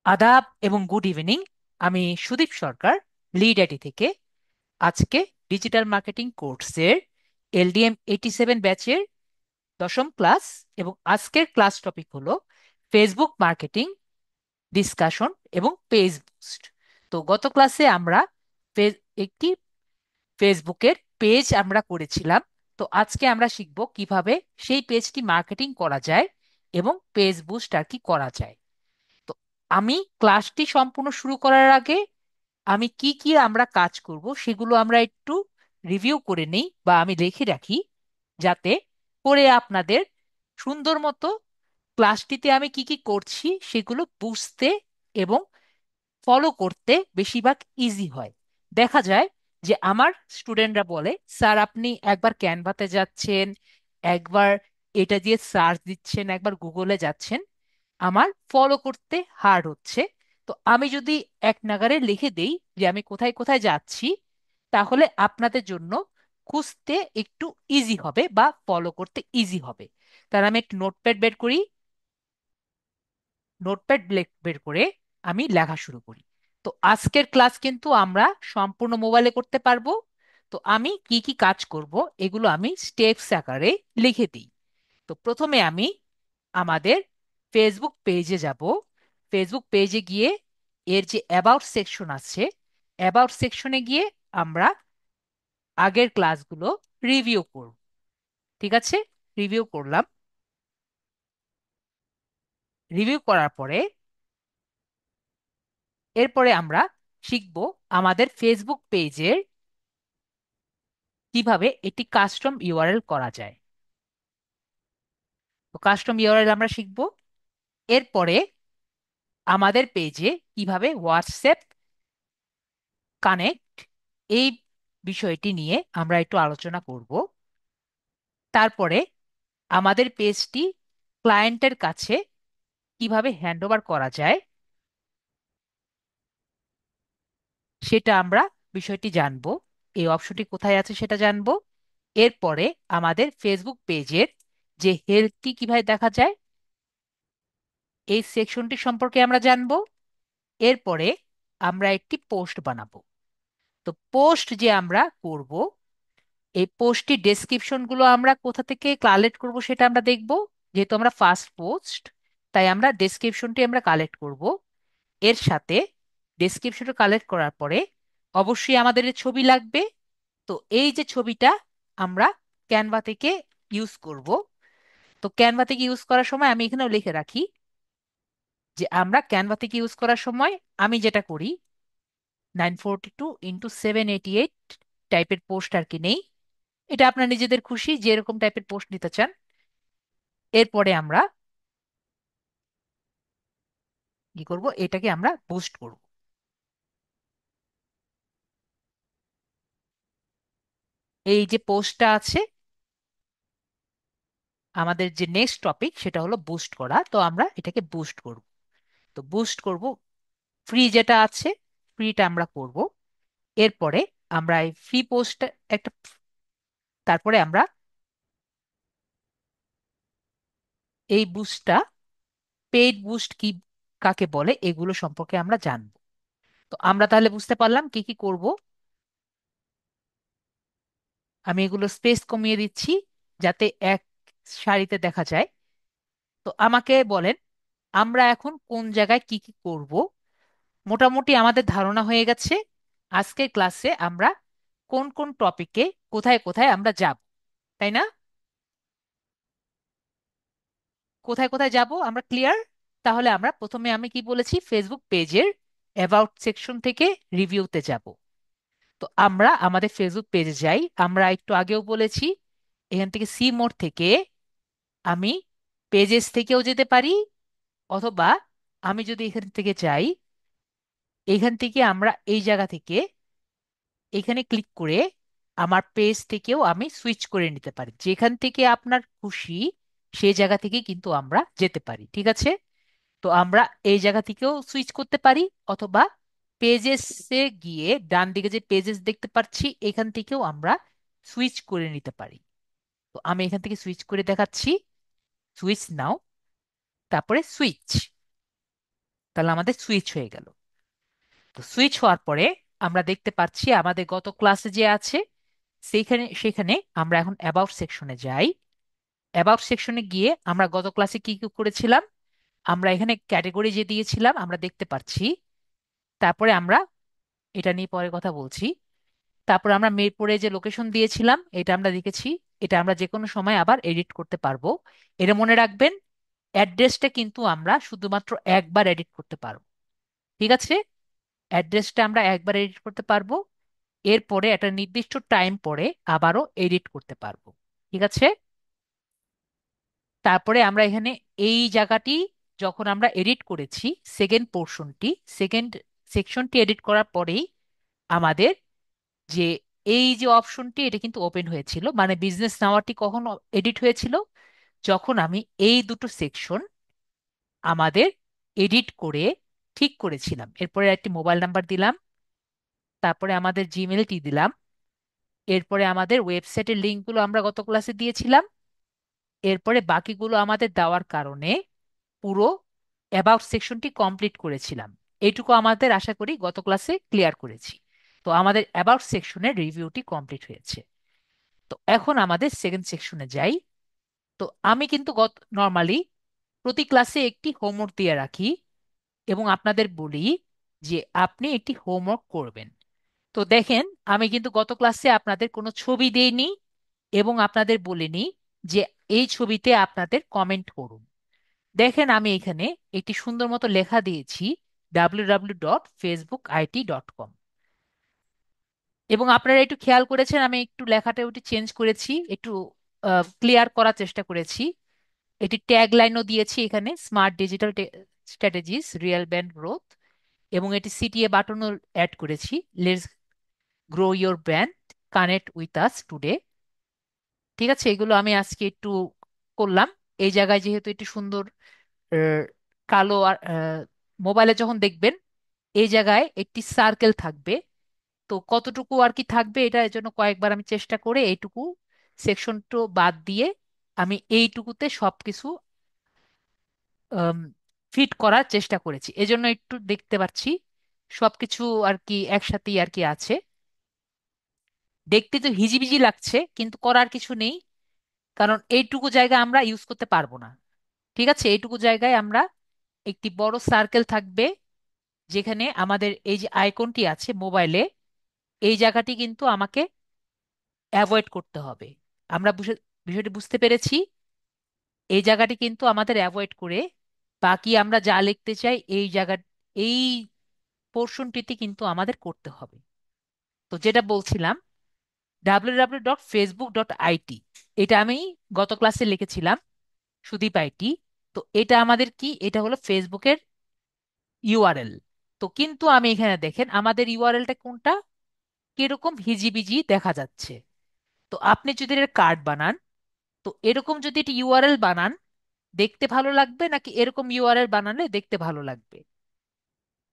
আদাব এবং good evening. আমি সুদীপ সরকার, লিড আইটি থেকে। আজকে ডিজিটাল মার্কেটিং কোর্সের LDM 87 ব্যাচের দশম ক্লাস, এবং আজকের ক্লাস টপিক হলো ফেসবুক মার্কেটিং ডিসকাশন এবং পেজ বুস্ট। তো গত ক্লাসে আমরা একটি ফেসবুকের পেজ আমরা করেছিলাম। তো আজকে আমরা শিখব কিভাবে সেই পেজটি মার্কেটিং করা যায় এবং পেজ বুস্ট আর কি করা যায়। তো আমি ক্লাসটি সম্পূর্ণ শুরু করার আগে আমি কি কি আমরা কাজ করব সেগুলো আমরা একটু রিভিউ করে নেই বা আমি লিখে রাখি, যাতে করে আপনাদের সুন্দর মতো ক্লাসটিতে আমি কি কি করছি সেগুলো বুঝতে এবং ফলো করতে বেশিরভাগ ইজি হয়। দেখা যায় যে আমার স্টুডেন্টরা বলে, স্যার আপনি একবার ক্যানভাতে যাচ্ছেন, একবার এটা দিয়ে সার্চ দিচ্ছেন, একবার গুগলে যাচ্ছেন, আমার ফলো করতে হার্ড হচ্ছে। তো আমি যদি এক নাগাড়ে লিখে দেই যে আমি কোথায় কোথায় যাচ্ছি, তাহলে আপনাদের জন্য খুঁজতে একটু ইজি হবে বা ফলো করতে ইজি হবে। তার আমি একটু নোটপ্যাড বের করি, বের করে আমি লেখা শুরু করি। তো আজকের ক্লাস কিন্তু আমরা সম্পূর্ণ মোবাইলে করতে পারবো। তো আমি কি কি কাজ করব এগুলো আমি স্টেপস আকারে লিখে দিই। তো প্রথমে আমি আমাদের ফেসবুক পেজে যাব। ফেসবুক পেজে গিয়ে এর যে অ্যাবাউট সেকশন আছে, অ্যাবাউট সেকশনে গিয়ে আমরা আগের ক্লাসগুলো রিভিউ করব। ঠিক আছে, রিভিউ করলাম। রিভিউ করার পরে এরপরে আমরা শিখব আমাদের ফেসবুক পেজের কিভাবে এটি কাস্টম ইউআরএল করা যায়। তো কাস্টম ইউআরএল আমরা শিখব। এরপরে আমাদের পেজে কিভাবে হোয়াটসঅ্যাপ কানেক্ট, এই বিষয়টি নিয়ে আমরা একটু আলোচনা করব। তারপরে আমাদের পেজটি ক্লায়েন্টের কাছে কিভাবে হ্যান্ডওভার করা যায় সেটা আমরা বিষয়টি জানবো। এই অপশনটি কোথায় আছে সেটা জানবো। এরপরে আমাদের ফেসবুক পেজের যে হেলথটি কিভাবে দেখা যায় এই সেকশনটি সম্পর্কে আমরা জানবো। এরপরে আমরা একটি পোস্ট বানাবো। তো পোস্ট যে আমরা করব, এই পোস্টটির ডেসক্রিপশন গুলো আমরা কোথা থেকে কালেক্ট করব সেটা আমরা দেখব। যেহেতু আমরা ফার্স্ট পোস্ট, তাই আমরা ডেসক্রিপশনটি আমরা কালেক্ট করব। এর সাথে ডেসক্রিপশনটা কালেক্ট করার পরে অবশ্যই আমাদের এর ছবি লাগবে। তো এই যে ছবিটা আমরা ক্যানভা থেকে ইউজ করব। তো ক্যানভা থেকে ইউজ করার সময় আমি এখানেও লিখে রাখি যে আমরা ক্যানভা থেকে ইউজ করার সময় আমি যেটা করি 942 × 788 টাইপের পোস্ট আর কি নেই। এটা আপনার নিজেদের খুশি, যে এরকম টাইপের পোস্ট নিতে চান। এরপরে আমরা কি করব, এটাকে আমরা বুস্ট করব। এই যে পোস্টটা আছে, আমাদের যে নেক্সট টপিক সেটা হলো বুস্ট করা। তো আমরা এটাকে বুস্ট করব। তো বুস্ট করব, ফ্রি যেটা আছে ফ্রিটা আমরা করব। এরপরে আমরা এই ফ্রি পোস্ট একটা, তারপরে আমরা এই বুস্টটা, পেইড বুস্ট কি কাকে বলে এগুলো সম্পর্কে আমরা জানবো। তো আমরা তাহলে বুঝতে পারলাম কি কি করব। আমি এগুলো স্পেস কমিয়ে দিচ্ছি যাতে এক সারিতে দেখা যায়। তো আমাকে বলেন আমরা এখন কোন জায়গায় কি কি করব। মোটামুটি আমাদের ধারণা হয়ে গেছে আজকের ক্লাসে আমরা কোন কোন টপিকে কোথায় কোথায় আমরা যাব, তাই না? কোথায় কোথায় যাব আমরা ক্লিয়ার। তাহলে আমরা প্রথমে আমি কি বলেছি, ফেসবুক পেজের অ্যাবাউট সেকশন থেকে রিভিউতে যাব। তো আমরা আমাদের ফেসবুক পেজে যাই। আমরা একটু আগেও বলেছি এখান থেকে সি মোড থেকে আমি পেজেস থেকেও যেতে পারি, অথবা আমি যদি এখান থেকে যাই, এখান থেকে আমরা এই জায়গা থেকে এখানে ক্লিক করে আমার পেজ থেকেও আমি সুইচ করে নিতে পারি। যেখান থেকে আপনার খুশি সেই জায়গা থেকে কিন্তু আমরা যেতে পারি, ঠিক আছে? তো আমরা এই জায়গা থেকেও সুইচ করতে পারি, অথবা পেজেসে গিয়ে ডান দিকে যে পেজেস দেখতে পাচ্ছি এখান থেকেও আমরা সুইচ করে নিতে পারি। তো আমি এখান থেকে সুইচ করে দেখাচ্ছি। সুইচ নাও, তারপরে সুইচ। তাহলে আমাদের সুইচ হয়ে গেল। তো সুইচ হওয়ার পরে আমরা দেখতে পাচ্ছি আমাদের গত ক্লাসে যে আছে সেইখানে সেখানে আমরা এখন অ্যাবাউট সেকশনে যাই। অ্যাবাউট সেকশনে গিয়ে আমরা গত ক্লাসে কি কি করেছিলাম, আমরা এখানে ক্যাটাগরি যে দিয়েছিলাম আমরা দেখতে পাচ্ছি। তারপরে আমরা এটা নিয়ে পরে কথা বলছি। তারপর আমরা মিরপুরে যে লোকেশন দিয়েছিলাম এটা আমরা লিখেছি। এটা আমরা যে কোনো সময় আবার এডিট করতে পারবো। এটা মনে রাখবেন, অ্যাড্রেসটা কিন্তু আমরা শুধুমাত্র একবার এডিট করতে পারবো। ঠিক আছে, অ্যাড্রেসটা আমরা একবার এডিট করতে পারবো, এরপরে একটা নির্দিষ্ট টাইম পরে আবারও এডিট করতে পারবো। ঠিক আছে, তারপরে আমরা এখানে এই জায়গাটি যখন আমরা এডিট করেছি, সেকেন্ড পোর্শনটি, সেকেন্ড সেকশনটি এডিট করার পরেই আমাদের যে এই যে অপশনটি এটা কিন্তু ওপেন হয়েছিল, মানে বিজনেস নাওয়াটি কখন এডিট হয়েছিল, যখন আমি এই দুটো সেকশন আমাদের এডিট করে ঠিক করেছিলাম। এরপরে একটি মোবাইল নাম্বার দিলাম, তারপরে আমাদের জিমেলটি দিলাম, এরপরে আমাদের ওয়েবসাইটের লিঙ্কগুলো আমরা গত ক্লাসে দিয়েছিলাম, এরপরে বাকিগুলো আমাদের দেওয়ার কারণে পুরো অ্যাবাউট সেকশনটি কমপ্লিট করেছিলাম। এইটুকু আমাদের আশা করি গত ক্লাসে ক্লিয়ার করেছি। তো আমাদের অ্যাবাউট সেকশনের রিভিউটি কমপ্লিট হয়েছে। তো এখন আমাদের সেকেন্ড সেকশনে যাই। তো আমি কিন্তু নর্মালি প্রতি ক্লাসে একটি হোমওয়ার্ক দিয়ে রাখি এবং আপনাদের বলি যে আপনি একটি হোমওয়ার্ক করবেন। তো দেখেন, আমি কিন্তু গত ক্লাসে আপনাদের কোনো ছবি দেইনি এবং আপনাদের বলিনি যে এই ছবিতে আপনাদের কমেন্ট করুন। দেখেন, আমি এখানে একটি সুন্দর মতো লেখা দিয়েছি, www.facebookit.com। এবং আপনারা একটু খেয়াল করেছেন আমি একটু লেখাটা ওটি চেঞ্জ করেছি, একটু ক্লিয়ার করার চেষ্টা করেছি। এটি ট্যাগ লাইনও দিয়েছি এখানে, smart digital strategies real brand growth, এবং এটি সিটিএ বাটনও অ্যাড করেছি, let's grow your brand, connect with us today. ঠিক আছে, এগুলো আমি আজকে একটু করলাম। এই জায়গায় যেহেতু একটু সুন্দর আহ, কালো আর মোবাইলে যখন দেখবেন এই জায়গায় একটি সার্কেল থাকবে, তো কতটুকু আর কি থাকবে এটা এর জন্য কয়েকবার আমি চেষ্টা করে এইটুকু সেকশনটা বাদ দিয়ে আমি এইটুকুতে সবকিছু ফিট করার চেষ্টা করেছি। এজন্য একটু দেখতে পাচ্ছি সবকিছু আর কি একসাথেই আর কি আছে। দেখতে তো হিজিবিজি লাগছে কিন্তু করার কিছু নেই, কারণ এইটুকু জায়গা আমরা ইউজ করতে পারবো না। ঠিক আছে, এইটুকু জায়গায় আমরা একটি বড় সার্কেল থাকবে যেখানে আমাদের এই যে আইকনটি আছে মোবাইলে, এই জায়গাটি কিন্তু আমাকে অ্যাভয়েড করতে হবে। আমরা বিষয়টি বুঝতে পেরেছি। এই জায়গাটি কিন্তু আমাদের অ্যাভয়েড করে বাকি আমরা যা লিখতে চাই এই জায়গা, এই পোর্শনটিতে কিন্তু আমাদের করতে হবে। তো যেটা বলছিলাম, www.facebook.it, এটা আমি গত ক্লাসে লিখেছিলাম সুদীপ আইটি। তো এটা আমাদের কি, এটা হলো ফেসবুকের ইউআরএল। তো কিন্তু আমি এখানে দেখেন আমাদের ইউআরএলটা কোনটা, কিরকম হিজিবিজি দেখা যাচ্ছে। তো আপনি যদি এর কার্ড বানান, তো এরকম যদি এটি ইউআরএল বানান দেখতে ভালো লাগবে নাকি এরকম ইউআরএল বানালে দেখতে ভালো লাগবে?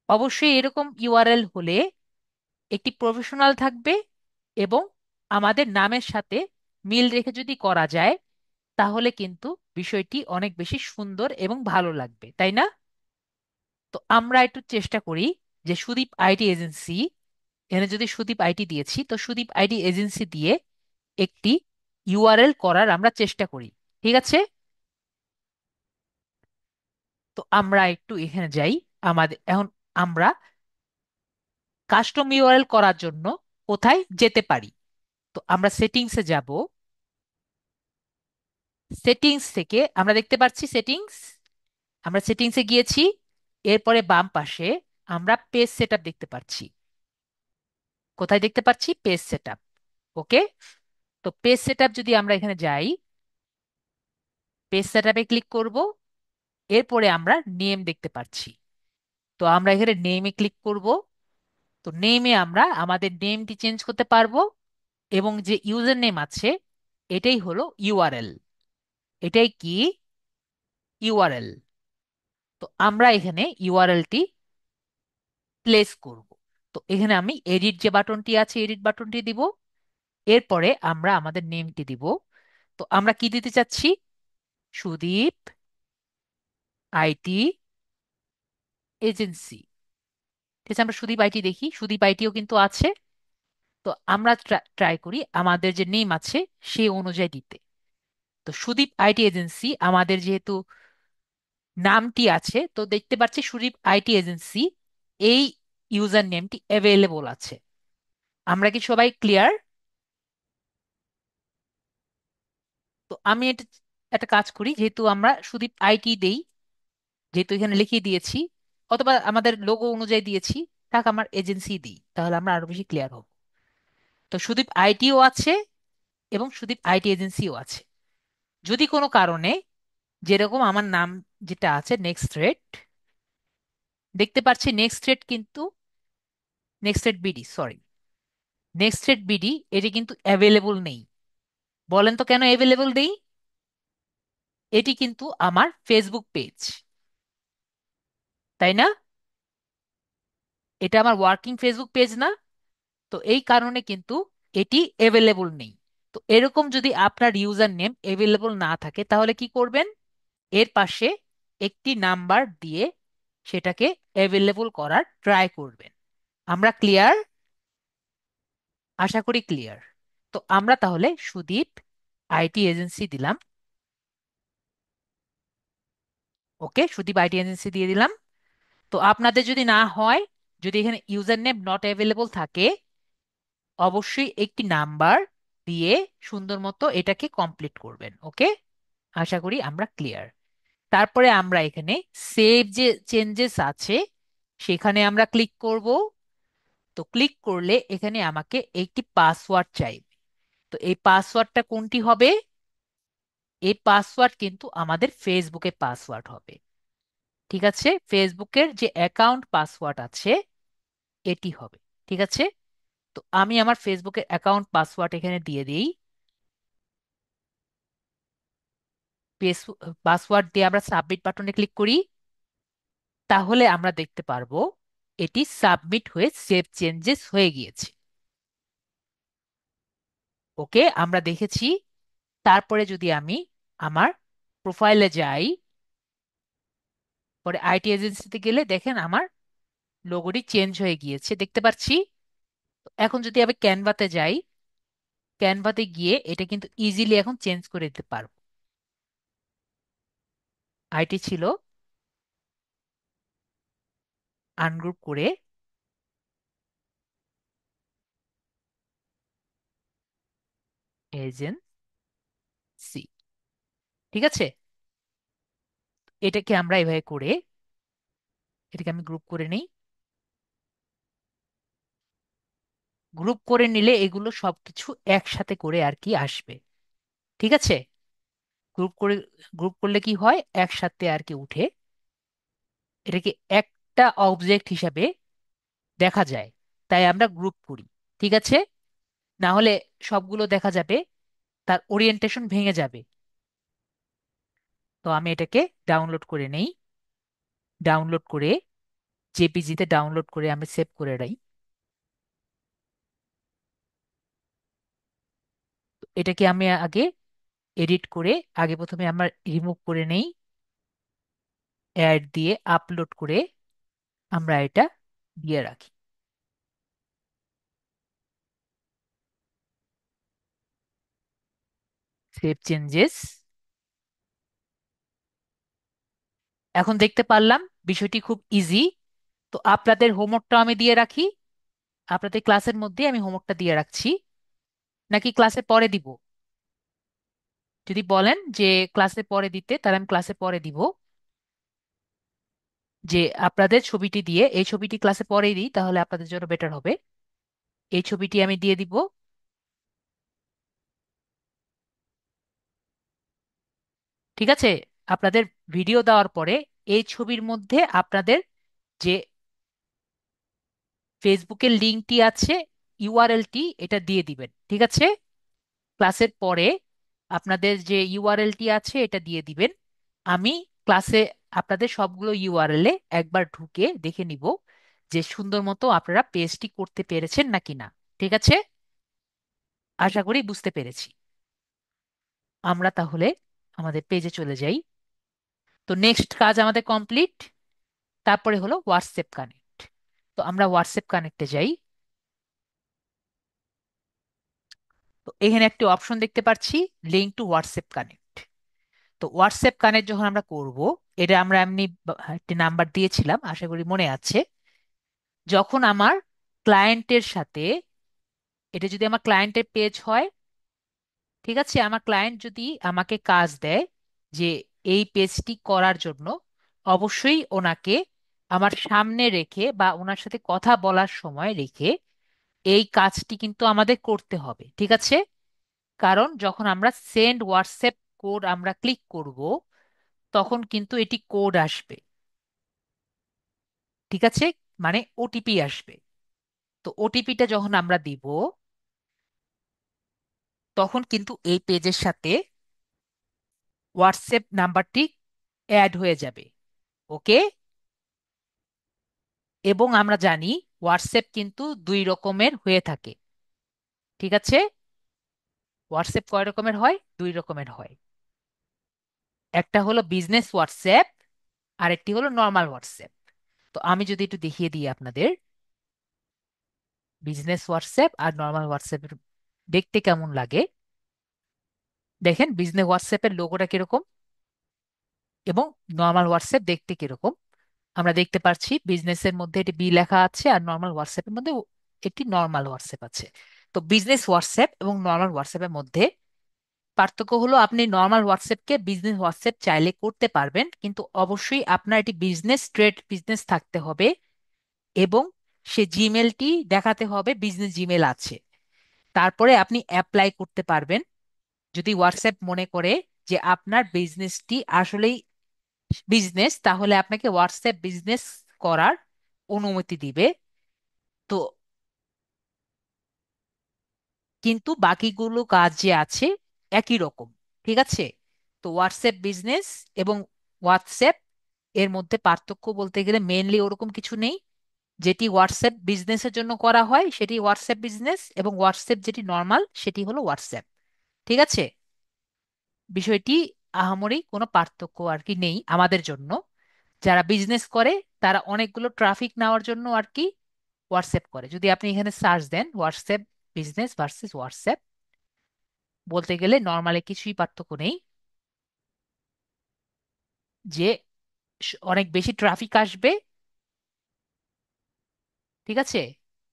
অবশ্যই এরকম ইউআরএল হলে একটি প্রফেশনাল থাকবে এবং আমাদের নামের সাথে মিল রেখে যদি করা যায় তাহলে কিন্তু বিষয়টি অনেক বেশি সুন্দর এবং ভালো লাগবে, তাই না? তো আমরা একটু চেষ্টা করি যে সুদীপ আইটি এজেন্সি, এখানে যদি সুদীপ আইটি দিয়েছি তো সুদীপ আইটি এজেন্সি দিয়ে একটি ইউআরএল করার আমরা চেষ্টা করি। ঠিক আছে, তো আমরা একটু এখানে যাই। আমাদের এখন আমরা কাস্টম ইউআরএল করার জন্য কোথায় যেতে পারি? তো আমরা সেটিংসে যাব। সেটিংস থেকে আমরা দেখতে পাচ্ছি সেটিংস, আমরা সেটিংসে গিয়েছি। এরপরে বাম পাশে আমরা পেজ সেটআপ দেখতে পাচ্ছি। কোথায় দেখতে পাচ্ছি? Page setup. ওকে, তো পেজ সেটআপ যদি আমরা এখানে যাই, পেজ সেটআপে ক্লিক করব। এরপরে আমরা নেম দেখতে পাচ্ছি, তো আমরা এখানে নেমে ক্লিক করব। তো নেমে আমরা আমাদের নেমটি চেঞ্জ করতে পারবো এবং যে ইউজার নেম আছে এটাই হলো ইউআরএল। এটাই কি? ইউআরএল। তো আমরা এখানে ইউআরএলটি প্লেস করব। তো এখানে আমি এডিট যে বাটনটি আছে এডিট বাটনটি দিব। এরপরে আমরা আমাদের নেমটি দিব। তো আমরা কি দিতে চাচ্ছি? Sudip IT agency. ঠিক আছে, আমরা সুদীপ আইটি দেখি, সুদীপ আইটিও কিন্তু আছে। তো আমরা ট্রাই করি আমাদের যে নেম আছে সেই অনুযায়ী দিতে। তো সুদীপ আইটি এজেন্সি আমাদের যেহেতু নামটি আছে, তো দেখতে পাচ্ছি সুদীপ আইটি এজেন্সি এই ইউজার নেমটি অ্যাভেলেবল আছে। আমরা কি সবাই ক্লিয়ার? তো আমি এটা একটা কাজ করি, যেহেতু আমরা সুদীপ আইটি দেই, যেহেতু এখানে লিখিয়ে দিয়েছি, অথবা আমাদের লোগো অনুযায়ী দিয়েছি, তাকে আমার এজেন্সি দিই, তাহলে আমরা আরো বেশি ক্লিয়ার হব। তো সুদীপ আইটিও আছে এবং সুদীপ আইটি এজেন্সিও আছে। যদি কোনো কারণে, যেরকম আমার নাম যেটা আছে নেক্সট রেট, দেখতে পাচ্ছি নেক্সট রেট কিন্তু, next rate BD, sorry, next rate BD এটি কিন্তু অ্যাভেলেবল নেই। বলেন তো কেন অ্যাভেলেবল নেই? এটি কিন্তু আমার ফেসবুক পেজ, তাই না? এটা আমার ওয়ার্কিং ফেসবুক পেজ না? তো এই কারণে কিন্তু এটি অ্যাভেলেবল নেই। তো এরকম যদি আপনার ইউজার নেম অ্যাভেলেবল না থাকে তাহলে কি করবেন? এর পাশে একটি নাম্বার দিয়ে সেটাকে অ্যাভেলেবল করার ট্রাই করবেন। আমরা ক্লিয়ার? আশা করি ক্লিয়ার। তো আমরা তাহলে সুদীপ আইটি এজেন্সি দিলাম। ওকে, সুদীপ আইটি এজেন্সি দিয়ে দিলাম। তো আপনাদের যদি না হয়, যদি এখানে ইউজার নেম নট অ্যাভেলেবল থাকে, অবশ্যই একটি নাম্বার দিয়ে সুন্দর মতো এটাকে কমপ্লিট করবেন। ওকে, আশা করি আমরা ক্লিয়ার। তারপরে আমরা এখানে সেভ যে চেঞ্জেস আছে সেখানে আমরা ক্লিক করব। তো ক্লিক করলে এখানে আমাকে একটি পাসওয়ার্ড চাইবে। তো এই পাসওয়ার্ডটা কোনটি হবে? এই পাসওয়ার্ড কিন্তু আমাদের ফেসবুকের পাসওয়ার্ড হবে। ঠিক আছে, ফেসবুকের যে অ্যাকাউন্ট পাসওয়ার্ড আছে এটি হবে। ঠিক আছে, তো আমি আমার ফেসবুকের অ্যাকাউন্ট পাসওয়ার্ড এখানে দিয়ে দিই। পাসওয়ার্ড দিয়ে আমরা সাবমিট বাটনে ক্লিক করি। তাহলে আমরা দেখতে পারবো এটি সাবমিট হয়ে সেভ চেঞ্জেস হয়ে গিয়েছে। ওকে, আমরা দেখেছি। তারপরে যদি আমি আমার প্রোফাইলে যাই, পরে আইটি এজেন্সিতে গেলে দেখেন আমার লোগোটি চেঞ্জ হয়ে গিয়েছে, দেখতে পাচ্ছি। এখন যদি আমি ক্যানভাতে যাই, ক্যানভাতে গিয়ে এটা কিন্তু ইজিলি এখন চেঞ্জ করে দিতে পারবো। আইটি ছিল, আনগ্রুপ করে এজেন্সি। ঠিক আছে, এটাকে আমরা এভাবে করে, এটাকে আমি গ্রুপ করে নিই। গ্রুপ করে নিলে এগুলো সবকিছু একসাথে করে আর কি আসবে। ঠিক আছে, গ্রুপ করে, গ্রুপ করলে কি হয়, একসাথে আর কি উঠে, এটাকে একটা অবজেক্ট হিসাবে দেখা যায়। তাই আমরা গ্রুপ করি। ঠিক আছে, না হলে সবগুলো দেখা যাবে, তার ওরিয়েন্টেশন ভেঙে যাবে। তো আমি এটাকে ডাউনলোড করে নেই। ডাউনলোড করে জেপিজিতে ডাউনলোড করে আমি সেভ করে রাখি। তো এটাকে আমি আগে এডিট করে, আগে প্রথমে আমরা রিমুভ করে নেই, অ্যাড দিয়ে আপলোড করে আমরা এটা দিয়ে রাখি। Save changes. এখন দেখতে পারলাম বিষয়টি খুব ইজি। তো আপনাদের হোমওয়ার্কটা আমি দিয়ে রাখি, আপনাদের ক্লাসের মধ্যে আমি হোমওয়ার্কটা দিয়ে রাখছি, নাকি ক্লাসে পরে দিব? যদি বলেন যে ক্লাসে পরে দিতে, তাহলে আমি ক্লাসে পরে দিব। যে আপনাদের ছবিটি দিয়ে, এই ছবিটি ক্লাসে পরেই দিই তাহলে আপনাদের জন্য বেটার হবে। এই ছবিটি আমি দিয়ে দিব। ঠিক আছে, আপনাদের ভিডিও দেওয়ার পরে এই ছবির মধ্যে আপনাদের যে ফেসবুকের লিঙ্কটি আছে, ইউআরএলটি এটা দিয়ে দিবেন। ঠিক আছে, ক্লাসের পরে আপনাদের যে ইউআরএলটি আছে এটা দিয়ে দিবেন। আমি ক্লাসে আপনাদের সবগুলো ইউআরএল এ একবার ঢুকে দেখে নিব যে সুন্দর মতো আপনারা পেজটি করতে পেরেছেন নাকি না। ঠিক আছে, আশা করি বুঝতে পেরেছি। আমরা তাহলে আমাদের পেজে চলে যাই। তো নেক্সট কাজ আমাদের কমপ্লিট। তারপরে হলো হোয়াটসঅ্যাপ কানেক্ট। তো আমরা হোয়াটসঅ্যাপ কানেক্টে যাই। তো এখানে একটি অপশন দেখতে পাচ্ছি, লিঙ্ক টু হোয়াটসঅ্যাপ কানেক্ট। তো হোয়াটসঅ্যাপ কানেক্ট যখন আমরা করব, এটা আমরা এমনি একটি নাম্বার দিয়েছিলাম, আশা করি মনে আছে। যখন আমার ক্লায়েন্টের সাথে, এটা যদি আমার ক্লায়েন্টের পেজ হয়, ঠিক আছে, আমার ক্লায়েন্ট যদি আমাকে কাজ দেয় যে এই পেজটি করার জন্য, অবশ্যই ওনাকে আমার সামনে রেখে বা ওনার সাথে কথা বলার সময় রেখে এই কাজটি কিন্তু আমাদের করতে হবে, ঠিক আছে। কারণ যখন আমরা সেন্ড হোয়াটসঅ্যাপ কোড আমরা ক্লিক করব, তখন কিন্তু এটি কোড আসবে, ঠিক আছে, মানে ওটিপি আসবে। তো ওটিপিটা যখন আমরা দিব, তখন কিন্তু এই পেজের সাথে হোয়াটসঅ্যাপ নাম্বারটি অ্যাড হয়ে যাবে। ওকে। এবং আমরা জানি হোয়াটসঅ্যাপ কিন্তু দুই রকমের হয়ে থাকে, ঠিক আছে। হোয়াটসঅ্যাপ কয় রকমের হয়? দুই রকমের হয়। একটা হলো বিজনেস হোয়াটসঅ্যাপ, আর একটি হলো নর্মাল হোয়াটসঅ্যাপ। তো আমি যদি একটু দেখিয়ে দিই আপনাদের, বিজনেস হোয়াটসঅ্যাপ আর নর্মাল হোয়াটসঅ্যাপের দেখতে কেমন লাগে। দেখেন বিজনেস হোয়াটসঅ্যাপের লোগোটা কিরকম এবং নর্মাল হোয়াটসঅ্যাপ দেখতে কিরকম। আমরা দেখতে পাচ্ছি বিজনেসের মধ্যে এটি বি লেখা আছে, আর নর্মাল হোয়াটসঅ্যাপের মধ্যে একটি নর্মাল হোয়াটসঅ্যাপ আছে। তো বিজনেস হোয়াটসঅ্যাপ এবং নর্মাল হোয়াটসঅ্যাপের মধ্যে পার্থক্য হলো, আপনি নর্মাল হোয়াটসঅ্যাপকে বিজনেস হোয়াটসঅ্যাপ চাইলে করতে পারবেন, কিন্তু অবশ্যই আপনার এটি বিজনেস, ট্রেড বিজনেস থাকতে হবে এবং সে জিমেলটি দেখাতে হবে বিজনেস জিমেল আছে। তারপরে আপনি অ্যাপ্লাই করতে পারবেন। যদি হোয়াটসঅ্যাপ মনে করে যে আপনার বিজনেসটি আসলেই বিজনেস, তাহলে আপনাকে হোয়াটসঅ্যাপ বিজনেস করার অনুমতি দিবে। তো কিন্তু বাকিগুলো কাজ যে আছে একই রকম, ঠিক আছে। তো হোয়াটসঅ্যাপ বিজনেস এবং হোয়াটসঅ্যাপ এর মধ্যে পার্থক্য বলতে গেলে মেনলি ওরকম কিছু নেই। যেটি হোয়াটসঅ্যাপ বিজনেসের জন্য করা হয় সেটি হোয়াটসঅ্যাপ বিজনেস, এবং হোয়াটসঅ্যাপ যেটি নর্মাল সেটি হলো হোয়াটসঅ্যাপ, ঠিক আছে। বিষয়টি আহামরি কোনো পার্থক্য আর কি নেই আমাদের জন্য। যারা বিজনেস করে তারা অনেকগুলো ট্রাফিক নেওয়ার জন্য আর কি হোয়াটসঅ্যাপ করে। যদি আপনি এখানে সার্চ দেন হোয়াটসঅ্যাপ বিজনেস ভার্সেস হোয়াটসঅ্যাপ, বলতে গেলে নর্মালি কিছুই পার্থক্য নেই। যে অনেক বেশি ট্রাফিক আসবে, ঠিক আছে।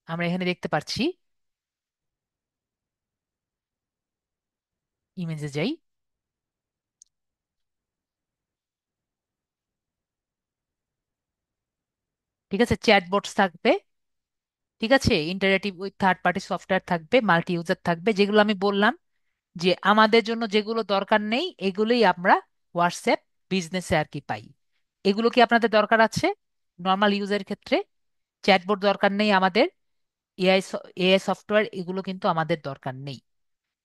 আমরা এখানে দেখতে পাচ্ছি, ইমেজে যাই। ঠিক আছে, চ্যাটবটস থাকবে, ঠিক আছে, interactive with third party software থাকবে, মাল্টি ইউজার থাকবে, যেগুলো আমি বললাম যে আমাদের জন্য যেগুলো দরকার নেই এগুলোই আমরা হোয়াটসঅ্যাপ বিজনেসে আর কি পাই। এগুলো কি আপনাদের দরকার আছে? নর্মাল ইউজের ক্ষেত্রে চ্যাটবট দরকার নেই আমাদের, এআই এআই সফটওয়্যার এগুলো কিন্তু আমাদের দরকার নেই।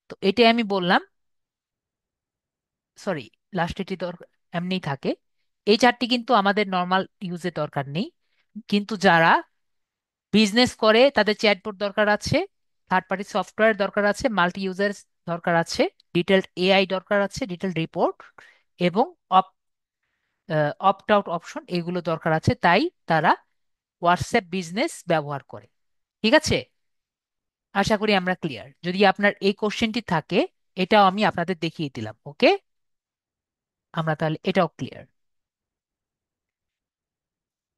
তো এটাই আমি বললাম। সরি, লাস্ট এটি দরকার এমনি থাকে। এই চারটি কিন্তু আমাদের নর্মাল ইউজে দরকার নেই। কিন্তু যারা বিজনেস করে তাদের চ্যাটবট দরকার আছে, থার্ড পার্টি সফটওয়্যার দরকার আছে, মাল্টি ইউজার দরকার আছে, ডিটেলড এআই দরকার আছে, ডিটেলড রিপোর্ট এবং অপ্ট আউট অপশন এগুলো দরকার আছে। তাই তারা হোয়াটসঅ্যাপ বিজনেস ব্যবহার করে, ঠিক আছে। আশা করি আমরা ক্লিয়ার। যদি আপনার এই কোশ্চেনটি থাকে, এটাও আমি আপনাদের দেখিয়ে দিলাম। ওকে, আমরা তাহলে এটাও ক্লিয়ার।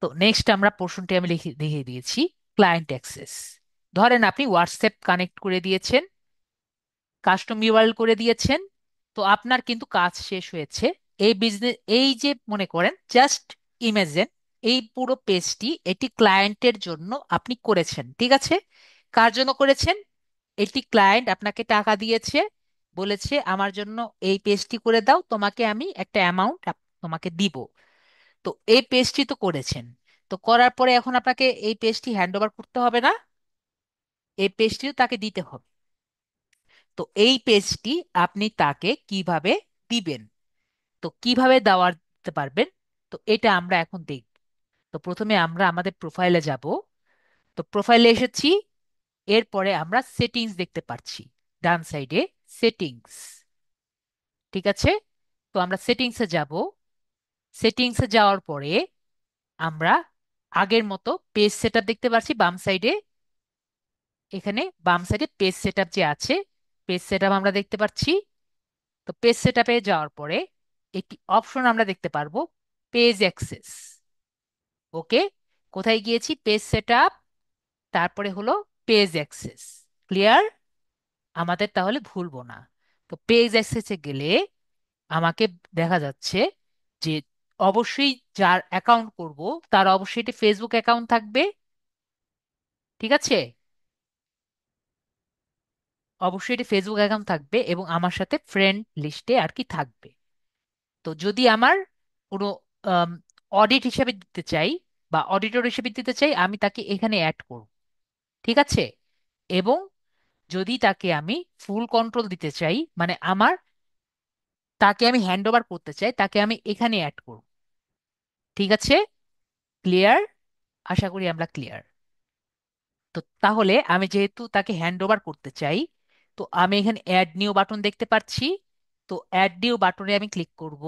তো নেক্সট আমরা পোর্শনটি আমি লিখে দেখিয়ে দিয়েছি, ক্লায়েন্ট অ্যাক্সেস। ধরেন আপনি হোয়াটসঅ্যাপ কানেক্ট করে দিয়েছেন, কাস্টম ইউআরএল করে দিয়েছেন, তো আপনার কিন্তু কাজ শেষ হয়েছে। এই বিজনেস, এই যে মনে করেন, জাস্ট ইমেজিন এই পুরো পেজটি এটি ক্লায়েন্টের জন্য আপনি করেছেন, ঠিক আছে। কার জন্য করেছেন? এটি ক্লায়েন্ট আপনাকে টাকা দিয়েছে, বলেছে আমার জন্য এই পেজটি করে দাও, তোমাকে আমি একটা অ্যামাউন্ট তোমাকে দিব। তো এই পেজটি তো করেছেন, তো করার পরে এখন আপনাকে এই পেজটি হ্যান্ড ওভার করতে হবে না? এই পেজটিও তাকে দিতে হবে। তো এই পেজটি আপনি তাকে কিভাবে দিবেন, তো কিভাবে দেওয়ার দিতে পারবেন, তো এটা আমরা এখন দেখব। তো প্রথমে আমরা আমাদের প্রোফাইলে যাব। তো প্রোফাইলে এসেছি, এরপরে আমরা সেটিংস দেখতে পাচ্ছি ডান সাইডে, সেটিংস, ঠিক আছে। তো আমরা সেটিংসে যাব। সেটিংসে যাওয়ার পরে আমরা আগের মতো পেজ সেটআপ দেখতে পাচ্ছি বাম সাইডে। এখানে বাম সাইডে পেজ সেটআপ যে আছে, পেজ সেটআপ আমরা দেখতে পাচ্ছি। তো পেজ সেটআপে যাওয়ার পরে একটি অপশন আমরা দেখতে পারবো, পেজ অ্যাক্সেস। ওকে, কোথায় গিয়েছি? পেজ সেটআপ, তারপরে হলো পেজ অ্যাক্সেস। ক্লিয়ার? আমাদের তাহলে ভুলবো না। তো পেজ অ্যাক্সেসে গেলে আমাকে দেখা যাচ্ছে যে অবশ্যই যার অ্যাকাউন্ট করব তার অবশ্যই একটি ফেসবুক অ্যাকাউন্ট থাকবে। ঠিক আছে? অবশ্যই একটি ফেসবুক অ্যাকাউন্ট থাকবে এবং আমার সাথে ফ্রেন্ড লিস্টে আর কি থাকবে। তো যদি আমার কোনো অডিট হিসেবে দিতে চাই বা অডিটর হিসেবে দিতে চাই, আমি তাকে এখানে অ্যাড করব। ঠিক আছে? এবং যদি তাকে আমি ফুল কন্ট্রোল দিতে চাই, মানে আমার তাকে আমি হ্যান্ড ওভার করতে চাই, তাকে আমি এখানে অ্যাড করব। ঠিক আছে? ক্লিয়ার? আশা করি আমরা ক্লিয়ার। তো তাহলে আমি যেহেতু তাকে হ্যান্ড ওভার করতে চাই, তো আমি এখানে অ্যাড নিউ বাটন দেখতে পাচ্ছি। তো অ্যাড নিউ বাটনে আমি ক্লিক করব।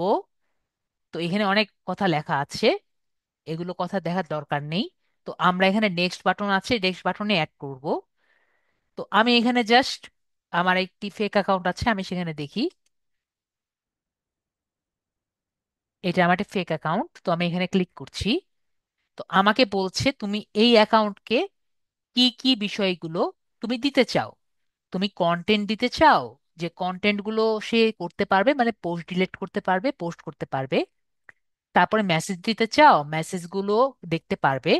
তো এখানে অনেক কথা লেখা আছে, এগুলো কথা দেখার দরকার নেই। তো আমরা এখানে নেক্সট বাটন আছে, নেক্সট বাটনে অ্যাড করব। তো আমি এখানে জাস্ট আমার একটি ফেক অ্যাকাউন্ট আছে, আমি সেখানে দেখি। এটা আমার একটা ফেক অ্যাকাউন্ট, তো আমি এখানে ক্লিক করছি। তো আমাকে বলছে তুমি এই অ্যাকাউন্টকে কি কি বিষয়গুলো তুমি দিতে চাও। তুমি কন্টেন্ট দিতে চাও, যে কন্টেন্ট গুলো সে করতে পারবে, মানে পোস্ট ডিলিট করতে পারবে, পোস্ট করতে পারবে। তারপরে মেসেজ দিতে চাও, মেসেজগুলো দেখতে পারবে।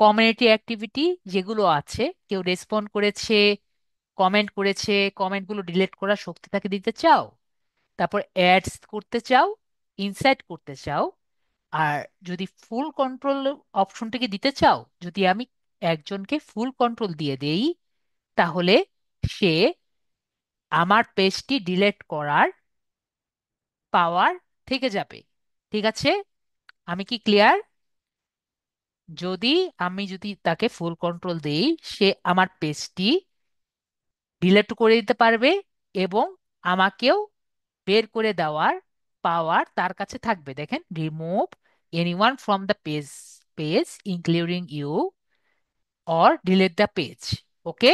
কমিউনিটি অ্যাক্টিভিটি যেগুলো আছে, কেউ রেসপন্ড করেছে, কমেন্ট করেছে, কমেন্টগুলো ডিলিট করার শক্তি তাকে দিতে চাও। তারপর অ্যাডস করতে চাও, ইনসাইট করতে চাও। আর যদি ফুল কন্ট্রোল অপশনটাকে দিতে চাও, যদি আমি একজনকে ফুল কন্ট্রোল দিয়ে দেই, তাহলে সে আমার পেজটি ডিলিট করার পাওয়ার থেকে যাবে। ঠিক আছে? আমি কি ক্লিয়ার? যদি যদি তাকে ফুল কন্ট্রোল দেই, সে আমার পেজটি ডিলিট করে দিতে পারবে এবং আমাকেও বের করে দেওয়ার পাওয়ার তার কাছে থাকবে। দেখেন, remove anyone from the page, page including you, or delete the page. Okay?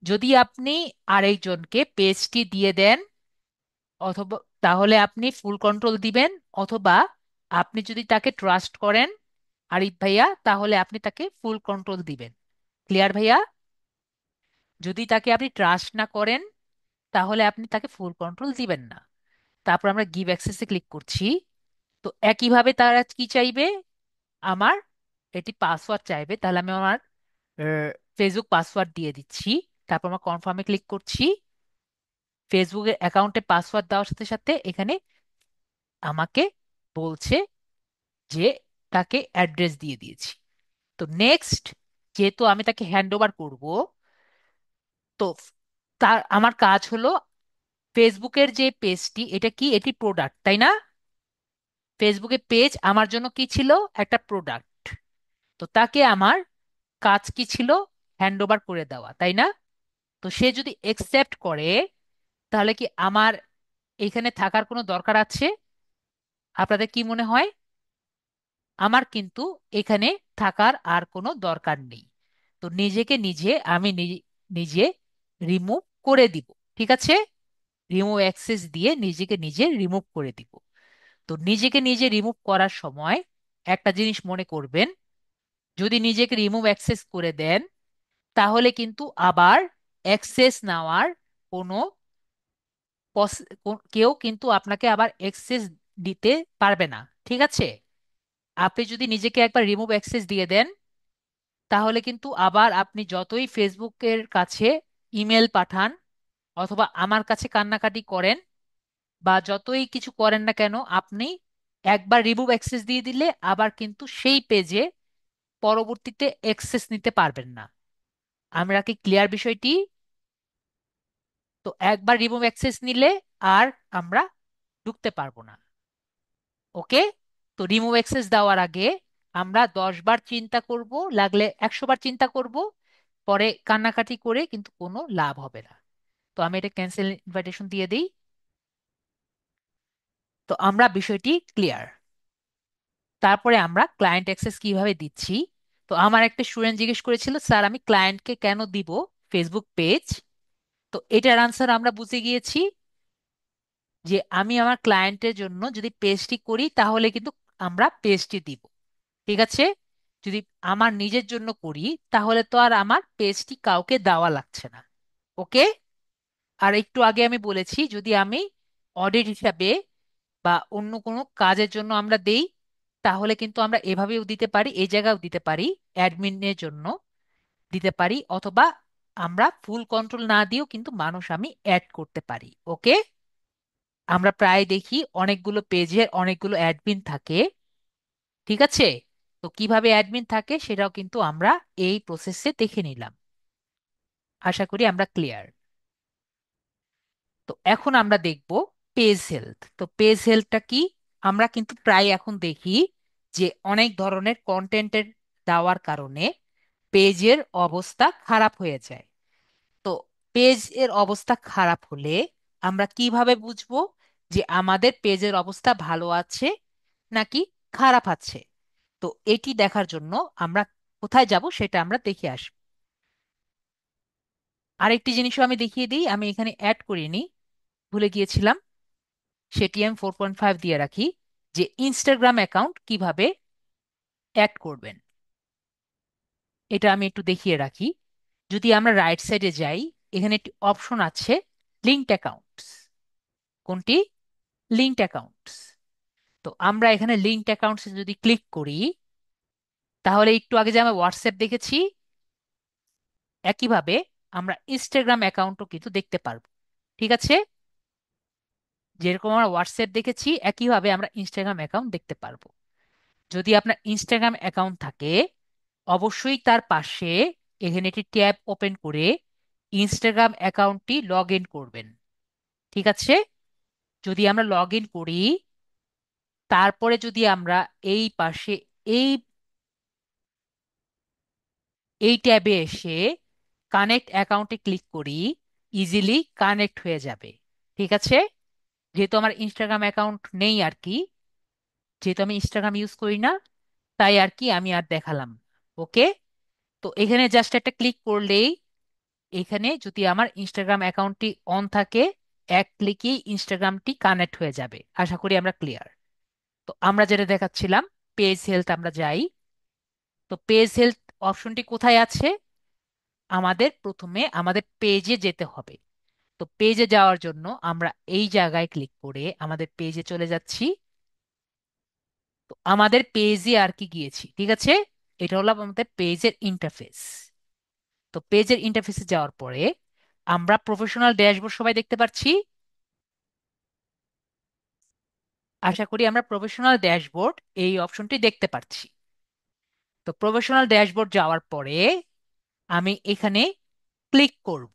যদি আপনি আরেকজনকে পেজটি দিয়ে দেন, অথবা তাহলে আপনি ফুল কন্ট্রোল দিবেন, অথবা আপনি যদি তাকে ট্রাস্ট করেন আরিফ ভাইয়া, তাহলে আপনি তাকে ফুল কন্ট্রোল দিবেন। ক্লিয়ার ভাইয়া? যদি তাকে আপনি ট্রাস্ট না করেন, তাহলে আপনি তাকে ফুল কন্ট্রোল দিবেন না। তারপর আমরা গিভ অ্যাক্সেসে ক্লিক করছি। তো একইভাবে তারা কি চাইবে? আমার এটি পাসওয়ার্ড চাইবে, তাহলে আমি আমার ফেসবুক পাসওয়ার্ড দিয়ে দিচ্ছি। তারপর আমরা কনফার্মে ক্লিক করছি। ফেসবুকের অ্যাকাউন্টে পাসওয়ার্ড দেওয়ার সাথে সাথে এখানে আমাকে বলছে যে তাকে অ্যাড্রেস দিয়ে দিয়েছি। তো নেক্সট, যেহেতু আমি তাকে হ্যান্ড ওভার করবো, তো তার আমার কাজ হলো ফেসবুকের যে পেজটি, এটা কি, এটি প্রোডাক্ট, তাই না? ফেসবুকের পেজ আমার জন্য কি ছিল? একটা প্রোডাক্ট। তো তাকে আমার কাজ কি ছিল? হ্যান্ড ওভার করে দেওয়া, তাই না? তো সে যদি একসেপ্ট করে, তাহলে কি আমার এখানে থাকার কোনো দরকার আছে? আপনাদের কি মনে হয়? আমার কিন্তু এখানে থাকার আর কোনো দরকার নেই। তো নিজেকে নিজে আমি নিজে রিমুভ করে দিব। ঠিক আছে? রিমুভ অ্যাক্সেস দিয়ে নিজেকে নিজে রিমুভ করে দিব। তো নিজেকে নিজে রিমুভ করার সময় একটা জিনিস মনে করবেন, যদি নিজেকে রিমুভ অ্যাক্সেস করে দেন, তাহলে কিন্তু আবার অ্যাক্সেস নেওয়ার কোনো কেউ কিন্তু আপনাকে আবার অ্যাক্সেস দিতে পারবে না। ঠিক আছে? আপনি যদি নিজেকে একবার রিমুভ অ্যাক্সেস দিয়ে দেন, তাহলে কিন্তু আবার আপনি যতই ফেসবুকের কাছে ইমেল পাঠান, অথবা আমার কাছে কান্নাকাটি করেন, বা যতই কিছু করেন না কেন, আপনি একবার রিমুভ অ্যাক্সেস দিয়ে দিলে আবার কিন্তু সেই পেজে পরবর্তীতে অ্যাক্সেস নিতে পারবেন না। আমরা কি ক্লিয়ার বিষয়টি? তো একবার রিমুভ অ্যাক্সেস নিলে আর আমরা ঢুকতে পারবো না। ওকে? তো রিমুভ অ্যাক্সেস দেওয়ার আগে আমরা 10 বার চিন্তা করব, লাগলে 100 বার চিন্তা করব, পরে কান্নাকাটি করে কিন্তু কোনো লাভ হবে না। তো আমি এটা ক্যান্সেল ইনভাইটেশন দিয়ে দিই। তো আমরা বিষয়টি ক্লিয়ার। তারপরে আমরা ক্লায়েন্ট অ্যাক্সেস কিভাবে দিচ্ছি। তো আমার একটা স্টুডেন্ট জিজ্ঞেস করেছিল, স্যার আমি ক্লায়েন্টকে কেন দিব ফেসবুক পেজ? তো এটার আনসার আমরা বুঝে গিয়েছি যে আমি আমার ক্লায়েন্টের জন্য যদি পেজটি করি তাহলে কিন্তু আমরা পেজটি দিব। ঠিক আছে? যদি আমার নিজের জন্য করি তাহলে তো আর আমার পেজটি কাউকে দেওয়া লাগছে না। ওকে? আর একটু আগে আমি বলেছি যদি আমি অডিট হিসাবে বা অন্য কোনো কাজের জন্য আমরা দেই তাহলে কিন্তু আমরা এভাবেও দিতে পারি, এই জায়গাও দিতে পারি, অ্যাডমিনের জন্য দিতে পারি, অথবা আমরা ফুল কন্ট্রোল না দিয়েও কিন্তু মানুষ আমি অ্যাড করতে পারি। ওকে? আমরা প্রায় দেখি অনেকগুলো পেজের অনেকগুলো অ্যাডমিন থাকে। ঠিক আছে? তো কিভাবে অ্যাডমিন থাকে সেটাও কিন্তু আমরা এই প্রসেসে দেখে নিলাম। আশা করি আমরা ক্লিয়ার। তো এখন আমরা দেখব পেজ হেলথ। তো পেজ হেলথটা কি? আমরা কিন্তু প্রায় এখন দেখি যে অনেক ধরনের কন্টেন্টের দেওয়ার কারণে পেজের অবস্থা খারাপ হয়ে যায়। তো পেজ এর অবস্থা খারাপ হলে আমরা কিভাবে বুঝবো যে আমাদের পেজের অবস্থা ভালো আছে নাকি খারাপ আছে? তো এটি দেখার জন্য আমরা কোথায় যাব সেটা আমরা দেখে আসবো। আরেকটি জিনিসও আমি দেখিয়ে দিই, আমি এখানে অ্যাড করিনি, ভুলে গিয়েছিলাম, সেটি আমি 4.5 দিয়ে রাখি, যে ইনস্টাগ্রাম অ্যাকাউন্ট কিভাবে অ্যাড করবেন। এটা আমি একটু দেখিয়ে রাখি। যদি আমরা রাইট সাইডে যাই, এখানে একটি অপশন আছে লিঙ্কড অ্যাকাউন্টস। কোনটি? Linked accounts. তো আমরা এখানে লিঙ্কড অ্যাকাউন্টস যদি ক্লিক করি তাহলে একটু আগে যে আমরা হোয়াটসঅ্যাপ দেখেছি একইভাবে আমরা ইনস্টাগ্রাম অ্যাকাউন্টও কিন্তু দেখতে পারবো। ঠিক আছে? যেরকম আমরা হোয়াটসঅ্যাপ দেখেছি একইভাবে আমরা ইনস্টাগ্রাম অ্যাকাউন্ট দেখতে পারবো। যদি আপনার ইনস্টাগ্রাম অ্যাকাউন্ট থাকে অবশ্যই তার পাশে এখানে একটি ট্যাব ওপেন করে ইনস্টাগ্রাম অ্যাকাউন্টটি লগ ইন করবেন। ঠিক আছে? যদি আমরা লগ ইন করি তারপরে যদি আমরা এই পাশে এই এই ট্যাবে এসে কানেক্ট অ্যাকাউন্টে ক্লিক করি, ইজিলি কানেক্ট হয়ে যাবে। ঠিক আছে? যেহেতু আমার ইনস্টাগ্রাম অ্যাকাউন্ট নেই আর কি, যেহেতু আমি ইনস্টাগ্রাম ইউজ করি না, তাই আর কি আমি আর দেখালাম। ওকে? তো এখানে জাস্ট একটা ক্লিক করলেই এখানে যদি আমার ইনস্টাগ্রাম অ্যাকাউন্টটি অন থাকে এক ক্লিকেই ইনস্টাগ্রামটি কানেক্ট হয়ে যাবে। আশা করি আমরা ক্লিয়ার। তো আমরা যেটা দেখাচ্ছিলাম, পেজ হেলথ আমরা যাই। তো পেজ হেলথ অপশনটি কোথায় আছে? আমাদের প্রথমে আমাদের পেজে যেতে হবে। তো পেজে যাওয়ার জন্য আমরা এই জায়গায় ক্লিক করে আমাদের পেজে চলে যাচ্ছি। তো আমাদের পেজে আর কি গিয়েছি। ঠিক আছে? এটা হলো আমাদের পেজের ইন্টারফেস। তো পেজের ইন্টারফেসে যাওয়ার পরে আমরা প্রফেশনাল ড্যাশবোর্ড সবাই দেখতে পাচ্ছি। আশা করি আমরা প্রফেশনাল ড্যাশবোর্ড এই অপশনটি দেখতে পাচ্ছি। তো প্রফেশনাল ড্যাশবোর্ড যাওয়ার পরে আমি এখানে ক্লিক করব।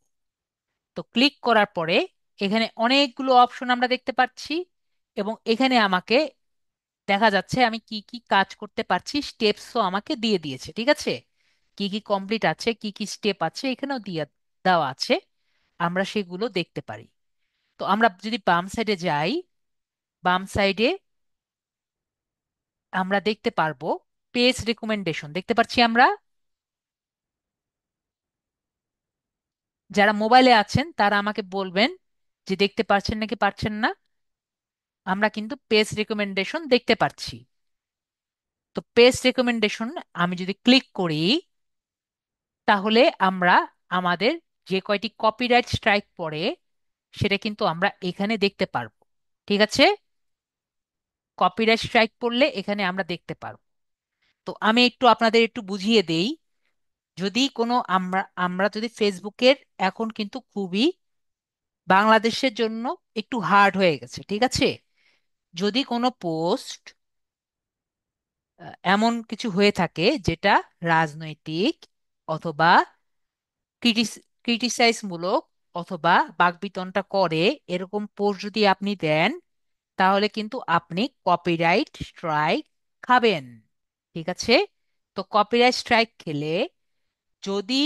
তো ক্লিক করার পরে এখানে অনেকগুলো অপশন আমরা দেখতে পাচ্ছি এবং এখানে আমাকে দেখা যাচ্ছে আমি কি কি কাজ করতে পারছি, স্টেপসও আমাকে দিয়ে দিয়েছে। ঠিক আছে? কি কি কমপ্লিট আছে, কি কি স্টেপ আছে এখানেও দিয়ে দেওয়া আছে, আমরা সেগুলো দেখতে পারি। তো আমরা যদি বাম সাইডে যাই, বাম সাইডে আমরা দেখতে পারবো পেজ রেকমেন্ডেশন দেখতে পাচ্ছি আমরা। যারা মোবাইলে আছেন তারা আমাকে বলবেন যে দেখতে পাচ্ছেন নাকি পাচ্ছেন না। আমরা কিন্তু পেজ রেকমেন্ডেশন দেখতে পাচ্ছি। তো পেজ রেকমেন্ডেশন আমি যদি ক্লিক করি তাহলে আমরা আমাদের যে কয়টি কপিরাইট স্ট্রাইক পড়ে সেটা কিন্তু আমরা এখানে দেখতে পারবো। ঠিক আছে? কপিরাইট স্ট্রাইক পড়লে এখানে আমরা দেখতে পারবো। তো আমি একটু আপনাদের একটু বুঝিয়ে দেই। যদি কোনো আমরা আমরা যদি ফেসবুকের এখন কিন্তু খুবই বাংলাদেশের জন্য একটু হার্ড হয়ে গেছে। ঠিক আছে? যদি কোনো পোস্ট এমন কিছু হয়ে থাকে যেটা রাজনৈতিক অথবা ক্রিটিসাইজ মূলক অথবা বাকবিতণ্ডা করে, এরকম পোস্ট যদি আপনি দেন তাহলে কিন্তু আপনি কপিরাইট স্ট্রাইক খাবেন। ঠিক আছে? তো কপিরাইট স্ট্রাইক খেলে যদি,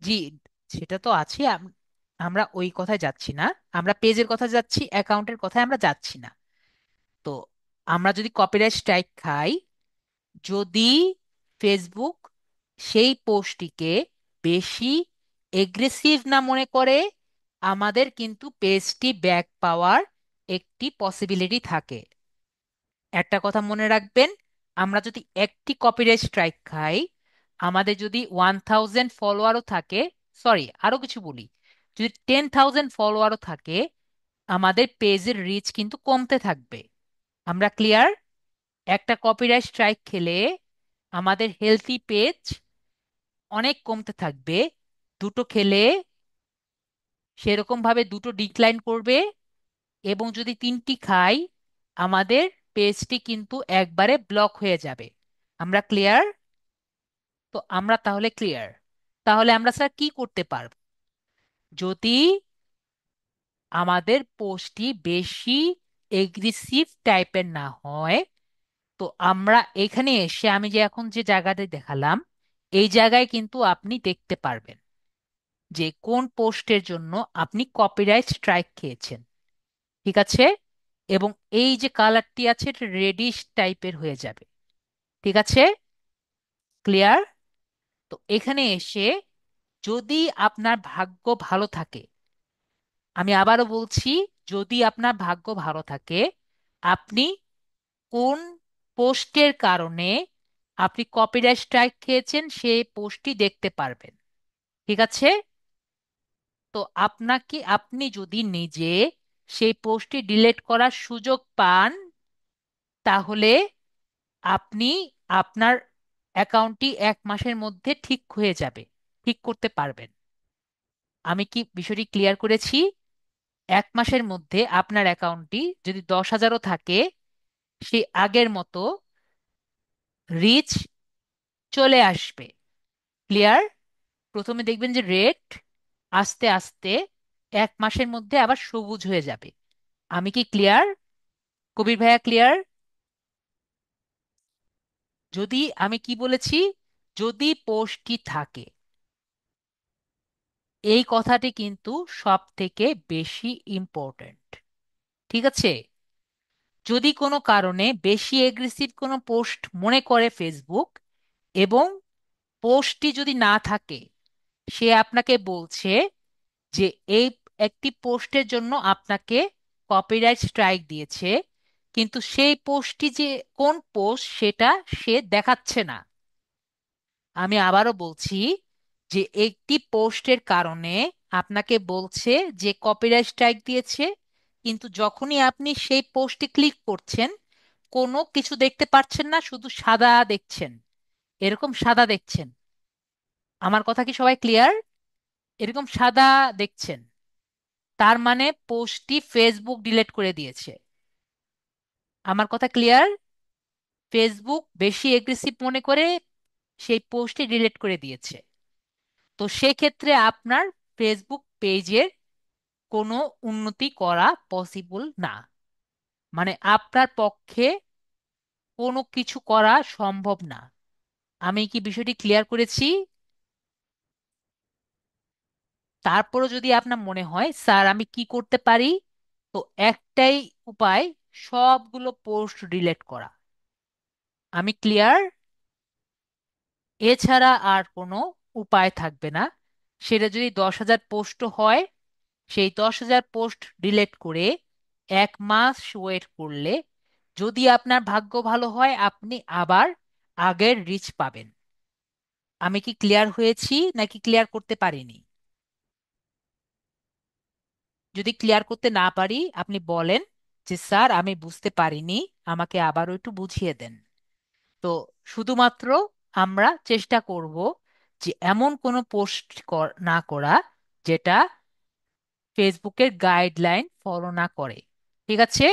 জি, সেটা তো আছে, আমরা ওই কথায় যাচ্ছি না, আমরা পেজের কথা যাচ্ছি, অ্যাকাউন্টের কথায় আমরা যাচ্ছি না। তো আমরা যদি কপিরাইট স্ট্রাইক খাই, যদি ফেসবুক সেই পোস্টটিকে বেশি এগ্রেসিভ না মনে করে, আমাদের কিন্তু পেজটি ব্যাক পাওয়ার একটি পসিবিলিটি থাকে। একটা কথা মনে রাখবেন, আমরা যদি একটি কপিরাইট স্ট্রাইক খাই, আমাদের যদি 1000 ফলোয়ারও থাকে, সরি আরো কিছু বলি, যদি 10,000 ফলোয়ারও থাকে, আমাদের পেজের রিচ কিন্তু কমতে থাকবে। আমরা ক্লিয়ার? একটা কপিরাইট স্ট্রাইক খেলে আমাদের হেলথি পেজ অনেক কমতে থাকবে, দুটো খেলে সেরকম ভাবে দুটো ডিক্লাইন করবে, এবং যদি তিনটি খাই, আমাদের পেজটি কিন্তু একবারে ব্লক হয়ে যাবে। আমরা ক্লিয়ার? তো আমরা তাহলে ক্লিয়ার। তাহলে আমরা স্যার কি করতে পারব? যদি আমাদের পোস্টটি বেশি এগ্রেসিভ টাইপের না হয়, তো আমরা এখানে এসে আমি যে এখন যে জায়গাটা দেখালাম, এই জায়গায় কিন্তু আপনি দেখতে পারবেন যে কোন পোস্টের জন্য আপনি কপিরাইট স্ট্রাইক খেয়েছেন। ঠিক আছে? এবং এই যে কালারটি আছে এটা রেডিশ টাইপের হয়ে যাবে। ঠিক আছে? ক্লিয়ার? তো এখানে এসে যদি আপনার ভাগ্য ভালো থাকে, আমি আবারও বলছি, যদি আপনার ভাগ্য ভালো থাকে, আপনি কোন পোস্টের কারণে আপনি কপিরাইট স্ট্রাইক খেয়েছেন সেই পোস্টটি দেখতে পারবেন। ঠিক আছে? তো আপনি যদি নিজে সেই পোস্টটি ডিলিট করার সুযোগ পান, তাহলে আপনি আপনার অ্যাকাউন্টটি 1 মাসের মধ্যে ঠিক হয়ে যাবে, ঠিক করতে পারবেন। আমি কি বিষয়টি ক্লিয়ার করেছি? 1 মাসের মধ্যে আপনার অ্যাকাউন্টটি যদি 10,000ও থাকে, সে আগের মতো রিচ চলে আসবে। ক্লিয়ার? প্রথমে দেখবেন যে রেড, আস্তে আস্তে 1 মাসের মধ্যে আবার সবুজ হয়ে যাবে। আমি কি ক্লিয়ার? কবির ভাইয়া ক্লিয়ার? যদি আমি কি বলেছি, যদি পোস্টটি থাকে, এই কথাটি কিন্তু সব থেকে বেশি ইম্পর্ট্যান্ট। ঠিক আছে? যদি কোনো কারণে বেশি এগ্রেসিভ কোনো পোস্ট মনে করে ফেসবুক, এবং পোস্টটি যদি না থাকে, সে আপনাকে বলছে যে এই একটি পোস্টের জন্য আপনাকে কপিরাইট স্ট্রাইক দিয়েছে, কিন্তু সেই পোস্টটি যে কোন পোস্ট সেটা সে দেখাচ্ছে না। আমি আবারও বলছি, যে একটি পোস্টের কারণে আপনাকে বলছে যে কপিরাইট স্ট্রাইক দিয়েছে, কিন্তু যখনই আপনি সেই পোস্টে ক্লিক করছেন, কোনো কিছু দেখতে পাচ্ছেন না, শুধু সাদা দেখছেন। এরকম সাদা দেখছেন। আমার কথা কি সবাই ক্লিয়ার? এরকম সাদা দেখছেন, তার মানে পোস্টটি ফেসবুক ডিলিট করে দিয়েছে। আমার কথা ক্লিয়ার? ফেসবুক বেশি এগ্রেসিভ মনে করে সেই পোস্টটি ডিলিট করে দিয়েছে। তো সেক্ষেত্রে আপনার ফেসবুক পেজের কোনো উন্নতি করা পসিবল না, মানে আপনার পক্ষে কোনো কিছু করা সম্ভব না। আমি কি বিষয়টি ক্লিয়ার করেছি? তারপরও যদি আপনার মনে হয় স্যার আমি কি করতে পারি, তো একটাই উপায়, সবগুলো পোস্ট ডিলিট করা। আমি ক্লিয়ার? এছাড়া আর কোনো উপায় থাকবে না। সেটা যদি 10,000 পোস্ট হয়, সেই 10,000 পোস্ট ডিলিট করে 1 মাস ওয়েট করলে, যদি আপনার ভাগ্য ভালো হয়, আপনি আবার আগের রিচ পাবেন। আমি কি ক্লিয়ার হয়েছি নাকি ক্লিয়ার করতে পারিনি? যদি ক্লিয়ার করতে না পারি আপনি বলেন যে স্যার আমি বুঝতে পারিনি, আমাকে আবারও একটু বুঝিয়ে দেন। তো শুধুমাত্র আমরা চেষ্টা করব যে এমন কোনো পোস্ট না করা যেটা ফেসবুকের গাইডলাইন ফলো না করে। ঠিক আছে?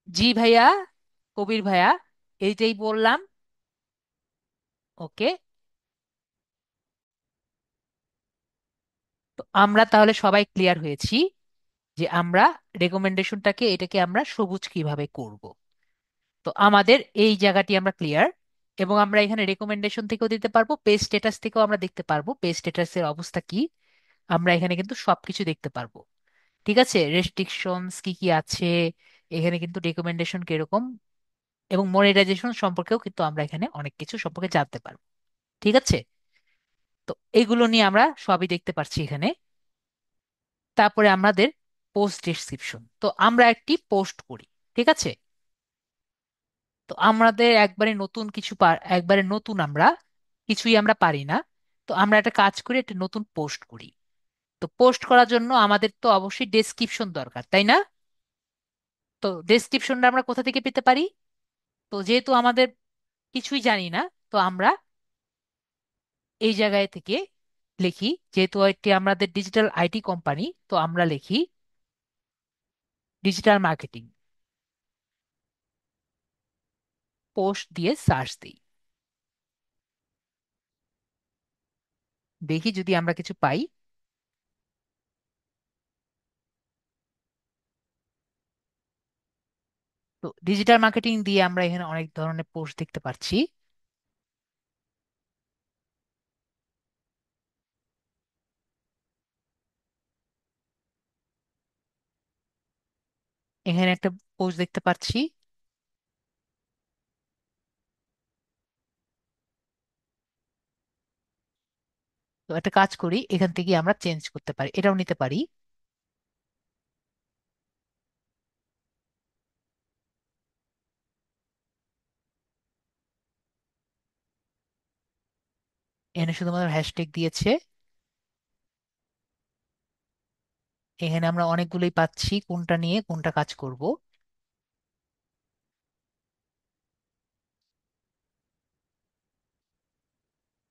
জি ভাইয়া, কবির ভাইয়া, এইটাই বললাম। ওকে। তো আমরা তাহলে সবাই ক্লিয়ার হয়েছি যে আমরা রেকমেন্ডেশনটাকে, এটাকে আমরা সবুজ কিভাবে করব। তো আমাদের এই জায়গাটি আমরা ক্লিয়ার। এবং আমরা এখানে রেকমেন্ডেশন থেকেও দিতে পারবো, পেজ স্ট্যাটাস থেকেও আমরা দেখতে পারবো পেজ স্ট্যাটাসের অবস্থা কি। আমরা এখানে কিন্তু সবকিছু দেখতে পারবো। ঠিক আছে, রেস্ট্রিকশনস কি কি আছে, এখানে কিন্তু রেকমেন্ডেশন কিরকম, এবং মনিটাইজেশন সম্পর্কেও কিন্তু আমরা এখানে অনেক কিছু সম্পর্কে জানতে পারবো। ঠিক আছে, তো এগুলো নিয়ে আমরা সবই দেখতে পাচ্ছি এখানে। তারপরে আমাদের পোস্ট ডেসক্রিপশন, তো আমরা একটি পোস্ট করি। ঠিক আছে, তো আমাদের একবারে নতুন কিছু একবারে নতুন আমরা কিছুই আমরা পারি না। তো আমরা একটা কাজ করি, একটা নতুন পোস্ট করি। তো পোস্ট করার জন্য আমাদের তো অবশ্যই ডেসক্রিপশন দরকার, তাই না? তো ডেসক্রিপশনটা আমরা কোথা থেকে পেতে পারি? তো যেহেতু আমাদের কিছুই জানি না, তো আমরা এই জায়গায় থেকে লিখি, যেহেতু এটি আমাদের ডিজিটাল আইটি কোম্পানি, তো আমরা লিখি ডিজিটাল মার্কেটিং, পোস্ট দিয়ে সার্চ দিই, দেখি যদি আমরা কিছু পাই। তো ডিজিটাল মার্কেটিং দিয়ে আমরা এখানে অনেক ধরনের পোস্ট দেখতে পাচ্ছি। এখানে একটা পোস্ট দেখতে পাচ্ছি। তো একটা কাজ করি, এখান থেকে আমরা চেঞ্জ করতে পারি, এটাও নিতে পারি। এখানে শুধুমাত্র হ্যাশট্যাগ দিয়েছে। এখানে আমরা অনেকগুলোই পাচ্ছি, কোনটা নিয়ে কোনটা কাজ করব।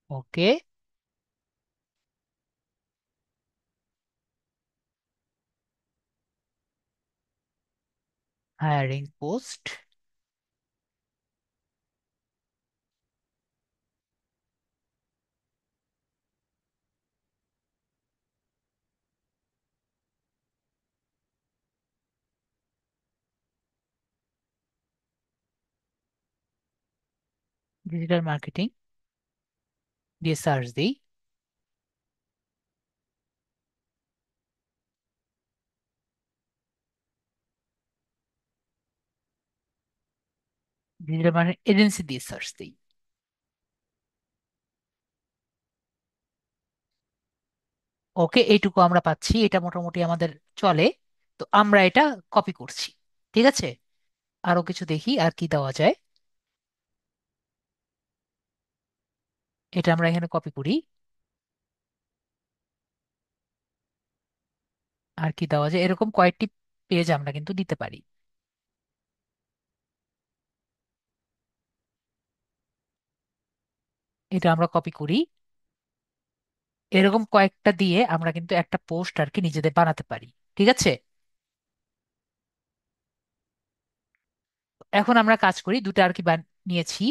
ওকে, হায়ারিং পোস্ট, ডিজিটাল মার্কেটিং দিয়ে সার্চ দিই। ডিজিটাল মার্কেটিং এজেন্সি দিয়ে সার্চ দিই। ওকে, এইটুকু আমরা পাচ্ছি, এটা মোটামুটি আমাদের চলে। তো আমরা এটা কপি করছি। ঠিক আছে, আরো কিছু দেখি আর কি দেওয়া যায়। এটা আমরা এখানে কপি করি। আর কি দেওয়া যায়, এরকম কয়েকটি পেজ আমরা কিন্তু দিতে পারি। এটা আমরা কপি করি। এরকম কয়েকটা দিয়ে আমরা কিন্তু একটা পোস্ট আর কি নিজেদের বানাতে পারি। ঠিক আছে, এখন আমরা কাজ করি, দুটো আর কি নিয়েছি।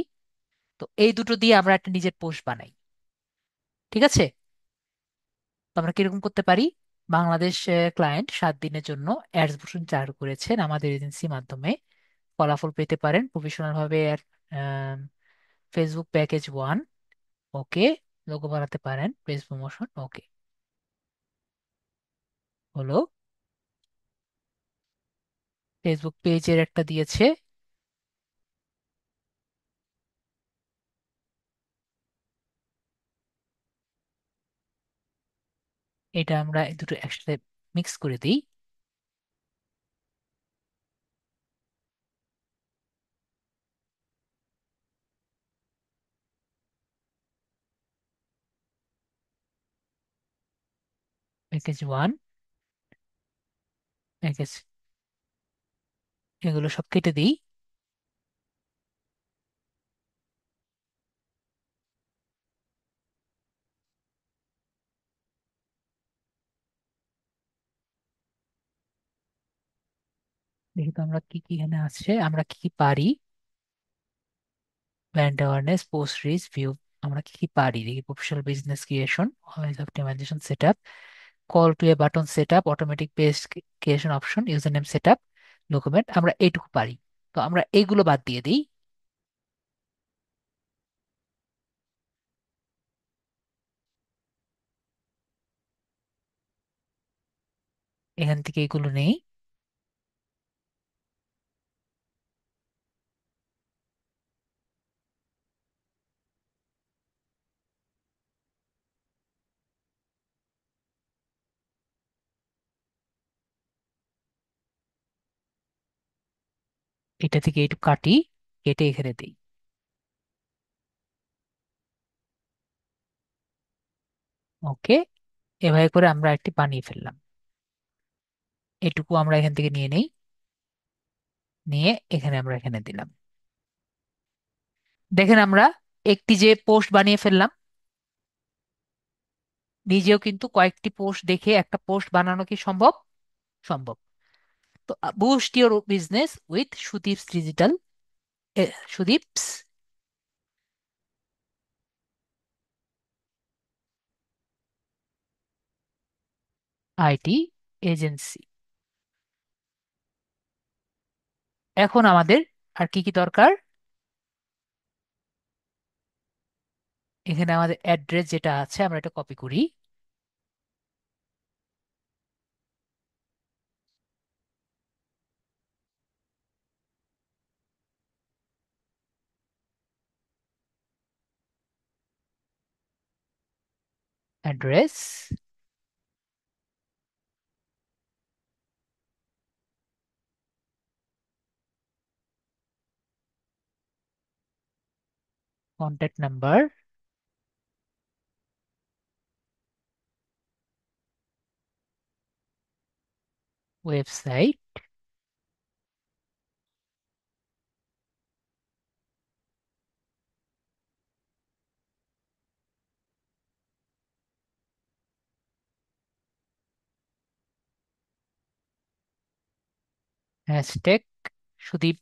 তো এই দুটো দিয়ে আমরা একটা নিজের পোস্ট বানাই। ঠিক আছে, তো আমরা কিরকম করতে পারি? বাংলাদেশ ক্লায়েন্ট 7 দিনের জন্য অ্যাডস চালু করেছেন আমাদের এজেন্সির মাধ্যমে, ফলাফল পেতে পারেন প্রফেশনাল ভাবে। ফেসবুক প্যাকেজ 1, ওকে। লোগো বানাতে পারেন, পেজ প্রমোশন, ওকে, হলো। ফেসবুক পেজের একটা দিয়েছে। এটা আমরা এই দুটো একসাথে মিক্স করে দিই। প্যাকেজ 1, প্যাকেজ, এগুলো সব কেটে দিই। দেখি তো আমরা কি কি এখানে আছে, আমরা কি কি পারি। Brand awareness, post reach, view, আমরা কি কি পারি দেখি। Professional business creation, web optimisation setup, call to a button setup, automatic page creation option, user name setup, document, আমরা এইটুকু পারি। তো আমরা এইগুলো বাদ দিয়ে দিই। এখান থেকে এগুলো নেই। এটা থেকে একটু কাটি, কেটে এখানে দিই। ওকে, এভাবে করে আমরা একটি বানিয়ে ফেললাম। এটুকু আমরা এখান থেকে নিয়ে নেই, নিয়ে এখানে আমরা এখানে দিলাম। দেখেন আমরা একটি যে পোস্ট বানিয়ে ফেললাম, নিজেও কিন্তু কয়েকটি পোস্ট দেখে একটা পোস্ট বানানো কি সম্ভব? সম্ভব। তো boost your business with Sudip's digital, Sudip's IT agency. এখন আমাদের আর কি কি দরকার? এখানে আমাদের অ্যাড্রেস যেটা আছে আমরা এটা কপি করি। Address, contact number, website, hashtag Sudip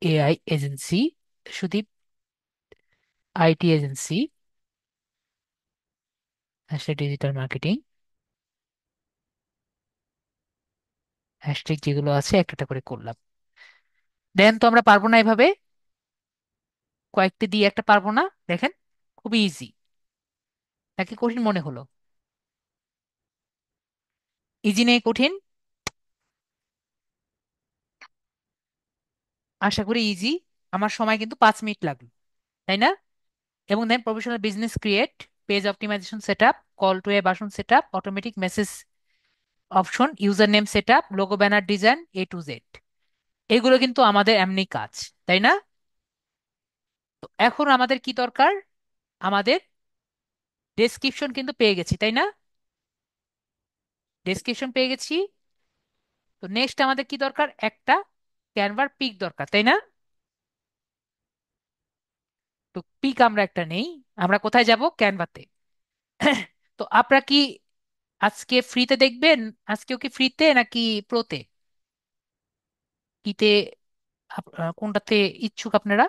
AI agency, Sudip IT agency, hashtag digital marketing, hashtag যেগুলো আছে একটা একটা করে করলাম। দেন তো আমরা পারবো না এভাবে কয়েকটি দিয়ে একটা পারবো না? দেখেন, খুবই ইজি, নাকি কঠিন মনে হলো? ইজি নেই কঠিন? আশা করি ইজি। আমার সময় কিন্তু 5 মিনিট লাগলো, তাই না? এবং then professional business create, page optimisation set up, call to a button set up, automatic message option, user name set up, logo banner design, A to Z। এগুলো কিন্তু আমাদের এমনি কাজ, তাই না? তো এখন আমাদের কি দরকার? আমাদের ডেসক্রিপশন কিন্তু পেয়ে গেছি, তাই না? ডেসক্রিপশন পেয়ে গেছি। তো নেক্সট আমাদের কি দরকার? একটা ক্যানভার পিক দরকার, তাই না? তো পিক আমরা একটা নেই। আমরা কোথায় যাব? ক্যানভাতে। তো আপনারা কি আজকে ফ্রিতে দেখবেন? আজকেও কি ফ্রিতে নাকি প্রোতে, কিতে, কোনটাতে ইচ্ছুক আপনারা?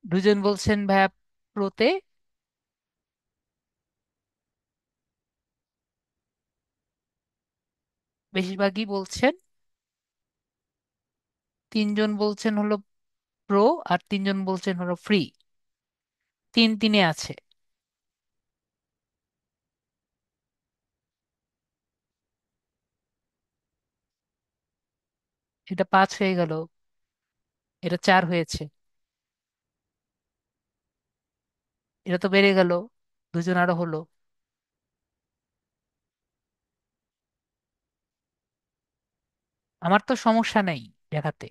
দুজন বলছেন ভাইয়া প্রোতে, বেশিরভাগই বলছেন। তিনজন বলছেন হলো প্রো, আর তিনজন বলছেন হলো ফ্রি। তিন তিনে আছে। এটা 5 হয়ে গেল, এটা 4 হয়েছে, এটা তো বেড়ে গেল, দুজন আরো হলো। আমার তো সমস্যা নেই দেখাতে।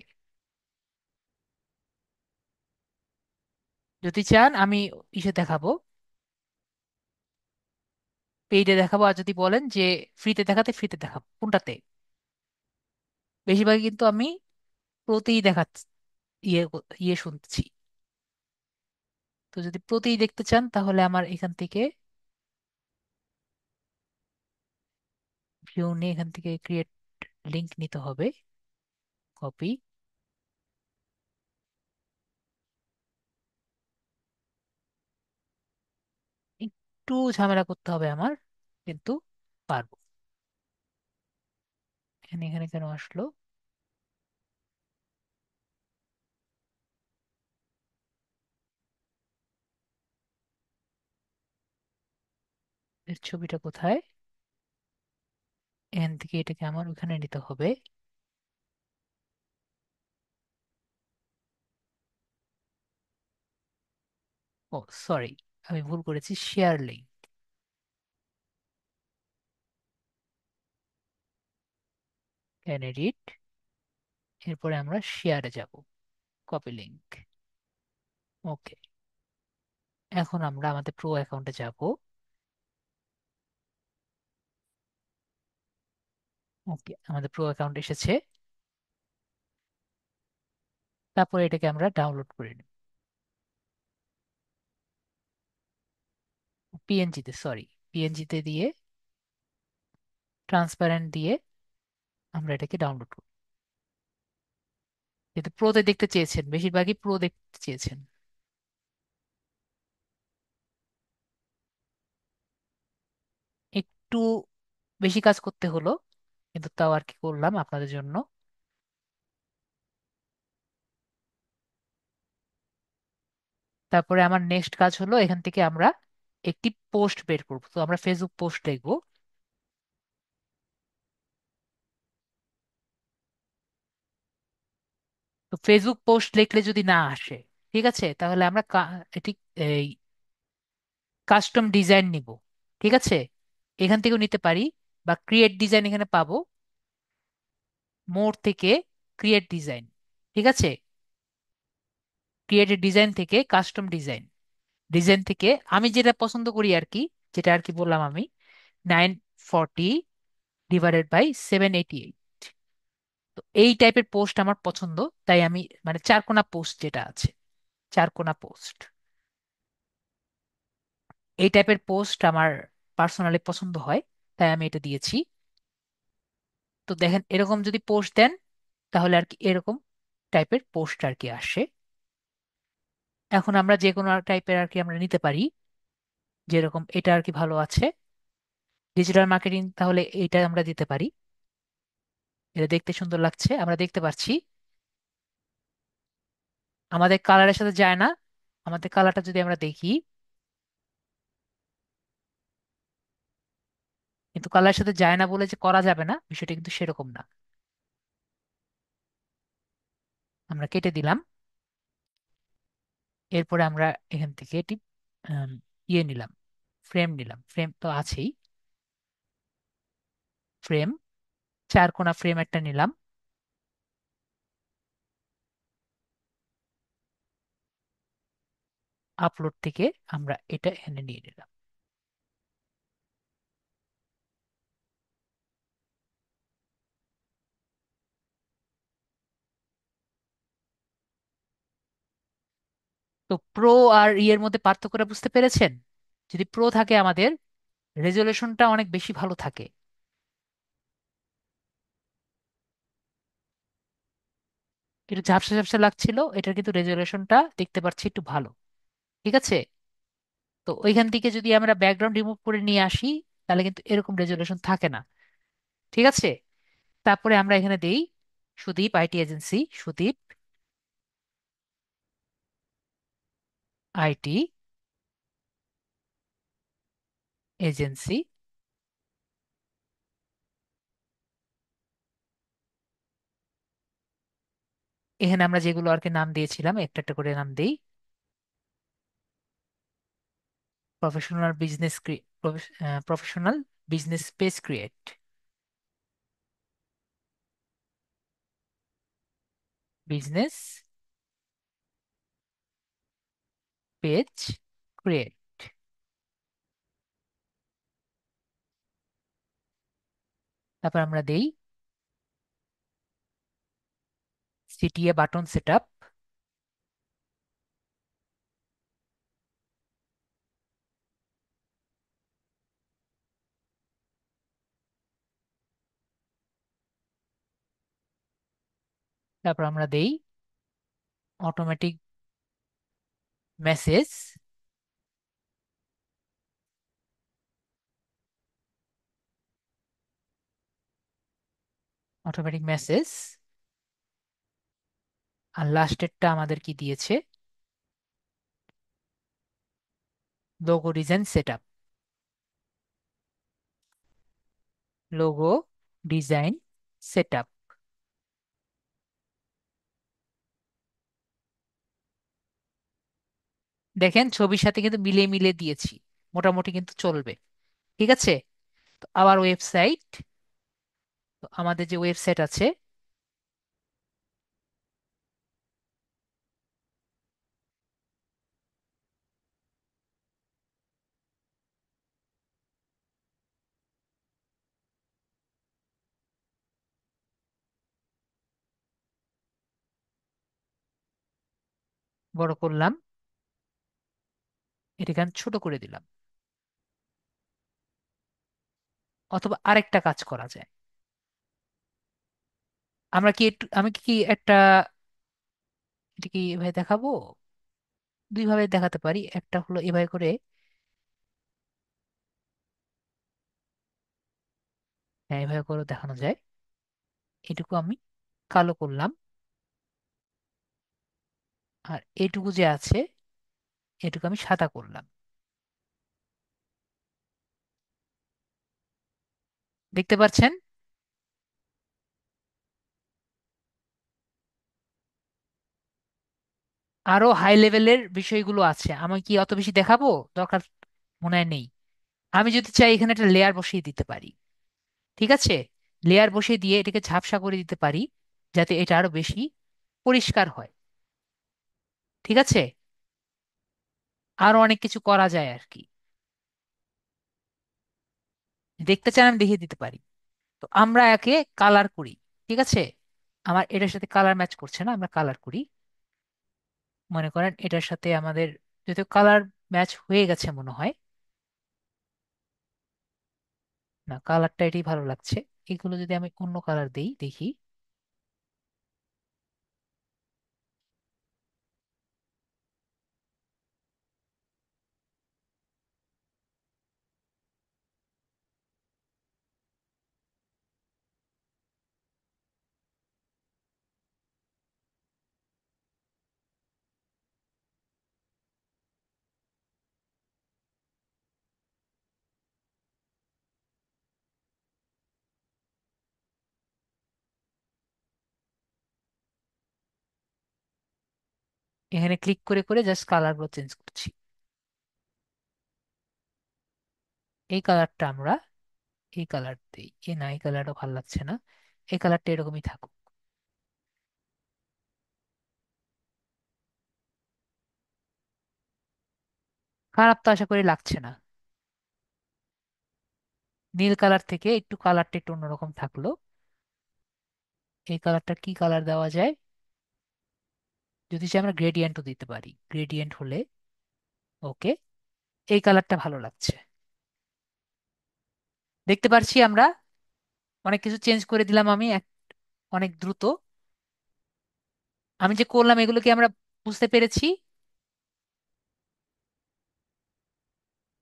যদি চান আমি ইসে দেখাবো, পেইডে দেখাবো, আর যদি বলেন যে ফ্রিতে দেখাতে, ফ্রিতে দেখাবো, কোনটাতে? বেশিরভাগ কিন্তু আমি প্রতিই দেখাচ্ছি, ইয়ে শুনছি। তো যদি প্রতিই দেখতে চান তাহলে আমার এখান থেকে ভিউ নিয়ে এখান থেকে ক্রিয়েট লিংক নিতে হবে, কপি। একটু ঝামেলা করতে হবে আমার, কিন্তু পারবো। এখানে এখানে কেন আসলো? এর ছবিটা কোথায়? এখান থেকে এটাকে আমার ওখানে নিতে হবে। ও সরি, আমি ভুল করেছি, শেয়ার লিঙ্ক। এডিট, এরপরে আমরা শেয়ারে যাব, কপি লিঙ্ক। ওকে, এখন আমরা আমাদের প্রো অ্যাকাউন্টে যাব। ওকে, আমাদের প্রো অ্যাকাউন্ট এসেছে। তারপরে এটাকে আমরা ডাউনলোড করে নিব, পিএনজিতে, সরি, পিএনজিতে দিয়ে, ট্রান্সপারেন্ট দিয়ে আমরা এটাকে ডাউনলোড করব। কিন্তু প্রোতে দেখতে চেয়েছেন, বেশিরভাগই প্রো দেখতে চেয়েছেন। একটু বেশি কাজ করতে হলো, কিন্তু তাও আর কি করলাম আপনাদের জন্য। তারপরে আমার নেক্সট কাজ হলো এখান থেকে আমরা একটি পোস্ট বের করব। তো আমরা ফেসবুক পোস্ট লিখবো। তো ফেসবুক পোস্ট লিখলে যদি না আসে, ঠিক আছে, তাহলে আমরা এটি এই কাস্টম ডিজাইন নিব। ঠিক আছে, এখান থেকেও নিতে পারি, বা ক্রিয়েট ডিজাইন এখানে পাবো, মোর থেকে ক্রিয়েট ডিজাইন। ঠিক আছে, ক্রিয়েট ডিজাইন থেকে কাস্টম ডিজাইন, ডিজাইন থেকে আমি যেটা পছন্দ করি আর কি, যেটা আর কি বললাম আমি, 940/788। তো এই টাইপের পোস্ট আমার পছন্দ, তাই আমি মানে চারকোনা পোস্ট যেটা আছে, চারকোনা পোস্ট, এই টাইপের পোস্ট আমার পার্সোনালি পছন্দ হয়, তাই আমি এটা দিয়েছি। তো দেখেন, এরকম যদি পোস্ট দেন তাহলে আর কি এরকম টাইপের পোস্ট আর কি আসে। এখন আমরা যে কোনো টাইপের আর কি আমরা নিতে পারি, যেরকম এটা আর কি ভালো আছে, ডিজিটাল মার্কেটিং, তাহলে এটা আমরা দিতে পারি। এটা দেখতে সুন্দর লাগছে, আমরা দেখতে পাচ্ছি। আমাদের কালারের সাথে যায় না, আমাদের কালারটা যদি আমরা দেখি, কিন্তু কালারের সাথে যায় না বলে যে করা যাবে না, বিষয়টা কিন্তু সেরকম না। আমরা কেটে দিলাম। এরপরে আমরা এখান থেকে এটি আম, ইয়ে নিলাম, ফ্রেম নিলাম, ফ্রেম তো আছেই। ফ্রেম, চার কোণা ফ্রেম একটা নিলাম। আপলোড থেকে আমরা এটা এখানে নিয়ে নিলাম। তো প্রো আর ইয়ের মধ্যে পার্থক্যটা বুঝতে পেরেছেন? যদি প্রো থাকে আমাদের রেজলিউশনটা অনেক বেশি ভালো থাকে। একটু ঝাপসা ঝাপসা লাগছিল, এটার কিন্তু রেজলিউশনটা দেখতে পাচ্ছি একটু ভালো। ঠিক আছে, তো ওইখান থেকে যদি আমরা ব্যাকগ্রাউন্ড রিমুভ করে নিয়ে আসি, তাহলে কিন্তু এরকম রেজলিউশন থাকে না। ঠিক আছে, তারপরে আমরা এখানে দেই Sudip IT agency, Sudip IT agency. এখানে আমরা যেগুলো আর কি নাম দিয়েছিলাম একটা একটা করে নাম দেই। Professional business, professional business page create, business page create. তারপর আমরা দেই সিটিএ বাটন সেটআপ। তারপর আমরা দেই অটোমেটিক মেসেজ, অটোমেটিক মেসেজ। আর লাস্টেরটা আমাদের কি দিয়েছে, logo design setup. Logo design setup. দেখেন ছবির সাথে কিন্তু মিলিয়ে মিলিয়ে দিয়েছি, মোটামুটি কিন্তু চলবে। ঠিক আছে। তো আবার ওয়েবসাইট, তো আমাদের যে ওয়েবসাইট আছে, বড় করলাম, এটাকে আমি ছোট করে দিলাম। অথবা আরেকটা কাজ করা যায়, আমরা কি আমি কি একটা, এটা কি এভাবে দেখাবো? দুই ভাবে দেখাতে পারি, একটা হলো এভাবে করে, হ্যাঁ এভাবে করে দেখানো যায়। এটুকু আমি কালো করলাম, আর এটুকু যে আছে এটুকু আমি সাদা করলাম। দেখতে পাচ্ছেন? আরো হাই লেভেলের বিষয়গুলো আছে, আমি কি অত বেশি দেখাবো? দরকার মনে হয় নেই। আমি যদি চাই এখানে একটা লেয়ার বসিয়ে দিতে পারি। ঠিক আছে, লেয়ার বসিয়ে দিয়ে এটাকে ঝাপসা করে দিতে পারি, যাতে এটা আরো বেশি পরিষ্কার হয়। ঠিক আছে, আরো অনেক কিছু করা যায় আর কি। দেখতে চান আমি দেখিয়ে দিতে পারি। তো আমরা একে কালার করি। ঠিক আছে, আমার এটার সাথে কালার ম্যাচ করছে না, আমরা কালার করি। মনে করেন এটার সাথে আমাদের যদিও কালার ম্যাচ হয়ে গেছে মনে হয়, না কালারটা এটাই ভালো লাগছে। এগুলো যদি আমি অন্য কালার দেই দেখি। এখানে ক্লিক করে করে জাস্ট কালারগুলো চেঞ্জ করছি। এই কালারটা আমরা এই কালার দিই, এ না এই কালারটা ভালো লাগছে না, এই কালারটা এরকমই থাকুক। খারাপ তো আশা করি লাগছে না। নীল কালার থেকে একটু কালারটা একটু অন্যরকম থাকলো। এই কালারটা কি কালার দেওয়া যায়? যদি চাই আমরা গ্রেডিয়েন্টও দিতে পারি, গ্রেডিয়েন্ট হলে ওকে। এই কালারটা ভালো লাগছে। দেখতে পারছি আমরা অনেক কিছু চেঞ্জ করে দিলাম আমি অনেক দ্রুত। আমি যে করলাম এগুলো কি আমরা বুঝতে পেরেছি,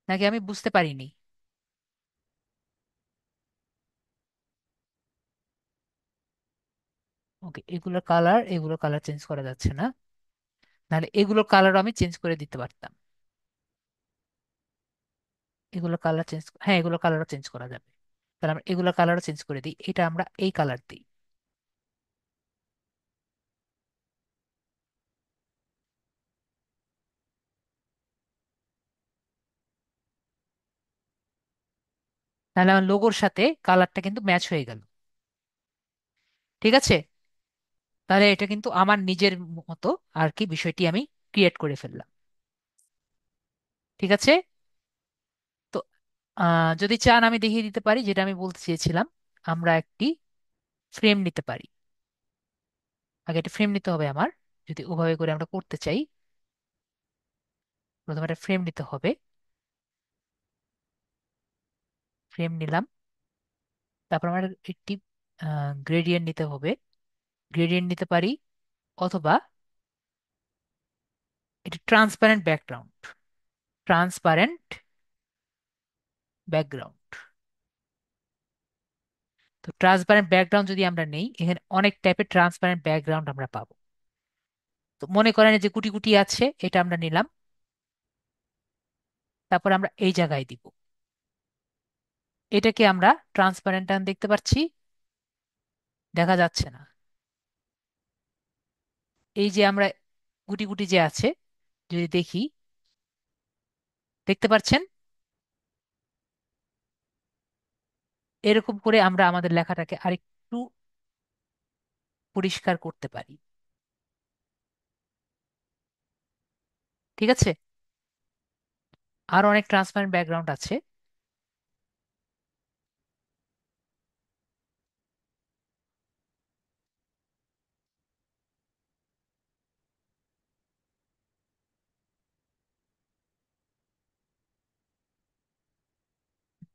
নাকি আমি বুঝতে পারিনি? ওকে, এগুলোর কালার চেঞ্জ করা যাচ্ছে না, নাহলে এগুলোর কালারও আমি চেঞ্জ করে দিতে পারতাম। এগুলোর কালার চেঞ্জ, হ্যাঁ এগুলোর কালারও চেঞ্জ করা যাবে। তাহলে আমরা এগুলোর কালারও চেঞ্জ করে দিই, এটা আমরা এই কালার দিই। তাহলে আমার লোগোর সাথে কালারটা কিন্তু ম্যাচ হয়ে গেল। ঠিক আছে, তাহলে এটা কিন্তু আমার নিজের মতো আর কি বিষয়টি আমি ক্রিয়েট করে ফেললাম। ঠিক আছে। তো যদি চান আমি দেখিয়ে দিতে পারি যেটা আমি বলতে চেয়েছিলাম। আমরা একটি ফ্রেম নিতে পারি। আগে একটা ফ্রেম নিতে হবে আমার, যদি ওভাবে করে আমরা করতে চাই। প্রথমে একটা ফ্রেম নিতে হবে। ফ্রেম নিলাম, তারপর আমার একটি গ্রেডিয়েন্ট নিতে হবে। গ্রেডিয়েন্ট নিতে পারি, অথবা এটি ট্রান্সপারেন্ট ব্যাকগ্রাউন্ড, ট্রান্সপারেন্ট ব্যাকগ্রাউন্ড। তো ট্রান্সপারেন্ট ব্যাকগ্রাউন্ড যদি আমরা নেই, এখানে অনেক টাইপের ট্রান্সপারেন্ট ব্যাকগ্রাউন্ড আমরা পাবো। তো মনে করেন এই যে কুটি কুটি আছে, এটা আমরা নিলাম, তারপর আমরা এই জায়গায় দিব। এটাকে আমরা ট্রান্সপারেন্ট দেখতে পাচ্ছি? দেখা যাচ্ছে না। এই যে আমরা গুটি গুটি যে আছে, যদি দেখি, দেখতে পাচ্ছেন? এরকম করে আমরা আমাদের লেখাটাকে আরেকটু পরিষ্কার করতে পারি। ঠিক আছে? আর অনেক ট্রান্সপারেন্ট ব্যাকগ্রাউন্ড আছে।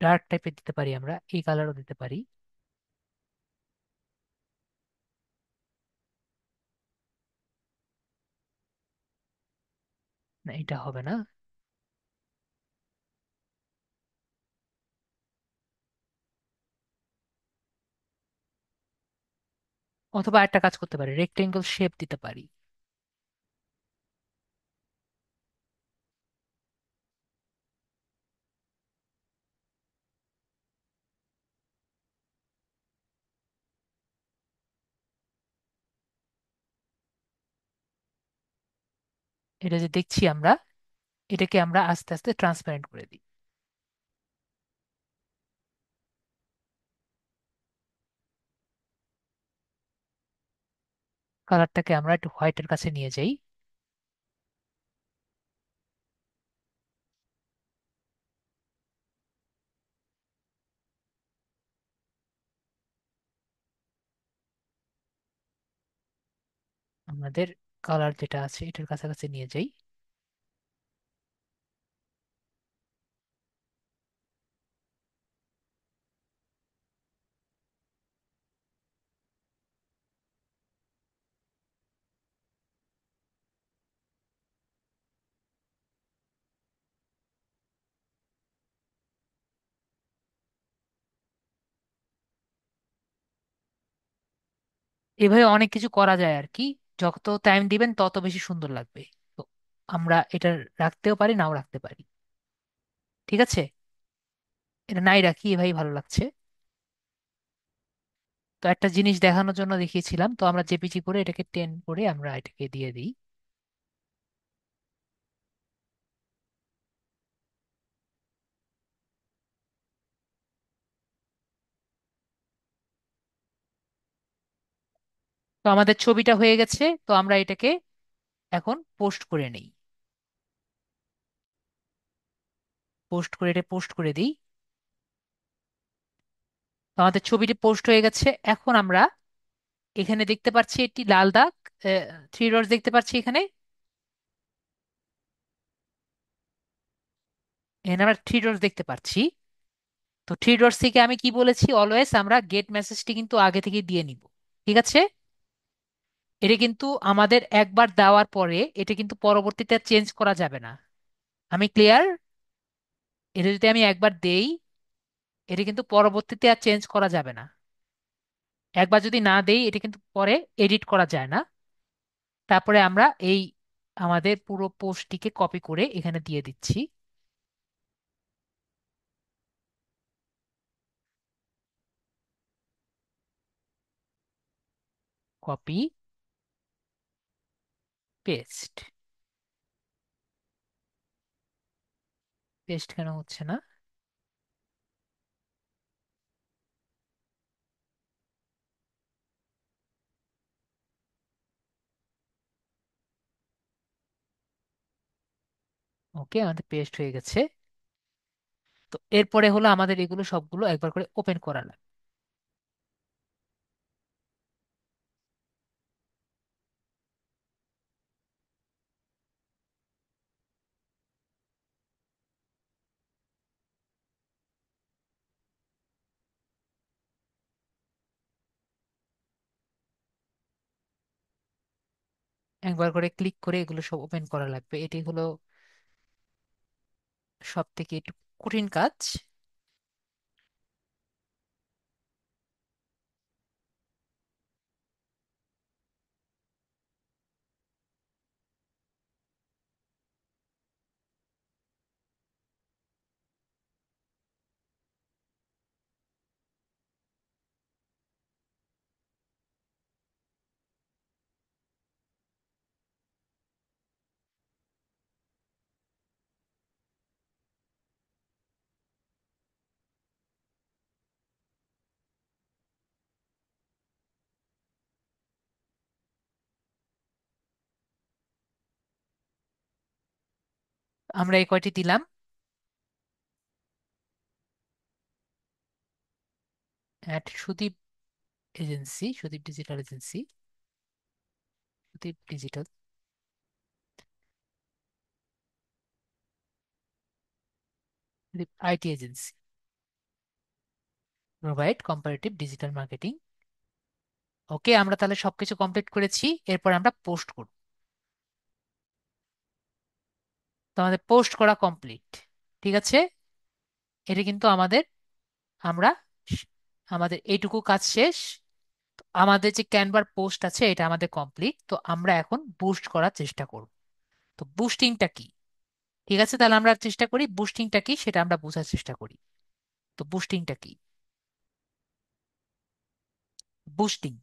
ডার্ক টাইপের দিতে পারি, আমরা এই কালারও দিতে পারি। না, এটা হবে না। অথবা একটা কাজ করতে পারি, রেক্টেঙ্গল শেপ দিতে পারি। এটা যে দেখছি আমরা, এটাকে আমরা আস্তে আস্তে ট্রান্সপারেন্ট করে দিই। কালারটাকে আমরা একটু হোয়াইটের কাছে নিয়ে যাই। আমাদের কালার যেটা আছে এটার কাছাকাছি নিয়ে যাই। এভাবে অনেক কিছু করা যায় আর কি। যত টাইম দিবেন তত বেশি সুন্দর লাগবে। তো আমরা এটা রাখতেও পারি, নাও রাখতে পারি। ঠিক আছে, এটা নাই রাখি, এভাবেই ভালো লাগছে। তো একটা জিনিস দেখানোর জন্য দেখিয়েছিলাম, তো আমরা জেপিজি করে এটাকে টেন করে আমরা এটাকে দিয়ে দিই। তো আমাদের ছবিটা হয়ে গেছে, তো আমরা এটাকে এখন পোস্ট করে নেই। পোস্ট করে এটা পোস্ট করে দিই। তো আমাদের ছবিটি পোস্ট হয়ে গেছে। এখন আমরা এখানে দেখতে পাচ্ছি একটি লাল দাগ, থ্রি ডটস দেখতে পাচ্ছি এখানে। এখানে আমরা থ্রি ডটস দেখতে পাচ্ছি। তো থ্রি ডটস থেকে আমি কি বলেছি, অলওয়েজ আমরা গেট মেসেজটি কিন্তু আগে থেকে দিয়ে নিব। ঠিক আছে? এটা কিন্তু আমাদের একবার দেওয়ার পরে এটা কিন্তু পরবর্তীতে চেঞ্জ করা যাবে না। আমি ক্লিয়ার? এটা যদি আমি একবার দেই, এটা কিন্তু পরবর্তীতে আর চেঞ্জ করা যাবে না। একবার যদি না দেই এটা কিন্তু পরে এডিট করা যায় না। তারপরে আমরা এই আমাদের পুরো পোস্টটিকে কপি করে এখানে দিয়ে দিচ্ছি। Copy, paste. পেস্ট কেন হচ্ছে না? ওকে, আমাদের পেস্ট হয়ে গেছে। তো এরপরে হলো আমাদের এগুলো সবগুলো একবার করে ওপেন করা লাগবে। একবার করে ক্লিক করে এগুলো সব ওপেন করা লাগবে। এটি হলো সব থেকে একটু কঠিন কাজ। আমরা এই কয়টি দিলাম। At Sudip agency, Sudip digital agency, Sudip digital, Sudip IT agency provide comparative digital marketing. Okay, আমরা তাহলে সবকিছু কমপ্লিট করেছি। এরপর আমরা পোস্ট করব। তো আমাদের পোস্ট করা কমপ্লিট। ঠিক আছে, এটা কিন্তু আমাদের, আমরা স- আমাদের এইটুকু কাজ শেষ। আমাদের যে ক্যানভার পোস্ট আছে এটা আমাদের কমপ্লিট। তো আমরা এখন বুস্ট করার চেষ্টা করব। তো বুস্টিংটা কি? ঠিক আছে, তাহলে আমরা চেষ্টা করি বুস্টিংটা কি সেটা আমরা বোঝার চেষ্টা করি। তো বুস্টিংটা কি? বুস্টিং,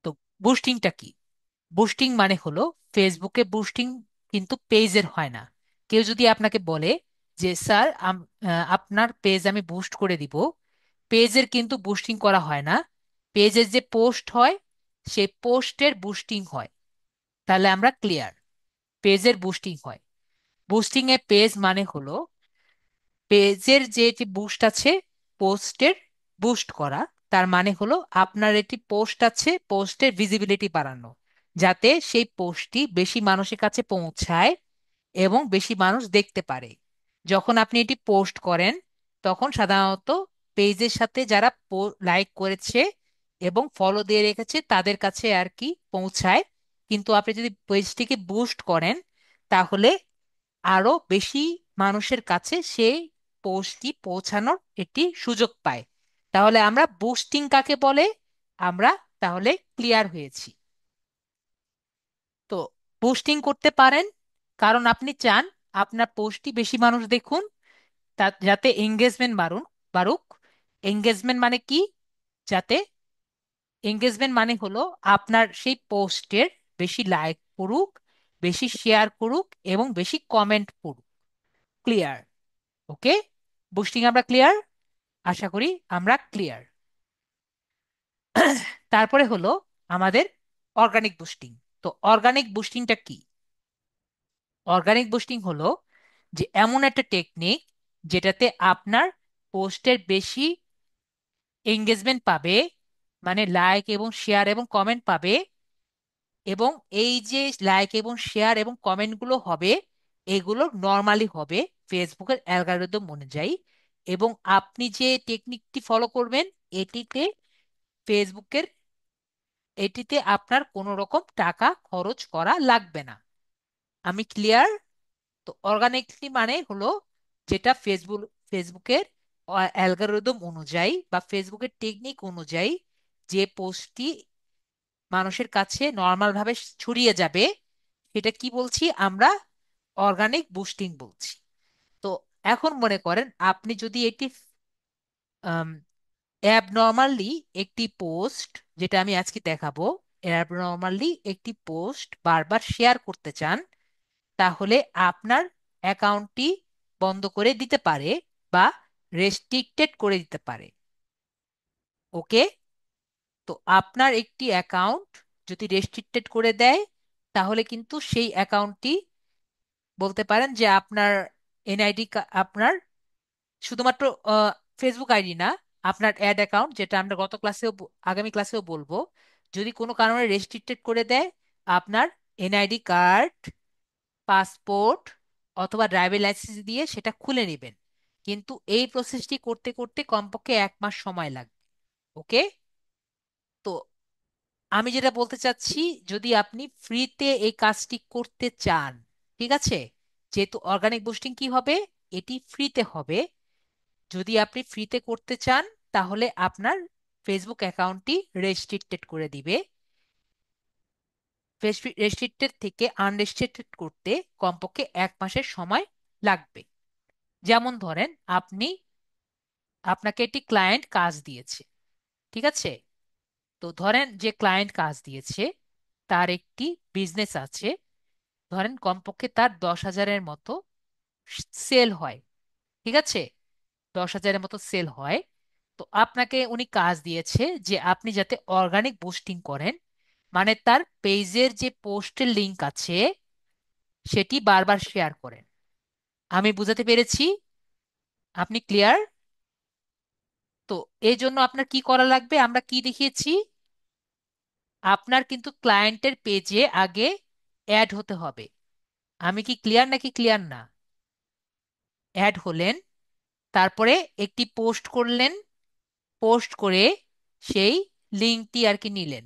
তো বুস্টিংটা কি? বুস্টিং মানে হলো, ফেসবুকে বুস্টিং কিন্তু পেজের হয় না। কেউ যদি আপনাকে বলে যে স্যার আপনার পেজ আমি বুস্ট করে দিব, পেজের কিন্তু বুস্টিং করা হয় না। পেজের যে পোস্ট হয় সেই পোস্টের বুস্টিং হয়। তাহলে আমরা ক্লিয়ার, পেজের বুস্টিং হয়। বুস্টিং এ পেজ মানে হলো পেজের যে বুস্ট আছে, পোস্টের বুস্ট করা। তার মানে হলো আপনার একটি পোস্ট আছে, পোস্টের ভিজিবিলিটি বাড়ানো, যাতে সেই পোস্টটি বেশি মানুষের কাছে পৌঁছায় এবং বেশি মানুষ দেখতে পারে। যখন আপনি এটি পোস্ট করেন তখন সাধারণত পেজের সাথে যারা লাইক করেছে এবং ফলো দিয়ে রেখেছে তাদের কাছে আর কি পৌঁছায়। কিন্তু আপনি যদি পেজটিকে বুস্ট করেন তাহলে আরো বেশি মানুষের কাছে সেই পোস্টটি পৌঁছানোর একটি সুযোগ পায়। তাহলে আমরা বুস্টিং কাকে বলে, আমরা তাহলে ক্লিয়ার হয়েছি। তো পোস্টিং করতে পারেন কারণ আপনি চান আপনার পোস্টটি বেশি মানুষ দেখুন, যাতে এঙ্গেজমেন্ট বাড়ুক। এঙ্গেজমেন্ট মানে কি? যাতে, এঙ্গেজমেন্ট মানে হলো আপনার সেই পোস্টের বেশি লাইক করুক, বেশি শেয়ার করুক এবং বেশি কমেন্ট করুক। ক্লিয়ার? ওকে, বুস্টিং আমরা ক্লিয়ার, আশা করি আমরা ক্লিয়ার। তারপরে হলো আমাদের অর্গানিক বুস্টিং। তো অর্গানিক বুস্টিংটা কি? অর্গানিক বুস্টিং হলো যে এমন একটা টেকনিক যেটাতে আপনার পোস্টের বেশি এঙ্গেজমেন্ট পাবে, মানে লাইক এবং শেয়ার এবং কমেন্ট পাবে। এবং এই যে লাইক এবং শেয়ার এবং কমেন্টগুলো হবে, এগুলো নর্মালি হবে ফেসবুকের অ্যালগরিদম অনুযায়ী। এবং আপনি যে টেকনিকটি ফলো করবেন এটিতে, ফেসবুকের, এটিতে আপনার কোনো রকম টাকা খরচ করা লাগবে না। আমি ক্লিয়ার? তো অর্গানিকলি মানে হলো যেটা ফেসবুকের অ্যালগরিদম অনুযায়ী বা ফেসবুকের টেকনিক অনুযায়ী যে পোস্টটি মানুষের কাছে নর্মাল ভাবে ছড়িয়ে যাবে, সেটা কি বলছি আমরা? অর্গানিক বুস্টিং বলছি। তো এখন মনে করেন আপনি যদি এটি অ্যাবনর্মালি একটি পোস্ট, যেটা আমি আজকে দেখাবো, অ্যাবনর্মালি একটি পোস্ট বারবার শেয়ার করতে চান, তাহলে আপনার অ্যাকাউন্টটি বন্ধ করে দিতে পারে বা রেস্ট্রিক্টেড করে দিতে পারে। ওকে, তো আপনার একটি অ্যাকাউন্ট যদি রেস্ট্রিক্টেড করে দেয় তাহলে কিন্তু সেই অ্যাকাউন্টটি, বলতে পারেন যে আপনার এনআইডি, আপনার শুধুমাত্র ফেসবুক আইডি না, আপনার অ্যাড অ্যাকাউন্ট, যেটা আমরা গত ক্লাসেও আগামী ক্লাসেও বলবো, যদি কোনো কারণে রেস্ট্রিক্টেড করে দেয়, আপনার এনআইডি কার্ড, পাসপোর্ট অথবা ড্রাইভিং লাইসেন্স দিয়ে সেটা খুলে নেবেন। কিন্তু এই প্রসেসটি করতে করতে কমপক্ষে 1 মাস সময় লাগবে। ওকে, তো আমি যেটা বলতে চাচ্ছি, যদি আপনি ফ্রিতে এই কাজটি করতে চান, ঠিক আছে, যেহেতু অর্গানিক বুস্টিং কি হবে, এটি ফ্রিতে হবে। যদি আপনি ফ্রিতে করতে চান তাহলে আপনার ফেসবুক অ্যাকাউন্টটি রেস্ট্রিক্টেড করে দিবে। রেস্ট্রিক্টেড থেকে আনরেস্ট্রিক্টেড করতে কমপক্ষে 1 মাসের সময় লাগবে। যেমন ধরেন আপনাকে একটি ক্লায়েন্ট কাজ দিয়েছে, ঠিক আছে। তো ধরেন যে ক্লায়েন্ট কাজ দিয়েছে তার একটি বিজনেস আছে, ধরেন কমপক্ষে তার 10,000-এর মতো সেল হয়, ঠিক আছে, 10,000-এর মতো সেল হয়। তো আপনাকে উনি কাজ দিয়েছে যে আপনি যাতে অর্গানিক বুস্টিং করেন, মানে তার পেজের যে পোস্টের লিংক আছে সেটি বারবার শেয়ার করেন। আমি বুঝাতে পেরেছি? আপনি ক্লিয়ার? তো এই জন্য আপনার কি করা লাগবে, আমরা কি দেখিয়েছি? আপনার কিন্তু ক্লায়েন্টের পেজে আগে অ্যাড হতে হবে। আমি কি ক্লিয়ার নাকি ক্লিয়ার না? অ্যাড হলেন, তারপরে একটি পোস্ট করলেন, পোস্ট করে সেই লিঙ্কটি আর কি নিলেন।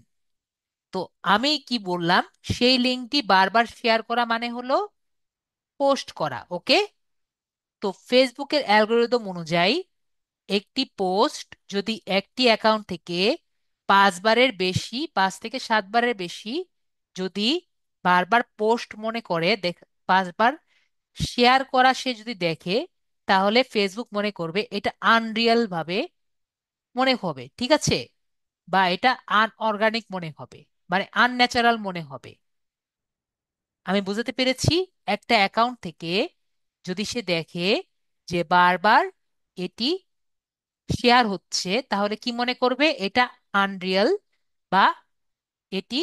তো আমি কি বললাম, সেই লিঙ্কটি বারবার শেয়ার করা মানে হলো পোস্ট করা, ওকে? তো ফেসবুকের অ্যালগোরিদম অনুযায়ী একটি পোস্ট যদি একটি অ্যাকাউন্ট থেকে 5 বারের বেশি, 5 থেকে 7 বারের বেশি যদি বারবার পোস্ট মনে করে 5 বার শেয়ার করা সে যদি দেখে, তাহলে ফেসবুক মনে করবে এটা আনরিয়াল ভাবে মনে হবে, ঠিক আছে? বা এটা আনঅর্গানিক মনে হবে, মানে আনন্যাচারাল মনে হবে। আমি বুঝাতে পেরেছি? একটা অ্যাকাউন্ট থেকে যদি সে দেখে যে বারবার এটি শেয়ার হচ্ছে, তাহলে কি মনে করবে, এটা আনরিয়াল বা এটি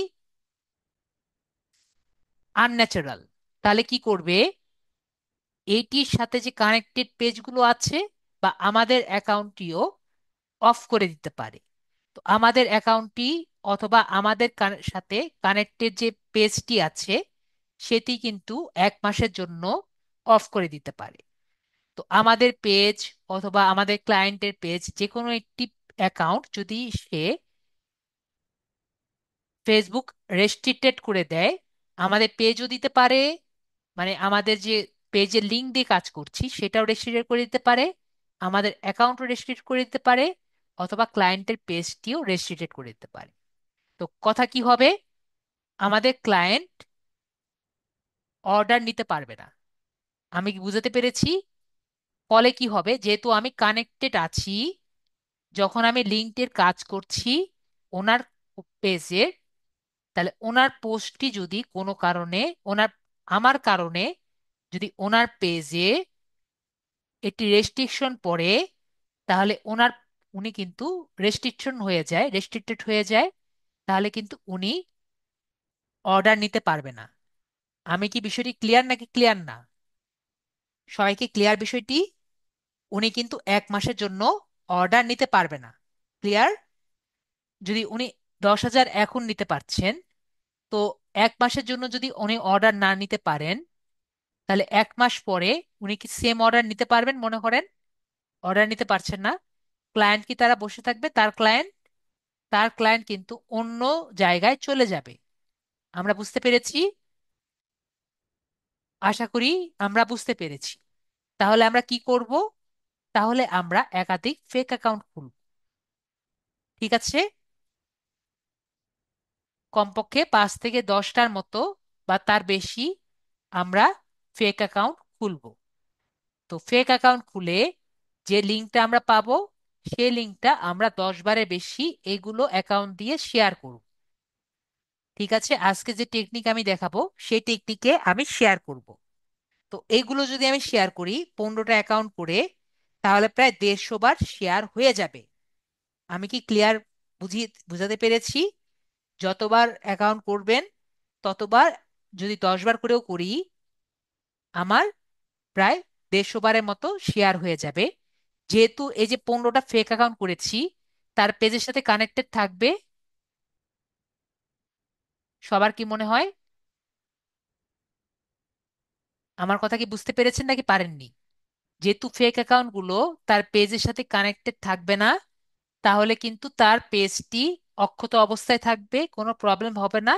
আনন্যাচারাল। তাহলে কি করবে, এইটির সাথে যে কানেক্টেড পেজগুলো আছে বা আমাদের অ্যাকাউন্টটিও অফ করে দিতে পারে। তো আমাদের অ্যাকাউন্টটি অথবা আমাদের সাথে কানেক্টেড যে পেজটি আছে সেটি কিন্তু 1 মাসের জন্য অফ করে দিতে পারে। তো আমাদের পেজ অথবা আমাদের ক্লায়েন্টের পেজ যে কোনো একটি অ্যাকাউন্ট যদি সে ফেসবুক রেস্ট্রিক্টেড করে দেয়, আমাদের পেজও দিতে পারে, মানে আমাদের যে পেজের লিঙ্ক দিয়ে কাজ করছি সেটাও রেস্ট্রিক্টেড করে দিতে পারে, আমাদের অ্যাকাউন্টও রেস্ট্রিক্ট করে দিতে পারে, অথবা ক্লায়েন্টের পেজটিও রেস্ট্রিক্টেড করে দিতে পারে। তো কথা কি হবে, আমাদের ক্লায়েন্ট অর্ডার নিতে পারবে না। আমি কি বুঝাতে পেরেছি? ফলে কি হবে, যেহেতু আমি কানেক্টেড আছি, যখন আমি লিঙ্কের কাজ করছি ওনার পেজে, তাহলে ওনার পোস্টটি যদি কোনো কারণে ওনার আমার কারণে যদি ওনার পেজে একটি রেস্ট্রিকশন পড়ে, তাহলে উনি কিন্তু রেস্ট্রিক্টেড হয়ে যায়, তাহলে কিন্তু উনি অর্ডার নিতে পারবে না। আমি কি বিষয়টি ক্লিয়ার নাকি ক্লিয়ার না? সবাইকে ক্লিয়ার বিষয়টি? উনি কিন্তু 1 মাসের জন্য অর্ডার নিতে পারবে না। ক্লিয়ার? যদি উনি 10,000 এখন নিতে পারছেন, তো 1 মাসের জন্য যদি উনি অর্ডার না নিতে পারেন, তাহলে 1 মাস পরে উনি কি সেম অর্ডার নিতে পারবেন মনে করেন? অর্ডার নিতে পারছেন না। ক্লায়েন্ট কি তারা বসে থাকবে? তার ক্লায়েন্ট কিন্তু অন্য জায়গায় চলে যাবে। আমরা বুঝতে পেরেছি? আশা করি আমরা বুঝতে পেরেছি। তাহলে আমরা কি করব? তাহলে আমরা একাধিক ফেক অ্যাকাউন্ট খুলব, ঠিক আছে? কমপক্ষে 5 থেকে 10টার মতো বা তার বেশি আমরা ফেক অ্যাকাউন্ট খুলব। তো ফেক অ্যাকাউন্ট খুলে যে লিঙ্কটা আমরা পাবো, সেই লিঙ্কটা আমরা 10 বারের বেশি এগুলো অ্যাকাউন্ট দিয়ে শেয়ার করব। ঠিক আছে, আজকে যে টেকনিক আমি দেখাবো সেই টেকনিকে আমি শেয়ার করব। তো এইগুলো যদি আমি শেয়ার করি 15টা অ্যাকাউন্ট করে, তাহলে প্রায় 150 বার শেয়ার হয়ে যাবে। আমি কি ক্লিয়ার বুঝাতে পেরেছি? যতবার অ্যাকাউন্ট করবেন ততবার, যদি 10 বার করেও করি, আমার প্রায় 150 বারের মতো শেয়ার হয়ে যাবে। যেহেতু এই যে 15টা ফেক অ্যাকাউন্ট করেছি তার পেজের সাথে কানেক্টেড থাকবে। সবার কি মনে হয়? আমার কথা কি বুঝতে পেরেছেন নাকি পারেননি? যেহেতু ফেক অ্যাকাউন্টগুলো তার পেজের সাথে কানেক্টেড থাকবে না, তাহলে কিন্তু তার পেজটি অক্ষত অবস্থায় থাকবে, কোনো প্রবলেম হবে না।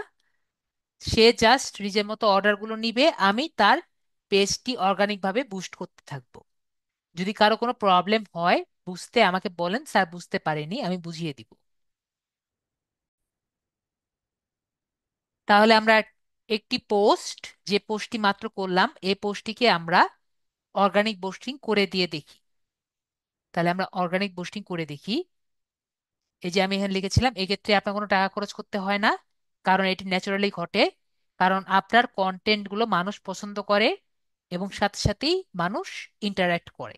সে জাস্ট নিজের মতো অর্ডারগুলো নিবে, আমি তার পেজটি অর্গানিকভাবে বুস্ট করতে থাকবো। যদি কারো কোনো প্রবলেম হয় বুঝতে, আমাকে বলেন, স্যার বুঝতে পারিনি, আমি বুঝিয়ে দিব। তাহলে আমরা একটি পোস্ট, যে পোস্টটি মাত্র করলাম এই পোস্টটিকে আমরা অর্গানিক বুস্টিং করে দিয়ে দেখি। তাহলে আমরা অর্গানিক বুস্টিং করে দেখি। এই যে আমি এখানে লিখেছিলাম, এক্ষেত্রে আপনার কোনো টাকা খরচ করতে হয় না, কারণ এটি ন্যাচারালি ঘটে। কারণ আপনার কন্টেন্টগুলো মানুষ পছন্দ করে এবং সাথে সাথেই মানুষ ইন্টারঅ্যাক্ট করে।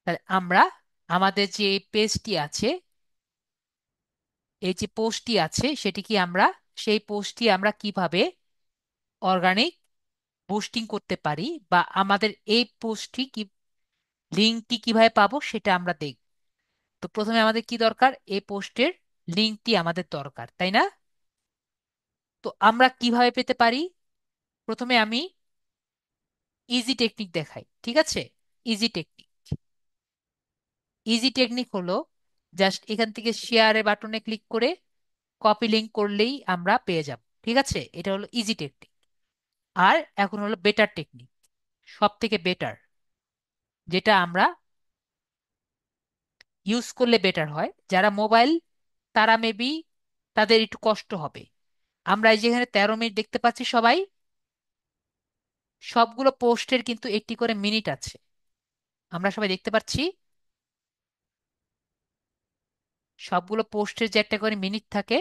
তাহলে আমরা আমাদের যে পেজটি আছে, এই যে পোস্টটি আছে, সেটি কি আমরা সেই পোস্টটি আমরা কিভাবে অর্গানিক পোস্টিং করতে পারি, বা আমাদের এই পোস্টটি কি, লিঙ্কটি কিভাবে পাবো সেটা আমরা দেখব। তো প্রথমে আমাদের কি দরকার, এই পোস্টের লিঙ্কটি আমাদের দরকার, তাই না? তো আমরা কিভাবে পেতে পারি? প্রথমে আমি ইজি টেকনিক দেখাই, ঠিক আছে? ইজি টেকনিক, ইজি টেকনিক হলো জাস্ট এখান থেকে শেয়ারে বাটনে ক্লিক করে কপি লিংক করলেই আমরা পেয়ে যাব, ঠিক আছে? এটা হলো ইজি টেকনিক। আর এখন হলো বেটার টেকনিক, সব থেকে বেটার, যেটা আমরা ইউজ করলে বেটার হয়। যারা মোবাইল, তারা মেবি তাদের একটু কষ্ট হবে। আমরা এই যেখানে 13 মিনিট দেখতে পাচ্ছি সবাই, সবগুলো পোস্টের কিন্তু একটি করে মিনিট আছে, আমরা সবাই দেখতে পাচ্ছি। সবগুলো পোস্টের যে একটা করে মিনিট থাকে,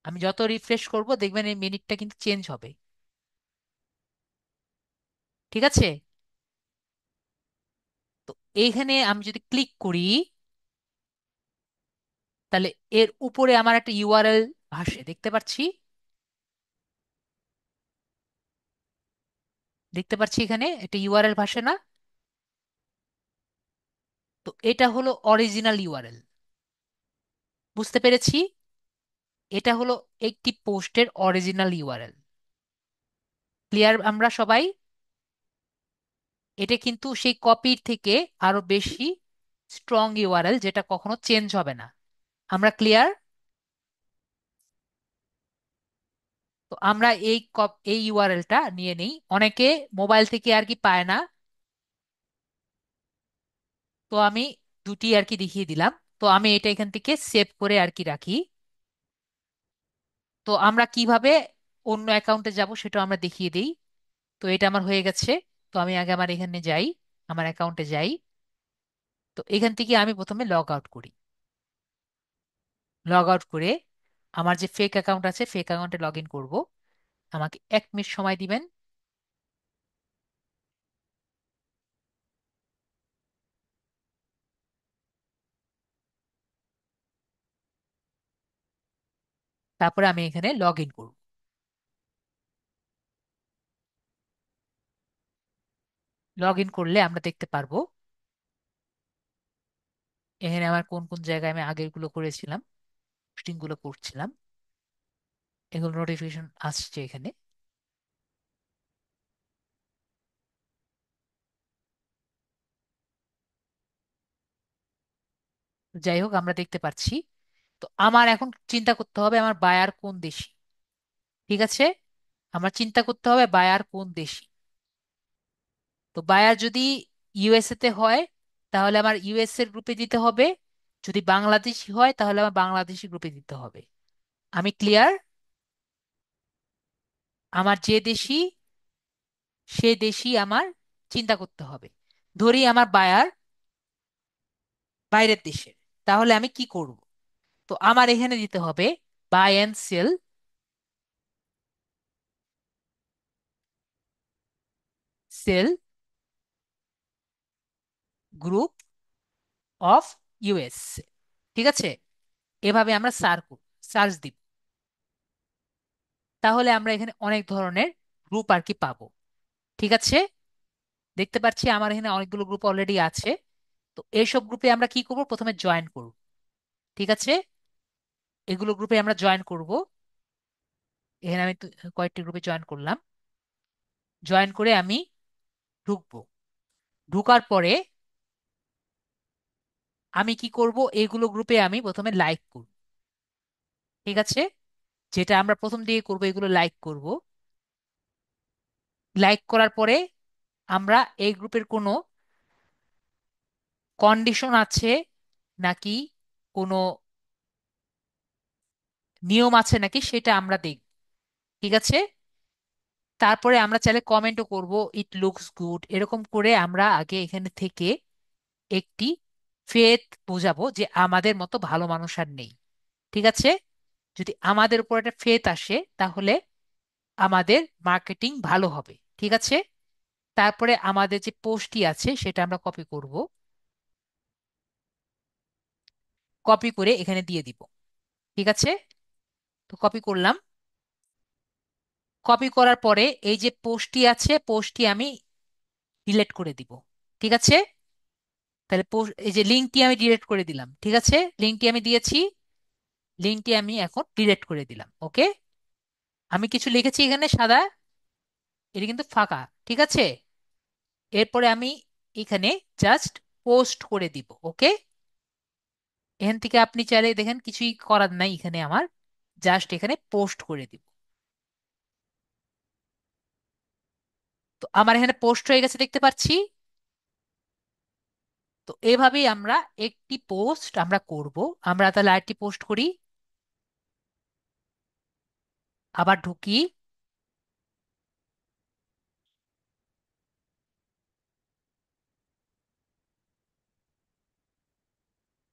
আমি যত রিফ্রেশ করব দেখবেন এই মিনিটটা কিন্তু চেঞ্জ হবে, ঠিক আছে? তো এইখানে আমি যদি ক্লিক করি, তাহলে এর উপরে আমার একটা ইউআরএল ভাসে, দেখতে পাচ্ছি, দেখতে পাচ্ছি এখানে একটা ইউআরএল ভাসে না? তো এটা হলো অরিজিনাল ইউআরএল, বুঝতে পেরেছি? এটা হলো একটি পোস্টের অরিজিনাল ইউআরএল। ক্লিয়ার আমরা সবাই? এটা কিন্তু সেই কপির থেকে আরো বেশি স্ট্রং ইউআরএল, যেটা কখনো চেঞ্জ হবে না। আমরা ক্লিয়ার? তো আমরা এই ইউআরএলটা নিয়ে নেই, অনেকে মোবাইল থেকে আর কি পায় না, তো আমি দুটি আর কি দেখিয়ে দিলাম। তো আমি এটা এখান থেকে সেভ করে আর কি রাখি। তো আমরা কিভাবে অন্য অ্যাকাউন্টে যাব সেটা আমরা দেখিয়ে দিই। তো এটা আমার হয়ে গেছে। তো আমি আগে আমার এখানে যাই, আমার অ্যাকাউন্টে যাই। তো এখান থেকে আমি প্রথমে লগ আউট করি। লগ আউট করে আমার যে ফেক অ্যাকাউন্ট আছে ফেক অ্যাকাউন্টে লগ ইন করবো। আমাকে 1 মিনিট সময় দিবেন। তারপরে আমি এখানে লগ ইন করব। লগ ইন করলে আমরা দেখতে পারবো এখানে আমার কোন কোন জায়গায় আমি আগের গুলো করেছিলাম, পোস্টিং গুলো করছিলাম, এগুলো নোটিফিকেশন আসছে এখানে। তো যাই হোক, আমরা দেখতে পাচ্ছি। তো আমার এখন চিন্তা করতে হবে আমার বায়ার কোন দেশি, ঠিক আছে? আমার চিন্তা করতে হবে বায়ার কোন দেশি। তো বায়ার যদি ইউএসএ তে হয়, তাহলে আমার ইউএস এর গ্রুপে দিতে হবে। যদি বাংলাদেশি হয় তাহলে আমার বাংলাদেশি গ্রুপে দিতে হবে। আমি ক্লিয়ার? আমার যে দেশি, সে দেশি আমার চিন্তা করতে হবে। ধরি আমার বায়ার বাইরের দেশের, তাহলে আমি কি করব? তো আমার এখানে দিতে হবে buy and sell, sell group of US, ঠিক আছে? এভাবে আমরা সার্চ দিব। তাহলে আমরা এখানে অনেক ধরনের গ্রুপ আর কি পাবো, ঠিক আছে? দেখতে পাচ্ছি আমার এখানে অনেকগুলো গ্রুপ অলরেডি আছে। তো এইসব গ্রুপে আমরা কি করব, প্রথমে জয়েন করব, ঠিক আছে? এগুলো গ্রুপে আমরা জয়েন করব। এখানে আমি কয়েকটি গ্রুপে জয়েন করলাম। জয়েন করে আমি ঢুকবো। ঢুকার পরে আমি কি করব, এগুলো গ্রুপে আমি প্রথমে লাইক করব, ঠিক আছে? যেটা আমরা প্রথম দিকে করব, এগুলো লাইক করব। লাইক করার পরে আমরা এই গ্রুপের কোনো কন্ডিশন আছে নাকি, কোনো নিয়ম আছে নাকি, সেটা আমরা দেখব, ঠিক আছে? তারপরে আমরা চাইলে কমেন্টও করব, ইট লুকস গুড, এরকম করে আমরা আগে এখানে থেকে একটি ফেথ বোঝাবো যে আমাদের মতো ভালো মানুষ আর নেই, ঠিক আছে? যদি আমাদের উপর একটা ফেথ আসে, তাহলে আমাদের মার্কেটিং ভালো হবে, ঠিক আছে? তারপরে আমাদের যে পোস্টটি আছে সেটা আমরা কপি করব। কপি করে এখানে দিয়ে দিব, ঠিক আছে? তো কপি করলাম। কপি করার পরে এই যে পোস্টটি আছে, পোস্টটি আমি ডিলিট করে দিব। ঠিক আছে? তাহলে এই যে লিঙ্কটি আমি ডিলিট করে দিলাম। ঠিক আছে, লিঙ্কটি আমি দিয়েছি, লিঙ্কটি আমি এখন ডিলিট করে দিলাম। ওকে, আমি কিছু লিখেছি এখানে সাদা, এটা কিন্তু ফাঁকা। ঠিক আছে, এরপরে আমি এখানে জাস্ট পোস্ট করে দিব। ওকে, এখান থেকে আপনি চাইলে দেখেন কিছুই করার নাই, এখানে আমার জাস্ট এখানে পোস্ট করে দিব। তো আমার এখানে পোস্ট হয়ে গেছে দেখতে পাচ্ছি। তো এভাবেই আমরা একটি পোস্ট আমরা করব। আমরা তাহলে আরেকটি পোস্ট করি, আবার ঢুকি।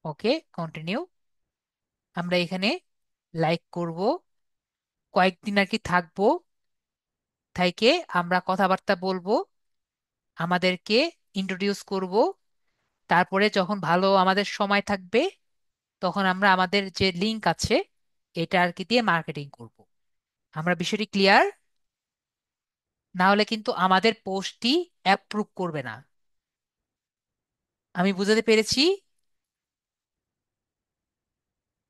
ওকে, কন্টিনিউ। আমরা এখানে লাইক করব, কয়েকদিন আর কি থাকবো, থাইকে আমরা কথাবার্তা বলবো, আমাদেরকে ইন্ট্রোডিউস করব। তারপরে যখন ভালো আমাদের সময় থাকবে, তখন আমরা আমাদের যে লিংক আছে এটা আর কি দিয়ে মার্কেটিং করব। আমরা বিষয়টি ক্লিয়ার? না হলে কিন্তু আমাদের পোস্টটি অ্যাপ্রুভ করবে না। আমি বুঝাতে পেরেছি?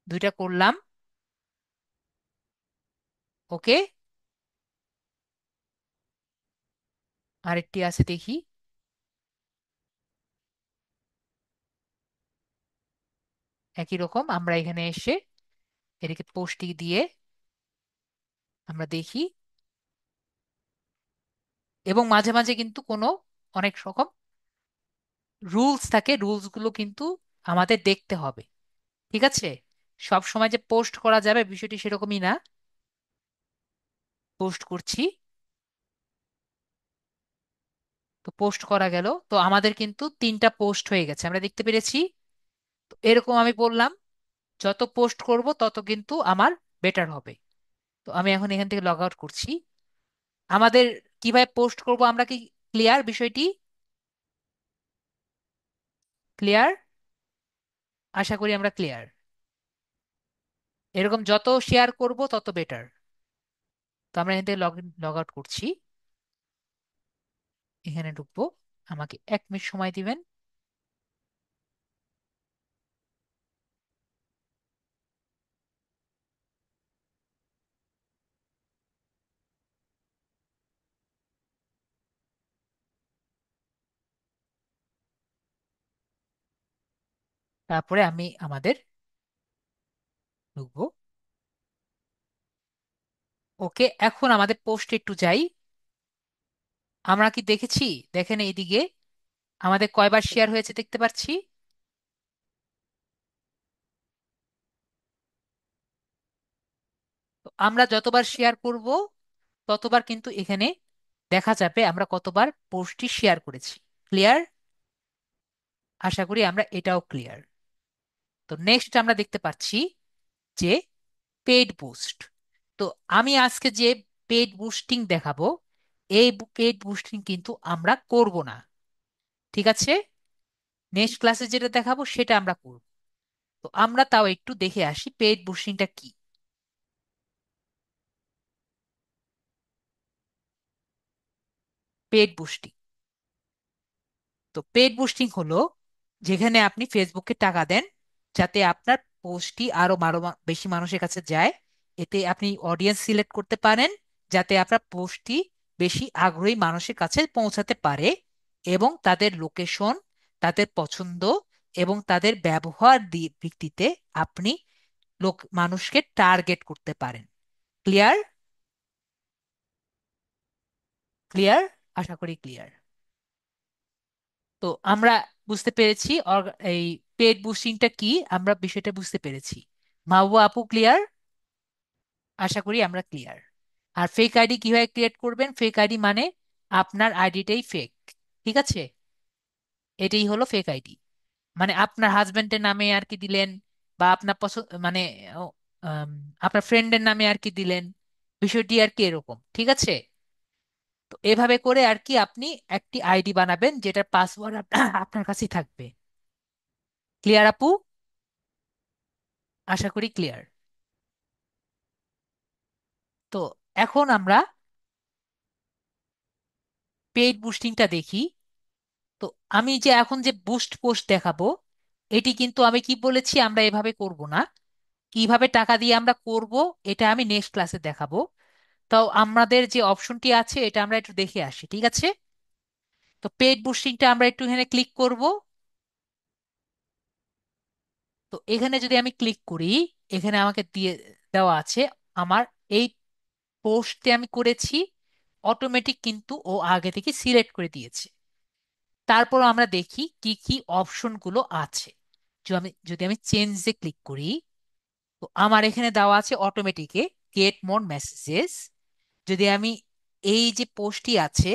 দুইটা করলাম। ওকে, আরেকটি আছে দেখি। একই রকম আমরা এখানে এসে এটাকে পোস্টটি দিয়ে আমরা দেখি। এবং মাঝে মাঝে কিন্তু কোনো অনেক রকম রুলস থাকে, রুলস গুলো কিন্তু আমাদের দেখতে হবে। ঠিক আছে, সব সময় যে পোস্ট করা যাবে বিষয়টি সেরকমই না। পোস্ট করছি, তো পোস্ট করা গেল। তো আমাদের কিন্তু তিনটা পোস্ট হয়ে গেছে, আমরা দেখতে পেরেছি। তো এরকম আমি বললাম, যত পোস্ট করব তত কিন্তু আমার বেটার হবে। তো আমি এখন এখান থেকে লগ আউট করছি। আমাদের কিভাবে পোস্ট করব আমরা কি ক্লিয়ার বিষয়টি? ক্লিয়ার? আশা করি আমরা ক্লিয়ার। এরকম যত শেয়ার করব তত বেটার। তো আমরা এখান থেকে লগ আউট করছি, এখানে ঢুকবো। আমাকে 1 মিনিট সময় দিবেন। তারপরে আমি আমাদের ঢুকবো। ওকে, এখন আমাদের পোস্টে একটু যাই। আমরা কি দেখেছি? দেখেন এইদিকে আমাদের কয়বার শেয়ার হয়েছে দেখতে পাচ্ছি। তো আমরা যতবার শেয়ার করব ততবার কিন্তু এখানে দেখা যাবে আমরা কতবার পোস্টটি শেয়ার করেছি। ক্লিয়ার? আশা করি আমরা এটাও ক্লিয়ার। তো নেক্সট আমরা দেখতে পাচ্ছি যে পেড বুস্ট। তো আমি আজকে যে পেড বুস্টিং দেখাবো, এই পেড বুস্টিং কিন্তু আমরা করব না। ঠিক আছে, নেক্সট ক্লাসে যেটা দেখাবো সেটা আমরা করব। তো আমরা তাও একটু দেখে আসি পেড বুস্টিংটা কি। পেড বুস্টিং, তো পেড বুস্টিং হলো যেখানে আপনি ফেসবুকে টাকা দেন যাতে আপনার পোস্টটি আরো বেশি মানুষের কাছে যায়। এতে আপনি অডিয়েন্স সিলেক্ট করতে পারেন যাতে আপনার পোস্টটি বেশি আগ্রহী মানুষের কাছে পৌঁছাতে পারে, এবং তাদের লোকেশন, তাদের পছন্দ এবং তাদের ব্যবহার ভিত্তিতে আপনি মানুষকে টার্গেট করতে পারেন। ক্লিয়ার? ক্লিয়ার? আশা করি ক্লিয়ার। তো আমরা বুঝতে পেরেছি এই পেড বুস্টিংটা কি, আমরা বিষয়টা বুঝতে পেরেছি। মাহবুবা আপু ক্লিয়ার? আশা করি আমরা ক্লিয়ার। আর ফেক আইডি কিভাবে ক্রিয়েট করবেন? ফেক আইডি মানে আপনার আইডিটাই ফেক। ঠিক আছে, এটাই হলো ফেক আইডি। মানে আপনার হাজবেন্ডের নামে আর কি দিলেন, বা আপনার পছন্দ মানে ও, আম, আপনার ফ্রেন্ডের নামে আর কি দিলেন, বিষয়টি আর কি এরকম। ঠিক আছে, তো এভাবে করে আর কি আপনি একটি আইডি বানাবেন যেটার পাসওয়ার্ড আপনার কাছেই থাকবে। ক্লিয়ার আপু? আশা করি ক্লিয়ার। তো এখন আমরা পেইড বুস্টিংটা দেখি। তো আমি যে এখন যে বুস্ট পোস্ট দেখাবো, এটি কিন্তু আমি কি বলেছি, আমরা এভাবে করব না। কিভাবে টাকা দিয়ে আমরা করব, এটা আমি নেক্সট ক্লাসে দেখাবো। তো আমাদের যে অপশনটি আছে এটা আমরা একটু দেখে আসি, ঠিক আছে? তো পেইড বুস্টিংটা আমরা একটু এখানে ক্লিক করব। তো এখানে যদি আমি ক্লিক করি, এখানে আমাকে দিয়ে দেওয়া আছে আমার এই পোস্টে আমি করেছি অটোমেটিক, কিন্তু ও আগে থেকে সিলেক্ট করে দিয়েছে। তারপর আমরা দেখি কি কি অপশনগুলো আছে। যদি আমি চেঞ্জে ক্লিক করি, তো আমার এখানে দেওয়া আছে অটোমেটিকে গেট মোর মেসেজেস। যদি আমি এই যে পোস্টটি আছে,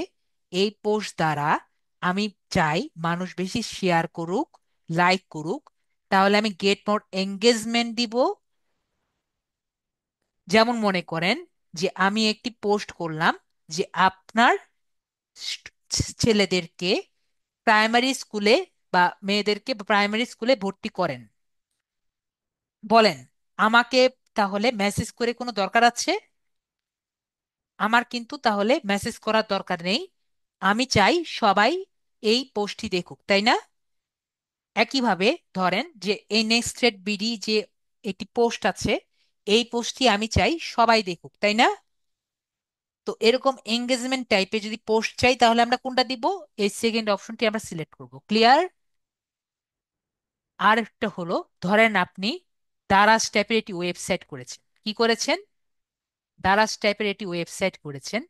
এই পোস্ট দ্বারা আমি চাই মানুষ বেশি শেয়ার করুক, লাইক করুক, তাহলে আমি গেট মোর এঙ্গেজমেন্ট দিব। যেমন মনে করেন যে আমি একটি পোস্ট করলাম যে আপনার ছেলেদেরকে প্রাইমারি স্কুলে বা মেয়েদেরকে প্রাইমারি স্কুলে ভর্তি করেন, বলেন। আমাকে তাহলে মেসেজ করে কোনো দরকার আছে? আমার কিন্তু তাহলে মেসেজ করার দরকার নেই। আমি চাই সবাই এই পোস্টটি দেখুক, তাই না? একইভাবে ধরেন যে এই নেক্সট থ্রেড বিডি যে একটি পোস্ট আছে, এই পোস্টটি আমি চাই সবাই দেখুক, তাই না? তো এরকম এঙ্গেজমেন্ট টাইপে যদি পোস্ট চাই, তাহলে আমরা কোনটা দিব? এই সেকেন্ড অপশনটি আমরা সিলেক্ট করব। ক্লিয়ার? আর একটা হলো, ধরেন আপনি দারাজ টাইপের একটি ওয়েবসাইট করেছেন। কি করেছেন? দারাজ টাইপের একটি ওয়েবসাইট করেছেন।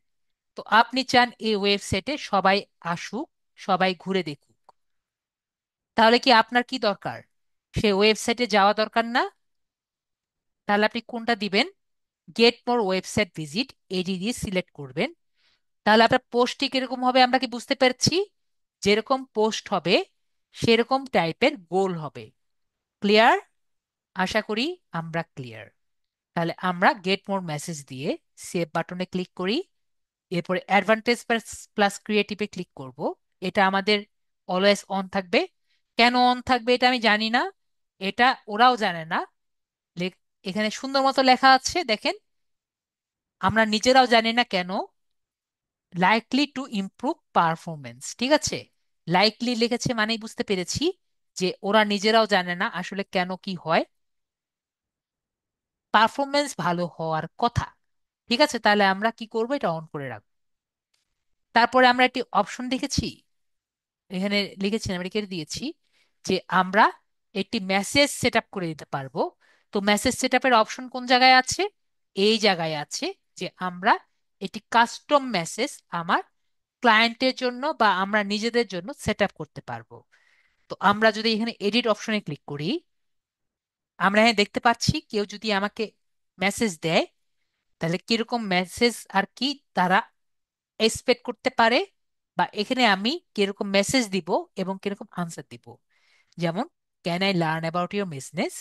তো আপনি চান এই ওয়েবসাইটে সবাই আসুক, সবাই ঘুরে দেখুক। তাহলে কি আপনার কি দরকার? সে ওয়েবসাইটে যাওয়া দরকার না? তাহলে আপনি কোনটা দিবেন? গেট মোর ওয়েবসাইট ভিজিট, এডি দিয়ে সিলেক্ট করবেন। তাহলে আপনার পোস্টটি কিরকম হবে আমরা কি বুঝতে পারছি? যেরকম পোস্ট হবে সেরকম টাইপের গোল হবে। ক্লিয়ার? আশা করি আমরা ক্লিয়ার। তাহলে আমরা গেট মোর মেসেজ দিয়ে সেভ বাটনে ক্লিক করি। এরপরে অ্যাডভান্টেজ প্লাস ক্রিয়েটিভে ক্লিক করব। এটা আমাদের অলওয়েজ অন থাকবে। কেন অন থাকবে এটা আমি জানি না, এটা ওরাও জানে না। এখানে সুন্দর মতো লেখা আছে দেখেন, আমরা নিজেরাও জানি না কেন। লাইকলি টু ইমপ্রুভ পারফরমেন্স, ঠিক আছে? লাইকলি লিখেছে মানেই বুঝতে পেরেছি যে ওরা নিজেরাও জানে না আসলে কেন কি হয়। পারফরমেন্স ভালো হওয়ার কথা। ঠিক আছে, তাহলে আমরা কি করবো, এটা অন করে রাখবো। তারপরে আমরা একটি অপশন দেখেছি, এখানে লিখেছি, আমরা লিখে দিয়েছি যে আমরা একটি মেসেজ সেট আপ করে দিতে পারবো। তো মেসেজ সেট আপের অপশন কোন জায়গায় আছে? এই জায়গায় আছে, যে আমরা একটি কাস্টম মেসেজ আমার ক্লায়েন্টের জন্য বা আমরা নিজেদের জন্য সেট আপ করতে পারবো। তো আমরা যদি এখানে এডিট অপশনে ক্লিক করি, আমরা এখানে দেখতে পাচ্ছি কেউ যদি আমাকে মেসেজ দেয়, তাহলে কিরকম মেসেজ আর কি তারা এক্সপেক্ট করতে পারে, বা এখানে আমি কিরকম মেসেজ দিব এবং কিরকম আনসার দিব। যেমন, can I learn about your business?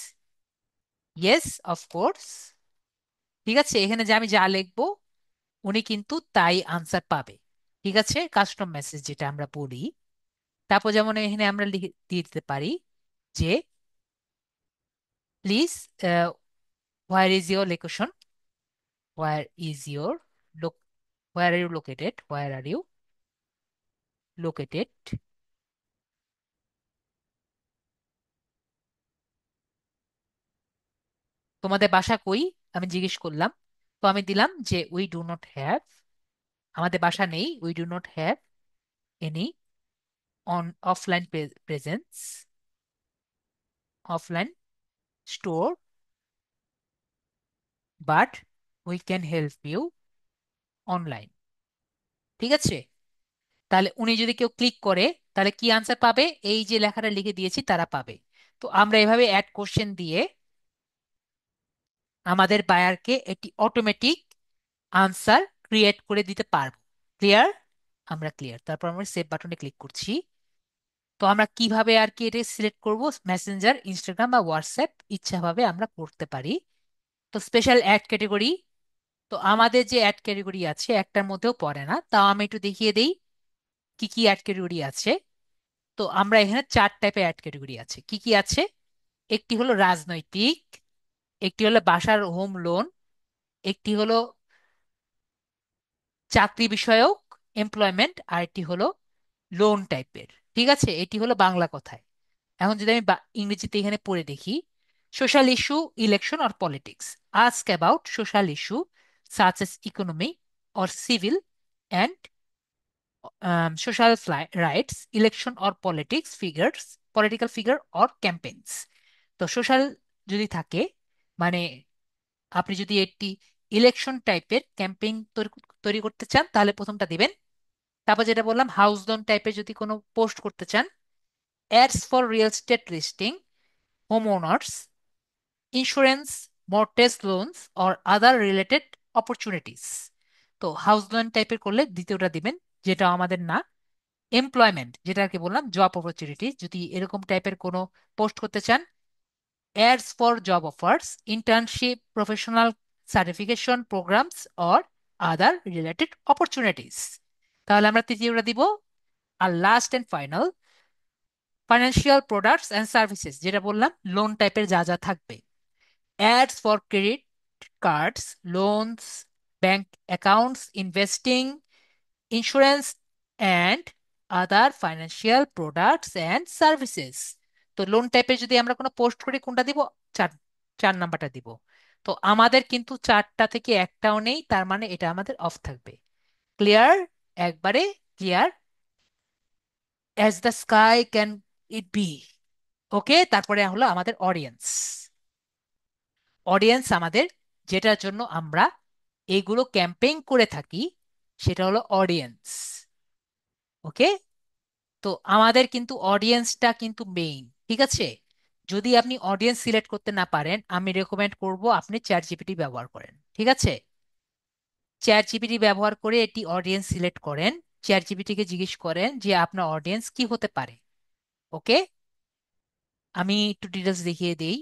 Yes, of course. ঠিক আছে, এখানে যে আমি যা লিখবো উনি কিন্তু তাই আনসার পাবে। ঠিক আছে, কাস্টম মেসেজ যেটা আমরা বলি। তারপর যেমন এখানে আমরা লিখে দিয়ে দিতে পারি যে please, where is your location, where is your লোক, where are you located, where are you located, তোমাদের বাসা কই, আমি জিজ্ঞেস করলাম। তো আমি দিলাম যে উই ডু নট হ্যাভ, আমাদের বাসা নেই, we do not have any on offline presence, offline store, but we can help you online. ঠিক আছে, তাহলে উনি যদি কেউ ক্লিক করে, তাহলে কি আনসার পাবে? এই যে লেখাটা লিখে দিয়েছি তারা পাবে। তো আমরা এভাবে অ্যাড কোশ্চেন দিয়ে আমাদের বায়ারকে একটি অটোমেটিক আনসার ক্রিয়েট করে দিতে পারবো। ক্লিয়ার? আমরা ক্লিয়ার। তারপর আমরা সেভ বাটনে ক্লিক করছি। তো আমরা কিভাবে আর কি এটা সিলেক্ট করব? মেসেঞ্জার, ইনস্টাগ্রাম বা হোয়াটসঅ্যাপ ইচ্ছাভাবে আমরা করতে পারি। তো স্পেশাল অ্যাড ক্যাটেগরি, তো আমাদের যে অ্যাড ক্যাটেগরি আছে একটার মধ্যেও পড়ে না, তাও আমি একটু দেখিয়ে দেই কি কি অ্যাড ক্যাটেগরি আছে। তো আমরা এখানে চার টাইপের অ্যাড ক্যাটেগরি আছে। কি কি আছে? একটি হলো রাজনৈতিক, একটি হলো বাসার হোম লোন, একটি হলো চাকরি বিষয়ক, এমপ্লয়মেন্ট, আর এটি হলো লোন টাইপের। ঠিক আছে, এটি হলো বাংলা কথায়। এখন যদি আমি ইংরেজিতে এখানে পড়ে দেখি, social issue, election or politics, ask about social issue such as economy or civil and social rights, election or political figure or campaigns। তো সোশ্যাল যদি থাকে, মানে আপনি যদি একটি ইলেকশন টাইপের ক্যাম্পেইন তৈরি করতে চান তাহলে প্রথমটা দিবেন। তারপর যেটা বললাম, হাউস লোন টাইপের যদি কোনো পোস্ট করতে চান, ads for real estate listing, home owners, insurance, mortgage loans or other related opportunities. তো হাউস লোন টাইপের করলে দ্বিতীয়টা দিবেন, যেটা আমাদের না। এমপ্লয়মেন্ট, যেটা আর কি বললাম, জব অপরচুনিটি, যদি এরকম টাইপের কোনো পোস্ট করতে চান, ads for job offers, internship, professional certification programmes or other related opportunities. তাহলে আমরা তৃতীয়টা দিব। আর last and final, financial products and services, যেটা বললাম লোন টাইপের যা যা থাকবে, ads for credit cards, loans, bank accounts, investing, insurance and other financial products and services. তো লোন টাইপের যদি আমরা কোনো পোস্ট করি, কোনটা দিব? চার, 4 নাম্বারটা দিব। তো আমাদের কিন্তু চারটা থেকে একটাও নেই, তার মানে এটা আমাদের অফ থাকবে। ক্লিয়ার? একবারে clear, as the sky can it be. Okay, তারপরে হলো আমাদের অডিয়েন্স। অডিয়েন্স আমাদের, যেটার জন্য আমরা এইগুলো ক্যাম্পেইন করে থাকি, সেটা হলো অডিয়েন্স। ওকে, তো আমাদের কিন্তু অডিয়েন্সটা কিন্তু মেইন। ঠিক আছে, যদি আপনি অডিয়েন্স সিলেক্ট করতে না পারেন, আমি রেকমেন্ড করব আপনি চ্যাট জিপিটি ব্যবহার করেন। ঠিক আছে, চ্যাট জিপিটি ব্যবহার করে এটি অডিয়েন্স সিলেক্ট করেন। চ্যাট জিপিটিকে জিজ্ঞেস করেন যে আপনার অডিয়েন্স কি হতে পারে। ওকে, আমি একটু ডিটেলস দেখিয়ে দিই,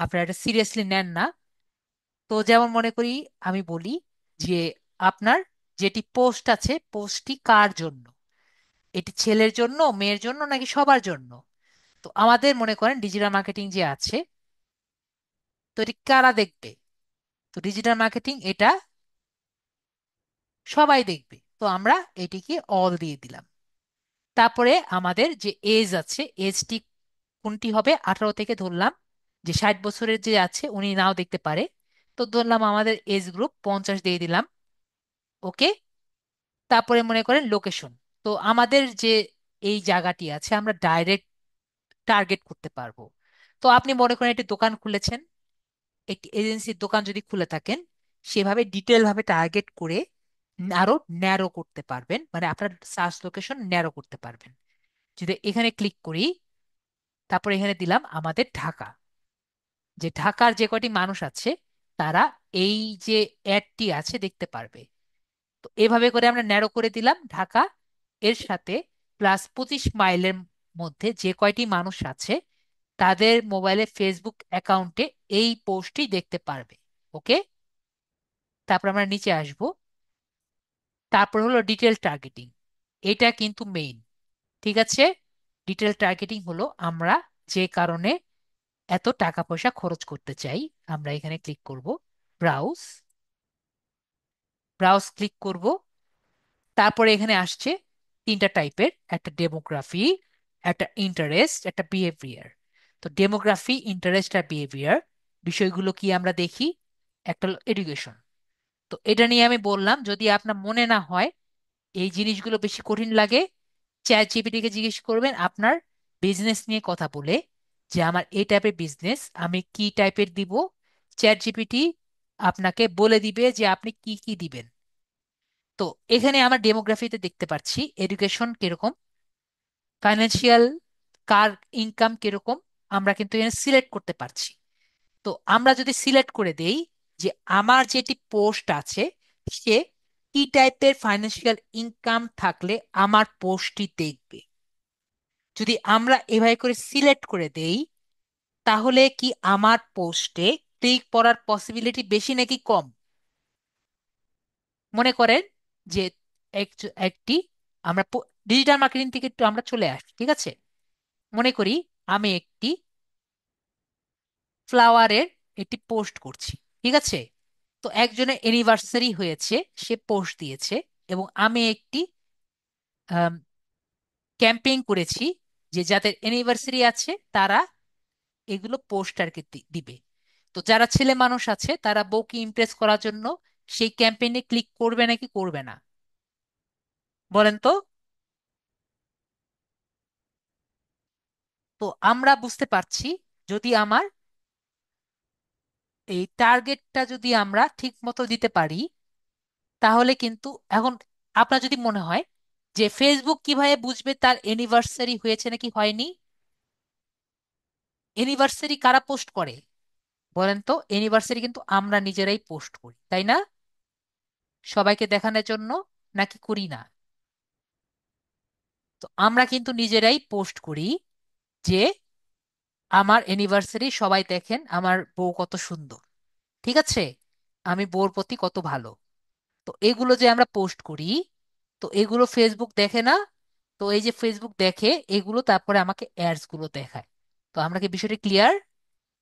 আপনারা এটা সিরিয়াসলি নেন না। তো যেমন মনে করি, আমি বলি যে আপনার যেটি পোস্ট আছে, পোস্টটি কার জন্য? এটি ছেলের জন্য, মেয়ের জন্য, নাকি সবার জন্য? তো আমাদের মনে করেন ডিজিটাল মার্কেটিং যে আছে, তো এটি কারা দেখবে? তো ডিজিটাল মার্কেটিং এটা সবাই দেখবে, তো আমরা এটিকে অল দিয়ে দিলাম। তারপরে আমাদের যে এজ আছে, এজটি কোনটি হবে? 18 থেকে ধরলাম যে 60 বছরের যে আছে উনি নাও দেখতে পারে, তো ধরলাম আমাদের এজ গ্রুপ 50 দিয়ে দিলাম। ওকে, তারপরে মনে করেন লোকেশন। তো আমাদের যে এই জায়গাটি আছে, আমরা ডাইরেক্ট টার্গেট করতে পারবো। তো আপনি মনে করেন একটি দোকান খুলেছেন, একটি এজেন্সির দোকান যদি খুলে থাকেন, সেভাবে ডিটেল ভাবে টার্গেট করে আরো ন্যারো করতে পারবেন, মানে আপনার সার্চ লোকেশন ন্যারো করতে পারবেন। যদি এখানে ক্লিক করি, তারপর এখানে দিলাম আমাদের ঢাকা, যে ঢাকার যে কয়টি মানুষ আছে তারা এই যে অ্যাডটি আছে দেখতে পারবে। তো এভাবে করে আমরা ন্যারো করে দিলাম ঢাকা, এর সাথে প্লাস 25 মাইলের মধ্যে যে কয়টি মানুষ আছে তাদের মোবাইলে ফেসবুক অ্যাকাউন্টে এই পোস্টটি দেখতে পারবে। ওকে, তারপর আমরা নিচে আসব। তারপর হলো ডিটেল টার্গেটিং, এটা কিন্তু মেইন। ঠিক আছে, ডিটেল টার্গেটিং হলো আমরা যে কারণে এত টাকা পয়সা খরচ করতে চাই। আমরা এখানে ক্লিক করব, ব্রাউজ, ব্রাউজ ক্লিক করব। তারপরে এখানে আসছে 3টা টাইপের, একটা ডেমোগ্রাফি, একটা ইন্টারেস্ট, একটা বিহেভিয়ার। তো ডেমোগ্রাফি, ইন্টারেস্ট আর বিহেভিয়ার বিষয়গুলো কি আমরা দেখি। একটা হলো এডুকেশন। তো এটা নিয়ে আমি বললাম, যদি আপনার মনে না হয়, এই জিনিসগুলো বেশি কঠিন লাগে, চ্যাট জিপিটিকে জিজ্ঞেস করবেন আপনার বিজনেস নিয়ে কথা বলে, যে আমার এই টাইপের বিজনেস, আমি কি টাইপের দিব। চ্যাট জিপিটি আপনাকে বলে দিবে যে আপনি কি কি দিবেন। তো এখানে আমার ডেমোগ্রাফিতে দেখতে পাচ্ছি এডুকেশন কিরকম, ফাইন্যান্সিয়াল, কার ইনকাম কিরকম, আমরা কিন্তু এখানে সিলেক্ট করতে পারছি। তো আমরা যদি সিলেক্ট করে দেই যে আমার যেটি পোস্ট আছে, সে কি টাইপের ফাইন্যান্সিয়াল ইনকাম থাকলে আমার পোস্টটি দেখবে, যদি আমরা এভাবে করে সিলেক্ট করে দেই, তাহলে কি আমার পোস্টে ক্লিক করার পসিবিলিটি বেশি নাকি কম? মনে করেন যে একটি, আমরা ডিজিটাল মার্কেটিং থেকে একটু আমরা চলে আসি। ঠিক আছে, মনে করি আমি একটি ফ্লাওয়ারের একটি পোস্ট করছি। ঠিক আছে, তো একজনের অ্যানিভার্সারি হয়েছে, সে পোস্ট দিয়েছে, এবং আমি একটি ক্যাম্পেইন করেছি যে যাদের অ্যানিভার্সারি আছে তারা এগুলো পোস্ট আর কি দিবে। তো যারা ছেলে মানুষ আছে তারা বউকে ইমপ্রেস করার জন্য সেই ক্যাম্পেইনে ক্লিক করবে নাকি করবে না, বলেন তো? তো আমরা বুঝতে পারছি, যদি আমার এই টার্গেটটা যদি আমরা ঠিক মতো দিতে পারি, তাহলে কিন্তু এখন আপনার যদি মনে হয় যে ফেসবুক কিভাবে বুঝবে তার এনিভার্সারি হয়েছে নাকি হয়নি, এনিভার্সারি কারা পোস্ট করে বলেন তো? এনিভার্সারি কিন্তু আমরা নিজেরাই পোস্ট করি, তাই না? সবাইকে দেখানোর জন্য, নাকি করি না? তো আমরা কিন্তু নিজেরাই পোস্ট করি যে আমার এনিভার্সারি, সবাই দেখেন আমার বউ কত সুন্দর, ঠিক আছে, আমি বউর প্রতি কত ভালো। তো এগুলো যে আমরা পোস্ট করি, তো এগুলো ফেসবুক দেখে না? তো এই যে ফেসবুক দেখে এগুলো, তারপরে আমাকে অ্যাডস গুলো দেখায়। তো আমরা কি বিষয়টা ক্লিয়ার?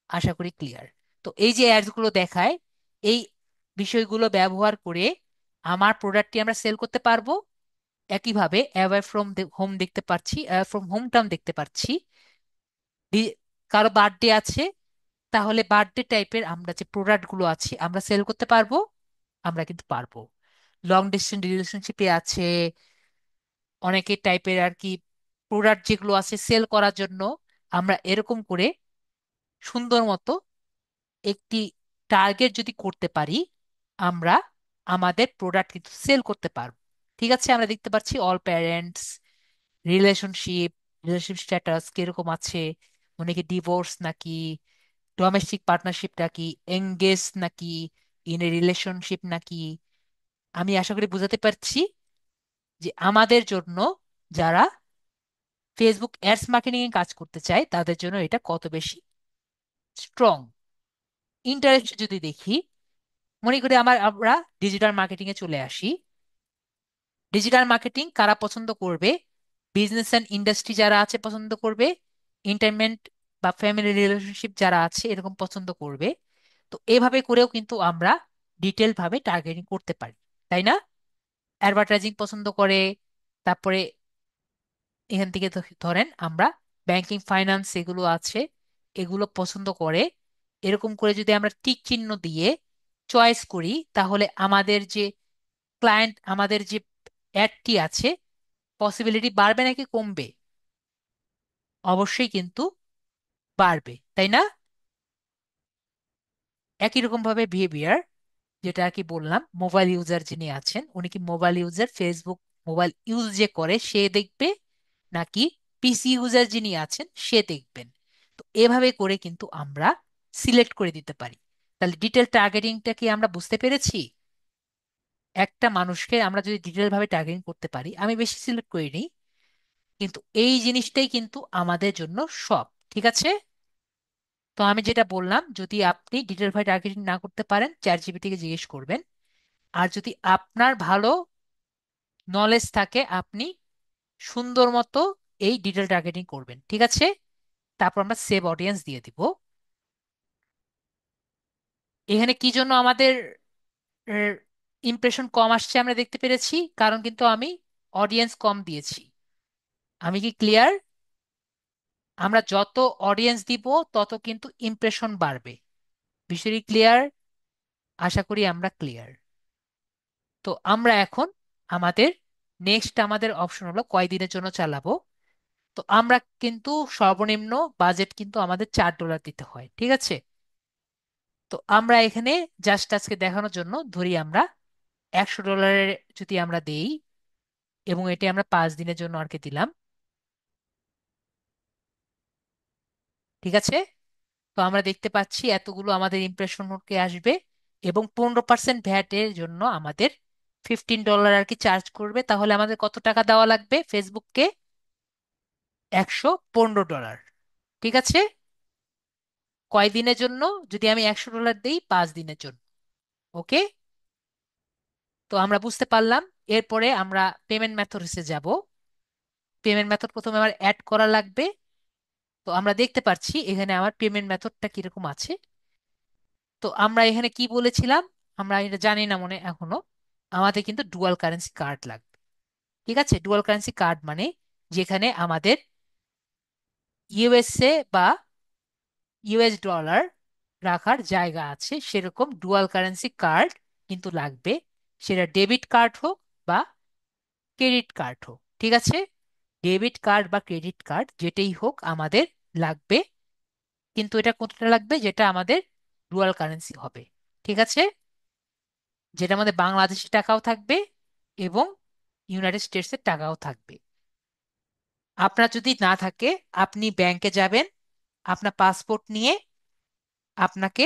আশা করি ক্লিয়ার। তো এই যে অ্যাডস গুলো দেখায়, এই বিষয়গুলো ব্যবহার করে আমার প্রোডাক্টটি আমরা সেল করতে পারবো। একইভাবে অ্যাওয়ে ফ্রম হোম দেখতে পাচ্ছি, অ্যাওয়ে ফ্রম হোমটাও দেখতে পাচ্ছি। কারো বার্থডে আছে, তাহলে বার্থডে টাইপের আমরা যে প্রোডাক্ট গুলো আছে আমরা সেল করতে পারবো। আমরা কিন্তু পারবো। লং ডিস্টেন্স রিলেশনশিপে আছে অনেকে টাইপের আর কি প্রোডাক্ট যেগুলো আছে সেল করার জন্য, আমরা এরকম করে সুন্দর মতো একটি টার্গেট যদি করতে পারি, আমরা আমাদের প্রোডাক্ট কিন্তু সেল করতে পারবো। ঠিক আছে, আমরা দেখতে পাচ্ছি all parents, relationship, relationship status কিরকম আছে, অনেকে ডিভোর্স নাকি, ডোমেস্টিক পার্টনারশিপ নাকি, এঙ্গেজ নাকি, ইন এ রিলেশনশিপ নাকি। আমি আশা করি বুঝাতে পারছি যে আমাদের জন্য, যারা ফেসবুক অ্যাডস মার্কেটিং এ কাজ করতে চায়, তাদের জন্য এটা কত বেশি স্ট্রং। ইন্টারেস্ট যদি দেখি, মনে করি আমরা ডিজিটাল মার্কেটিং এ চলে আসি। ডিজিটাল মার্কেটিং কারা পছন্দ করবে? বিজনেস অ্যান্ড ইন্ডাস্ট্রি যারা আছে পছন্দ করবে, এন্টারটেনমেন্ট বা ফ্যামিলি রিলেশনশিপ যারা আছে এরকম পছন্দ করবে। তো এভাবে করেও কিন্তু আমরা ডিটেল ভাবে টার্গেটিং করতে পারি, তাই না? অ্যাডভার্টাইজিং পছন্দ করে, তারপরে এখান থেকে ধরেন আমরা ব্যাংকিং ফাইন্যান্স এগুলো আছে, এগুলো পছন্দ করে। এরকম করে যদি আমরা টিক চিহ্ন দিয়ে চয়েস করি, তাহলে আমাদের যে ক্লায়েন্ট, আমাদের যে অ্যাডটি আছে, পসিবিলিটি বাড়বে নাকি কমবে? অবশ্যই কিন্তু বাড়বে, তাই না? একই রকম ভাবে বিহেভিয়ার, যেটা আর কি বললাম, মোবাইল ইউজার যিনি আছেন উনি কি mobile user, Facebook mobile use যে করে সে দেখবে, নাকি পিসি ইউজার যিনি আছেন সে দেখবেন? তো এভাবে করে কিন্তু আমরা সিলেক্ট করে দিতে পারি। তাহলে ডিটেল টার্গেটিংটা কি আমরা বুঝতে পেরেছি? একটা মানুষকে আমরা যদি ডিটেল ভাবে টার্গেটিং করতে পারি, আমি বেশি সিলেক্ট করিনি, কিন্তু এই জিনিসটাই কিন্তু আমাদের জন্য সব ঠিক আছে। তো আমি যেটা বললাম, যদি আপনি ডিটেল ভাবে টার্গেটিং না করতে পারেন, চ্যাট জিপিটিকে জিজ্ঞেস করবেন। আর যদি আপনার ভালো নলেজ থাকে, আপনি সুন্দর মতো এই ডিটেল টার্গেটিং করবেন, ঠিক আছে। তারপর আমরা সেভ অডিয়েন্স দিয়ে দিব। এখানে কি জন্য আমাদের ইমপ্রেশন কম আসছে আমরা দেখতে পেরেছি, কারণ কিন্তু আমি অডিয়েন্স কম দিয়েছি। আমি কি ক্লিয়ার? আমরা যত অডিয়েন্স দিব তত কিন্তু ইমপ্রেশন বাড়বে। বিষয়টি ক্লিয়ার? আশা করি আমরা ক্লিয়ার। তো আমরা এখন আমাদের নেক্সট আমাদের অপশন হলো কয়দিনের জন্য চালাবো। তো আমরা কিন্তু সর্বনিম্ন বাজেট কিন্তু আমাদের $4 দিতে হয়, ঠিক আছে। তো আমরা এখানে জাস্ট আজকে দেখানোর জন্য ধরি আমরা $100 যদি আমরা দেই, এবং এটি আমরা 5 দিনের জন্য আর কি দিলাম, ঠিক আছে। তো আমরা দেখতে পাচ্ছি এতগুলো আমাদের ইমপ্রেশনকে আসবে, এবং 15% ভ্যাটের জন্য আমাদের $15 আর কি চার্জ করবে। তাহলে আমাদের কত টাকা দেওয়া লাগবে ফেসবুককে? $115, ঠিক আছে। কয়দিনের জন্য? যদি আমি $100 দিই, 5 দিনের জন্য। ওকে। তো আমরা বুঝতে পারলাম। এরপরে আমরা পেমেন্ট মেথডসে যাব। পেমেন্ট মেথড প্রথমে আমার অ্যাড করা লাগবে। তো আমরা দেখতে পাচ্ছি এখানে আমার পেমেন্ট মেথডটা কিরকম আছে। তো আমরা এখানে কি বলেছিলাম, আমরা এটা জানি না মনে এখনো, আমাদের কিন্তু ডুয়াল কারেন্সি কার্ড লাগবে। ঠিক আছে, ডুয়াল কারেন্সি কার্ড মানে যেখানে আমাদের ইউএসএ বা ইউএস ডলার রাখার জায়গা আছে, সেরকম ডুয়াল কারেন্সি কার্ড কিন্তু লাগবে। সেটা ডেবিট কার্ড হোক বা ক্রেডিট কার্ড হোক, ঠিক আছে। ডেবিট কার্ড বা ক্রেডিট কার্ড যেটাই হোক আমাদের লাগবে, কিন্তু এটা কোনটা লাগবে, যেটা আমাদের ডুয়াল কারেন্সি হবে, ঠিক আছে। যেটা আমাদের বাংলাদেশি টাকাও থাকবে এবং ইউনাইটেড স্টেটসের টাকাও থাকবে। আপনার যদি না থাকে, আপনি ব্যাংকে যাবেন, আপনার পাসপোর্ট নিয়ে আপনাকে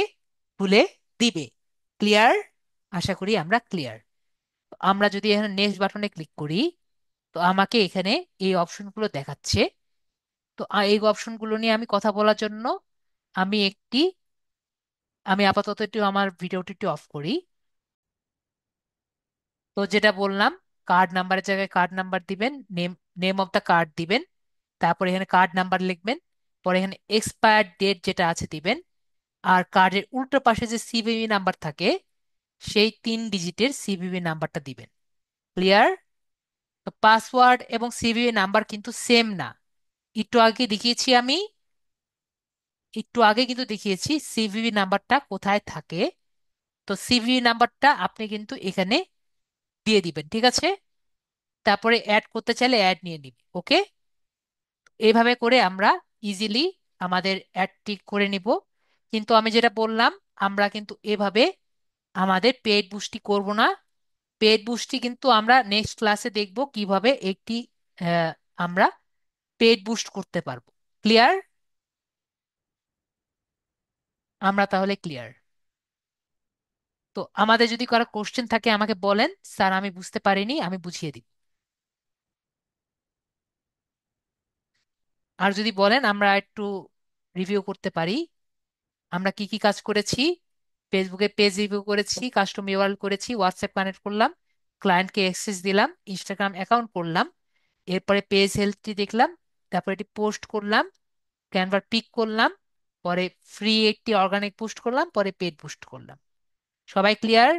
খুলে দিবে। ক্লিয়ার? আশা করি আমরা ক্লিয়ার। আমরা যদি এখানে নেক্সট বাটনে ক্লিক করি, তো আমাকে এখানে এই অপশনগুলো দেখাচ্ছে। তো এই অপশনগুলো নিয়ে আমি কথা বলার জন্য আমি আমি আপাতত একটু আমার ভিডিওটি একটু অফ করি। তো যেটা বললাম, কার্ড নাম্বারের জায়গায় কার্ড নাম্বার দিবেন, name name of the card দিবেন, তারপরে এখানে কার্ড নাম্বার লিখবেন, পরে এখানে এক্সপায়ার ডেট যেটা আছে দিবেন, আর কার্ডের উল্টো পাশে যে সিভিভি নাম্বার থাকে সেই 3 ডিজিটের সিভিভি নাম্বারটা দিবেন। ক্লিয়ার? তো পাসওয়ার্ড এবং সিভিভি নাম্বার কিন্তু সেম না। একটু আগে দেখিয়েছি আমি, একটু আগে কিন্তু দেখিয়েছি সিভিভি নাম্বারটা কোথায় থাকে। তো সিভিভি নাম্বারটা আপনি কিন্তু এখানে দিয়ে দিবেন, ঠিক আছে। তারপরে অ্যাড করতে চাইলে অ্যাড নিয়ে নিবে, ওকে। এইভাবে করে আমরা ইজিলি আমাদের অ্যাডটি করে নিব। কিন্তু আমি যেটা বললাম, আমরা কিন্তু এভাবে আমাদের পেড বুস্টি করব না। পেড বুস্টি কিন্তু আমরা নেক্সট ক্লাসে দেখব কিভাবে একটি আহ, আমরা পেড বুস্ট করতে পারবো। ক্লিয়ার? আমরা তাহলে ক্লিয়ার। তো আমাদের যদি কারো কোশ্চেন থাকে আমাকে বলেন, স্যার আমি বুঝতে পারিনি, আমি বুঝিয়ে দিই। আর যদি বলেন আমরা একটু রিভিউ করতে পারি। আমরা কি কি কাজ করেছি? ফেসবুকে পেজ রিভিউ করেছি, কাস্টম ইউআরএল করেছি, হোয়াটসঅ্যাপ কানেক্ট করলাম, ক্লায়েন্টকে অ্যাক্সেস দিলাম, ইনস্টাগ্রাম অ্যাকাউন্ট করলাম, এরপরে পেজ হেলথটি দেখলাম, তারপরে এটি পোস্ট করলাম, ক্যানভার পিক করলাম, পরে ফ্রি একটি অর্গানিক পোস্ট করলাম, পরে পেড পোস্ট করলাম। সবাই ক্লিয়ার?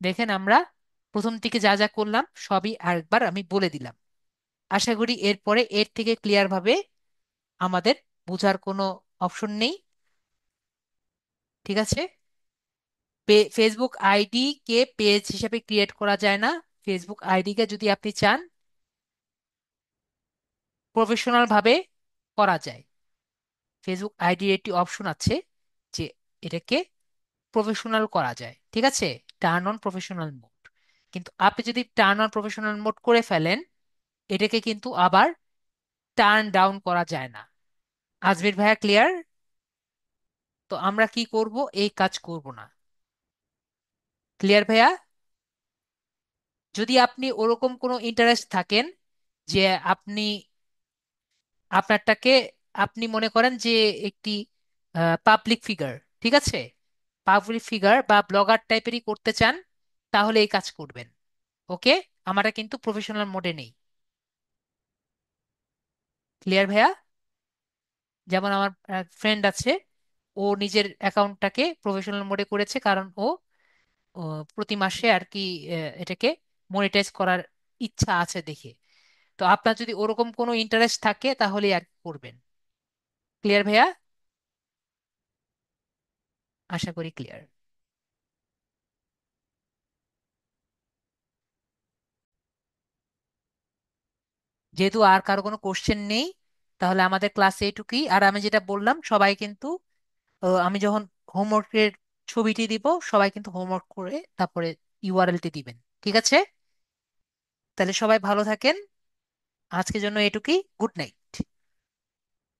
দেখেন আমরা প্রথম থেকে যা যা করলাম সবই আরেকবার আমি বলে দিলাম। আশা করি এরপরে এর থেকে ক্লিয়ার ভাবে আমাদের বোঝার কোনো অপশন নেই, ঠিক আছে। ফেসবুক আইডি কে পেজ হিসেবে ক্রিয়েট করা যায় না। ফেসবুক আইডি কে যদি আপনি চান প্রফেশনাল ভাবে করা যায়। ফেসবুক আইডির একটি অপশন আছে যে এটাকে প্রফেশনাল করা যায়, ঠিক আছে, টার্ন অন প্রফেশনাল মোড। কিন্তু আপনি যদি টার্ন অন প্রফেশনাল মোড করে ফেলেন, এটাকে কিন্তু আবার টার্ন ডাউন করা যায় না। আজমির ভাইয়া ক্লিয়ার? তো আমরা কি করব, এই কাজ করব না। ক্লিয়ার ভাইয়া? যদি আপনি ওরকম কোনো ইন্টারেস্ট থাকেন যে আপনি আপনারটাকে আপনি মনে করেন যে একটি পাবলিক ফিগার, ঠিক আছে, পাবলিক ফিগার বা ব্লগার টাইপেরই করতে চান, তাহলে এই কাজ করবেন, ওকে। আমরা কিন্তু প্রফেশনাল মোডে নেই। ক্লিয়ার ভাইয়া? যেমন আমার ফ্রেন্ড আছে, ও নিজের অ্যাকাউন্টটাকে প্রফেশনাল মোডে করেছে, কারণ ও ও প্রতি মাসে আর কি এটাকে মনিটাইজ করার ইচ্ছা আছে দেখে। তো আপনার যদি ওরকম কোনো ইন্টারেস্ট থাকে তাহলে আর কি করবেন। ক্লিয়ার ভাইয়া? আশা করি ক্লিয়ার। যেহেতু আর কারো কোনো কোশ্চেন নেই, তাহলে আমাদের ক্লাস এইটুকুই। আর আমি যেটা বললাম, সবাই কিন্তু আমি যখন হোমওয়ার্কের ছবিটি দিব, সবাই কিন্তু হোমওয়ার্ক করে তারপরে ইউআরএলটি দিবেন, ঠিক আছে। তাহলে সবাই ভালো থাকেন, আজকের জন্য এটুকুই। Good night.